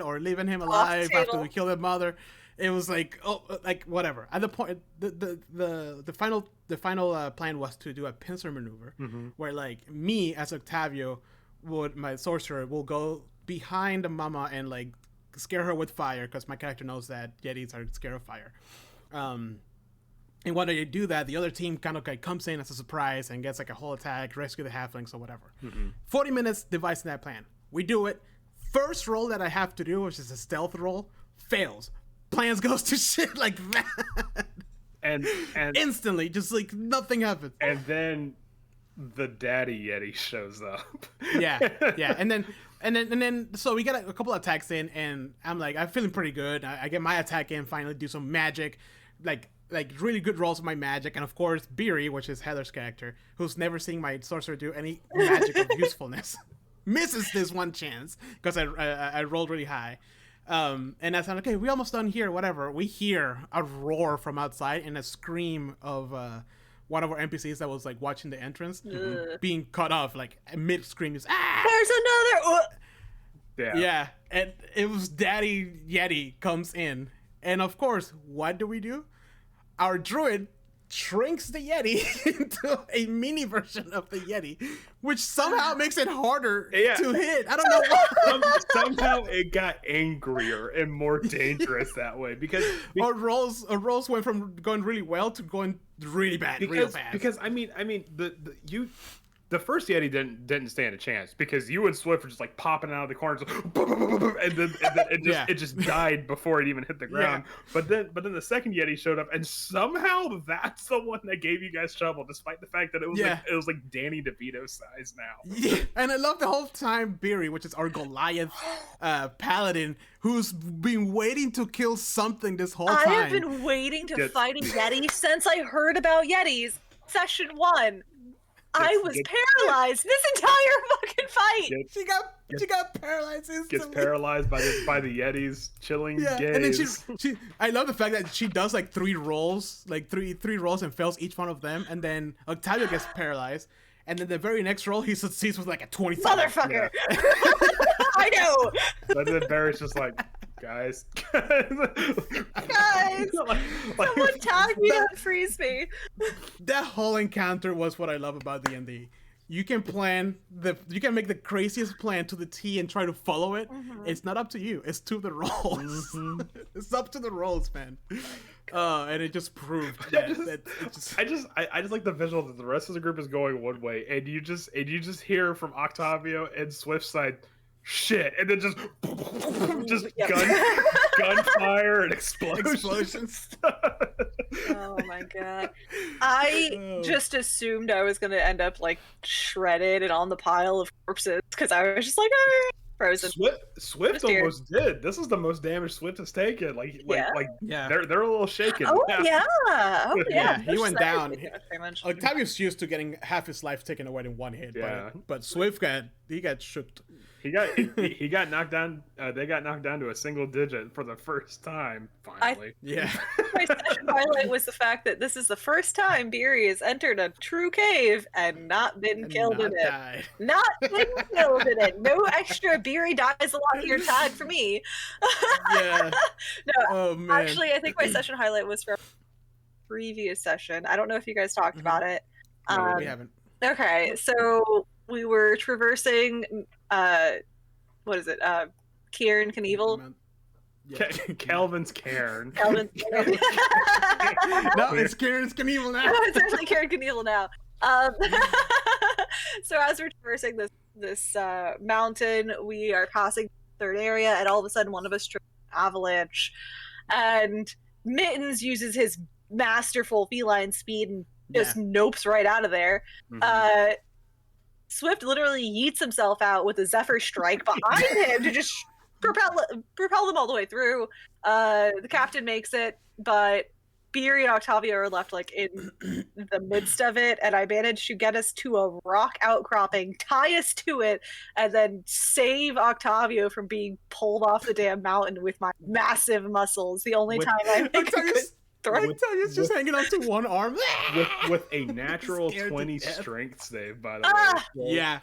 or leaving him alive after we kill their mother. It was like, whatever. At the point, the final plan was to do a pincer maneuver, where like me as Octavio my sorcerer will go behind the mama and like scare her with fire, because my character knows that Yetis are scared of fire. And when they do that, the other team kind of like comes in as a surprise and gets like a whole attack, rescue the halflings or whatever. 40 minutes devising that plan. We do it. First roll that I have to do, which is a stealth roll, fails. Plans goes to shit like that. And instantly, just like nothing happens.
And then the daddy Yeti shows up.
yeah. And then, so we get a couple of attacks in, and I'm like, I'm feeling pretty good. I get my attack in, finally do some magic, like really good rolls of my magic. And of course, Beery, which is Heather's character, who's never seen my sorcerer do any magic of usefulness, misses this one chance because I rolled really high. And I thought, okay, we almost done here, whatever. We hear a roar from outside and a scream of one of our NPCs that was like watching the entrance being cut off, like mid scream. There's
another.
Yeah, and it was Daddy Yeti comes in, and of course, what do? Our druid shrinks the Yeti into a mini version of the Yeti, which somehow makes it harder to hit. I don't know why.
Somehow it got angrier and more dangerous that way because
our rolls went from going really well to going really bad, real fast.
Because I mean the first Yeti didn't stand a chance because you and Swift were just like popping out of the corners, and then it just died before it even hit the ground. Yeah. But then the second Yeti showed up, and somehow that's the one that gave you guys trouble, despite the fact that it was like Danny DeVito size now.
Yeah, and I love the whole time Beery, which is our Goliath paladin, who's been waiting to kill something this whole time.
I have been waiting to fight a Yeti since I heard about Yetis. Session 1. I was paralyzed this entire fucking fight.
She got paralyzed instantly.
Gets paralyzed by the Yetis chilling gaze.
And then she I love the fact that she does like three rolls and fails each one of them, and then Octavio gets paralyzed, and then the very next roll he succeeds with like a 27.
Motherfucker. Yeah. I know.
But then Barry's just like, guys,
someone tag me and freeze me.
That whole encounter was what I love about D&D. You can make the craziest plan to the T and try to follow it. It's not up to you. It's to the rolls. It's up to the rolls, man. And it just proved that
I just like the visual that the rest of the group is going one way, and you just hear from Octavio and Swift's side, shit, and then just gunfire and explosions.
Oh my god. I just assumed I was gonna end up like shredded and on the pile of corpses because I was just like, frozen.
Swift almost did. This is the most damage Swift has taken. They're a little shaken.
Yeah.
He went down. Octavius used to getting half his life taken away in one hit. But Swift got shook.
He got knocked down. They got knocked down to a single digit for the first time. Finally,
My session highlight was the fact that this is the first time Beery has entered a true cave and not been killed in it. Not been killed in it. No extra Beery dies along your tag for me.
Yeah.
No,
oh, man.
Actually, I think my session highlight was from previous session. I don't know if you guys talked about it.
No, we haven't.
Okay, so we were traversing what is it? Kieran Knievel?
Calvin's Cairn.
Calvin's Cairn.
No, it's Kieran's Knievel now.
It's actually Kieran Knievel now. So as we're traversing this mountain, we are passing the third area, and all of a sudden one of us trips an avalanche, and Mittens uses his masterful feline speed and just nopes right out of there. Swift literally yeets himself out with a Zephyr Strike behind him to just propel them all the way through. The captain makes it, but Beery and Octavio are left like in the midst of it, and I managed to get us to a rock outcropping, tie us to it, and then save Octavio from being pulled off the damn mountain with my massive muscles. The only time I make a good throw.
Octavio's just hanging on to one arm.
with a natural 20 strength save, by the way.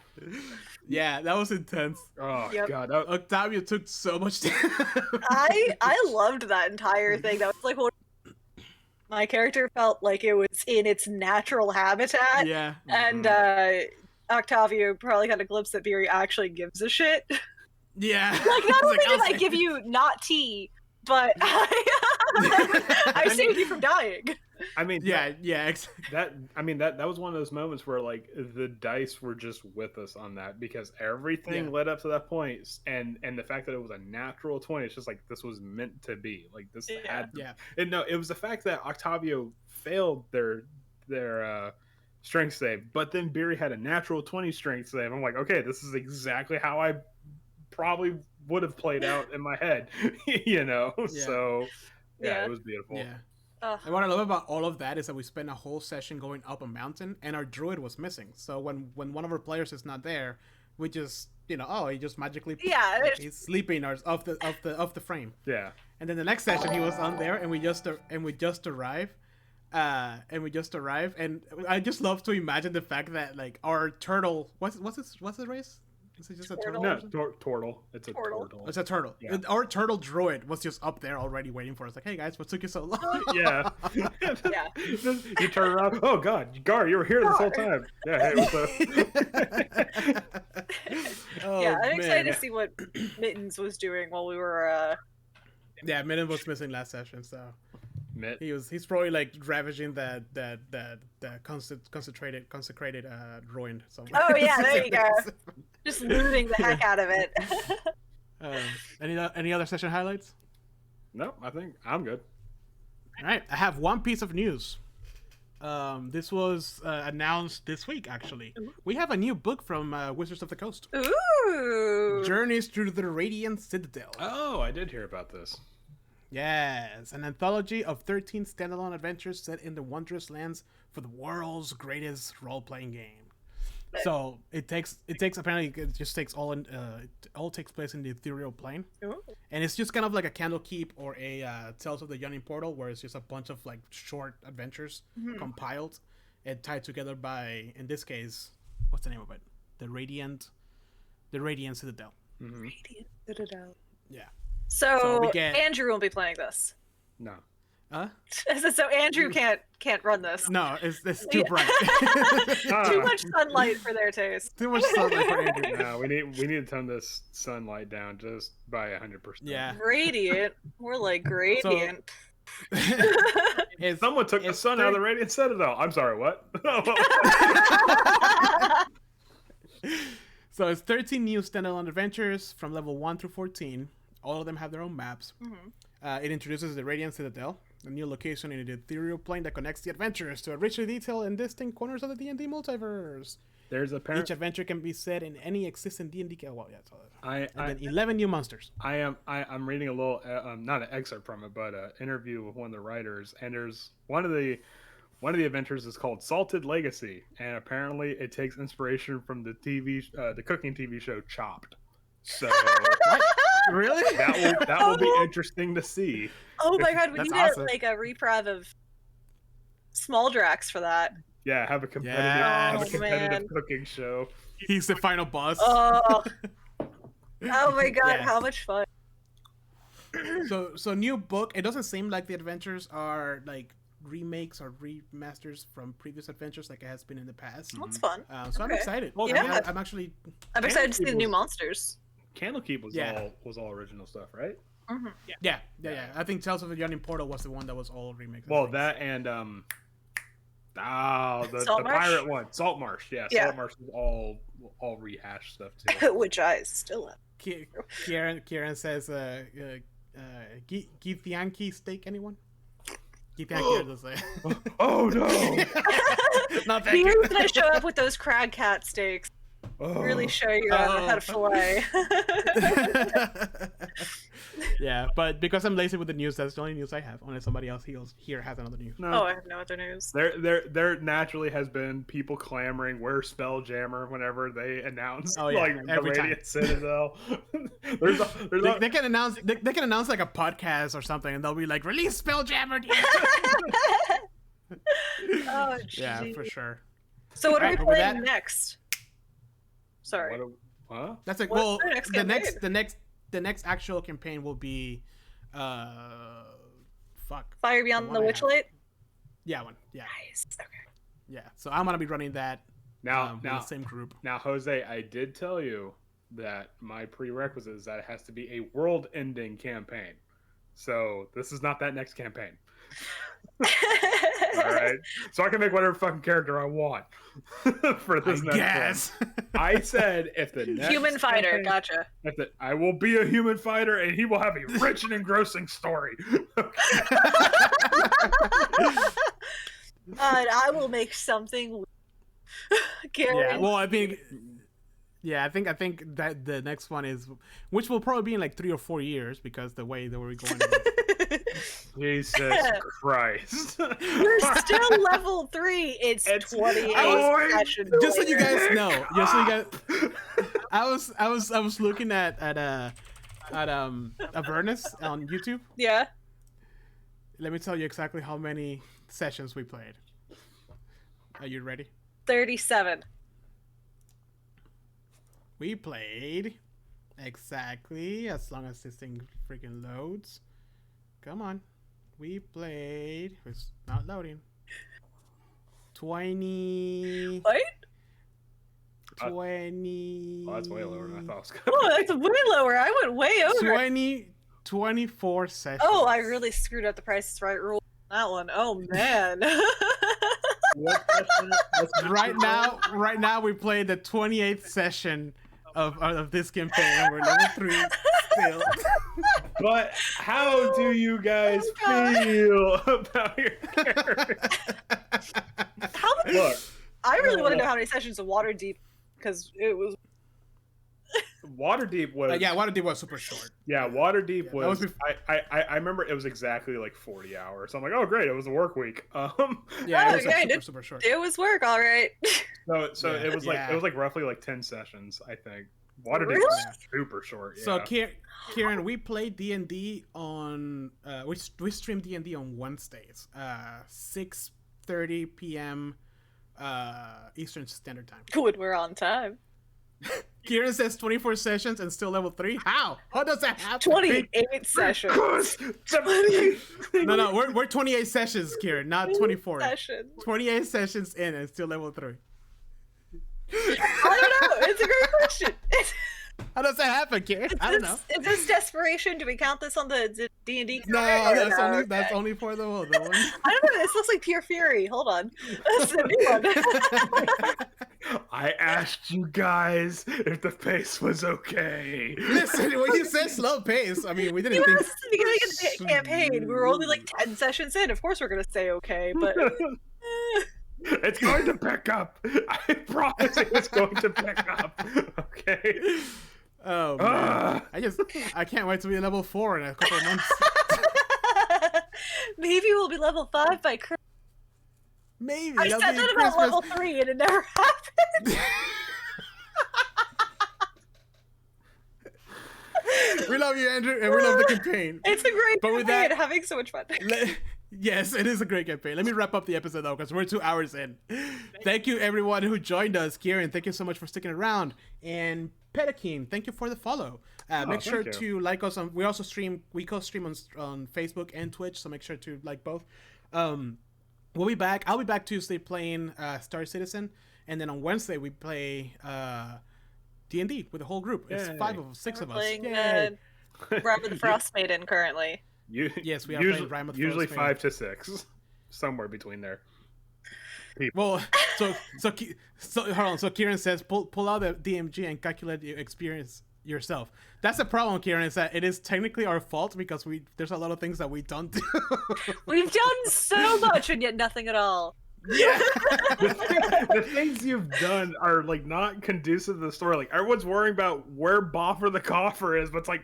Yeah, that was intense.
Oh god,
Octavio took so much damage.
I loved that entire thing. That was like what my character felt like it was in its natural habitat.
Yeah.
And Octavio probably got a glimpse that Beery actually gives a shit.
Yeah.
Like, not only did I give you not tea, but I saved you from dying.
I mean,
that
was one of those moments where like the dice were just with us on that, because everything led up to that point, and the fact that it was a natural 20, it's just like this was meant to be. Like this had and no, it was the fact that Octavio failed their strength save, but then Beery had a natural 20 strength save. I'm like, okay, this is exactly how I probably would have played out in my head, you know. So it was beautiful.
And what I love about all of that is that we spent a whole session going up a mountain, and our druid was missing. So when one of our players is not there, we just he just magically he's sleeping or off the frame.
Yeah.
And then the next session he was on there, and we just arrived. And I just love to imagine the fact that like our turtle, what's his race? Is it just a turtle?
No, turtle. It's a turtle.
It's a turtle.
Yeah.
Our turtle druid was just up there already waiting for us. Like, hey guys, what took you so long?
Yeah. You turn around. Oh God, Gar, you were here this whole time. Yeah. Hey, what's up?
I'm excited to see what Mittens was doing while we were.
Yeah, Mittens was missing last session, so. He's probably like ravaging that consecrated ruined somewhere.
Oh yeah, there you go. Just looting the heck out of it.
Any other session highlights?
No, I think I'm good.
All right, I have one piece of news. This was announced this week, actually. We have a new book from Wizards of the Coast.
Ooh!
Journeys through the Radiant Citadel.
Oh, I did hear about this.
Yes, an anthology of 13 standalone adventures set in the wondrous lands for the world's greatest role-playing game. So it takes apparently it just takes all takes place in the ethereal plane.
Ooh.
And it's just kind of like a Candlekeep or a Tales of the Yawning Portal, where it's just a bunch of like short adventures compiled and tied together by, in this case, what's the name of it? The Radiant Citadel.
Mm-hmm.
Radiant Citadel.
Yeah.
So Andrew won't be playing this.
No.
Huh?
So Andrew can't run this.
No, it's too bright.
Too much sunlight for their taste.
Too much sunlight for Andrew.
No, we need to tone this sunlight down just by 100%.
Yeah.
Radiant. More like gradient.
Someone took the sun out of the Radiant Citadel. I'm sorry, what?
So it's 13 new standalone adventures from level 1 through 14. All of them have their own maps.
Mm-hmm.
It introduces the Radiant Citadel, a new location in the ethereal plane that connects the adventurers to a richly detailed and distinct corners of the D&D multiverse. Each adventure can be set in any existing D&D. Well, yeah, and then 11 new monsters.
I'm reading a little, not an excerpt from it, but an interview with one of the writers, and there's one of the adventures is called Salted Legacy, and apparently it takes inspiration from the cooking TV show Chopped. So.
Really?
That will be interesting to see.
Oh my god, we need
awesome.
like a reprieve of Small Drax for that.
Yeah, have a competitive cooking show.
He's the final boss.
Oh my god, how much fun.
So new book. It doesn't seem like the adventures are like remakes or remasters from previous adventures like it has been in the past.
That's fun.
So I'm excited.
Well,
I'm
excited to see the new monsters.
Candlekeep was all original stuff, right?
Mm-hmm.
Yeah. I think Tales of the Yawning Portal was the one that was all remixed.
Well, that and the pirate one, Saltmarsh. Yeah, Saltmarsh was all rehashed stuff too.
Which I still have.
Kieran says, Githyanki steak, anyone? Githyanki does say.
Oh no!
Not that
You're gonna show up with those crag cat steaks. Really show you how to fillet.
Yeah, but because I'm lazy with the news, that's the only news I have. Unless somebody else here has another news.
No.
Oh, I have no other news.
There naturally has been people clamoring, "Where's Spelljammer?" whenever they announce like
every
the
time.
Radiant Citadel.
They can announce like a podcast or something, and they'll be like, "Release Spelljammer."
Oh,
Yeah,
geez.
for sure.
So what are we
Alright, with
playing
that-
next? Sorry.
Huh?
That's like,
What's
well,
the next
the
campaign?
next actual campaign will be, fuck.
Fire Beyond
one
the
I have.
Witchlight?
Yeah, yeah,
Nice. Okay.
yeah. So I'm gonna be running that
Now,
with the same group.
Now, Jose, I did tell you that my prerequisite is that it has to be a world-ending campaign. So this is not that next campaign. All right, so I can make whatever fucking character I want for this next
Guess.
one. I said if the next
Human fighter,
campaign-
gotcha.
I will be a human fighter, and he will have a rich and engrossing story.
And I will make something. Gary.
Yeah. Well, I think. Yeah, I think that the next one is, which will probably be in like 3 or 4 years because the way that we're going.
Jesus Christ!
We're still level 3. It's 28 sessions.
Just so you
later.
guys know, I was looking at Avernus on YouTube.
Yeah.
Let me tell you exactly how many sessions we played. Are you ready?
37.
We played exactly, as long as this thing freaking loads. Come on. We played. It's not loading. 20.
What?
20.
Oh, that's way lower than I thought it was going.
Oh, that's way lower. I went way over.
24 sessions.
Oh, I really screwed up the Price is Right rule on that one. Oh, man.
Right now we played the 28th session of this campaign, and we're level 3 still.
But how do you guys feel about your character?
How many?
Look,
I really want to know how many sessions of Waterdeep, because it was.
Waterdeep was
Waterdeep was super short.
Yeah, Waterdeep
Yeah, that
was.
was
I remember it was exactly like 40 hours. So I'm like, oh great, it was a work week.
Yeah,
Oh,
it was
yeah,
like super short.
It was work, all right.
So
Yeah.
it was like
Yeah.
it was like roughly like 10 sessions, I think. Waterdeep
Really?
was super short. Yeah.
So Kieran, we played D&D on we streamed D&D on Wednesdays, 6:30 p.m. Eastern Standard Time.
Good, we're on time.
Kieran says 24 sessions and still level 3. How does that happen?
28 sessions.
No, we're 28 sessions, Kieran, not 24.
Sessions.
28 sessions in and still level 3.
I don't know. It's a great question.
How does that happen, Kieran? I don't know.
Is this desperation? Do we count this on the D&D?
No,
card?
that's
Okay.
only for the one.
I don't know. This looks like Pure Fury. Hold on. That's a new one.
I asked you guys if the pace was okay.
Listen, when you said slow pace, I mean, we didn't
You
think.
asked at the beginning of the campaign. We were only like 10 sessions in. Of course we're going to say okay, but...
It's going to pick up. I promise it's going to pick up. Okay.
Oh man. I can't wait to be level 4 in a couple of months.
Maybe we'll be level 5 by Christmas.
Maybe.
I
that'll
said
be
that about
Christmas.
level 3 and it never happened.
We love you, Andrew, and we love the campaign.
It's a great
But with
campaign.
that-
Having so much fun.
Yes, it is a great campaign. Let me wrap up the episode though, because we're 2 hours in. Thank you everyone who joined us. Kieran, thank you so much for sticking around. And Pedakeen, thank you for the follow. Make sure
thank
to like us on. We also we co-stream on Facebook and Twitch, so make sure to like both. We'll be back. I'll be back Tuesday playing Star Citizen, and then on Wednesday we play D&D with the whole group. It's
Yay.
6 of us.
Playing
Yay.
Rime of the Frost Maiden currently.
Yes, we are
usually,
playing Rime of the
usually
Frost Maiden.
5 to 6, somewhere between there.
Well, so hold on. So Kieran says, pull out the DMG and calculate your experience yourself. That's the problem, Kieran, is that it is technically our fault because there's a lot of things that we don't do.
We've done so much and yet nothing at all.
Yeah.
The things you've done are like not conducive to the story. Like everyone's worrying about where Boffer the coffer is, but it's like,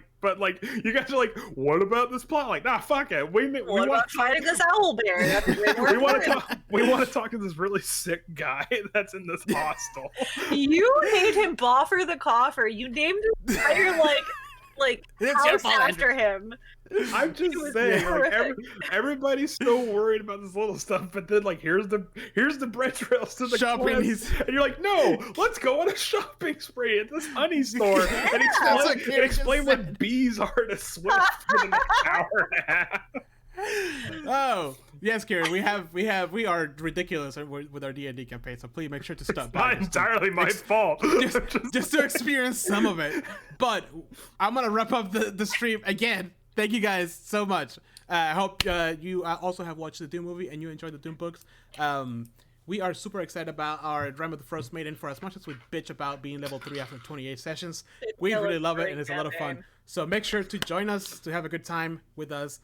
you guys are like, what about this plot? Like, nah, fuck it. We
What
want
about fighting this owl bear? That's way more
we want to
important.
talk. We want to talk to this really sick guy that's in this hostel.
You named him Boffer the Coffer. You named his entire like
It's your
house
fault,
after him.
I'm just saying, like, everybody's so worried about this little stuff, but then like here's the bread trails to the
Shopping,
cliffs, and you're like, no, let's go on a shopping spree at this honey store and explain what bees are to Swift for the next hour and a half.
Oh yes, Kieran, we are ridiculous with our D&D campaign, so please make sure to stop by.
Not entirely my fault.
Just to experience some of it. But I'm gonna wrap up the stream again. Thank you guys so much. I hope you also have watched the Dune movie and you enjoyed the Dune books. We are super excited about our Realm of the Frost Maiden. For as much as we bitch about being level 3 after 28 sessions, we really love it and it's a lot of fun. So make sure to join us to have a good time with us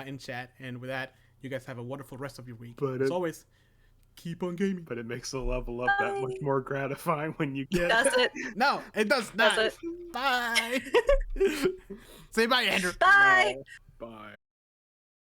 in chat. And with that, you guys have a wonderful rest of your week. As always, keep on gaming.
But it makes the level up that much more gratifying when you get
That's it.
No, it does not.
That's it.
Bye. Say bye, Andrew.
Bye.
Bye.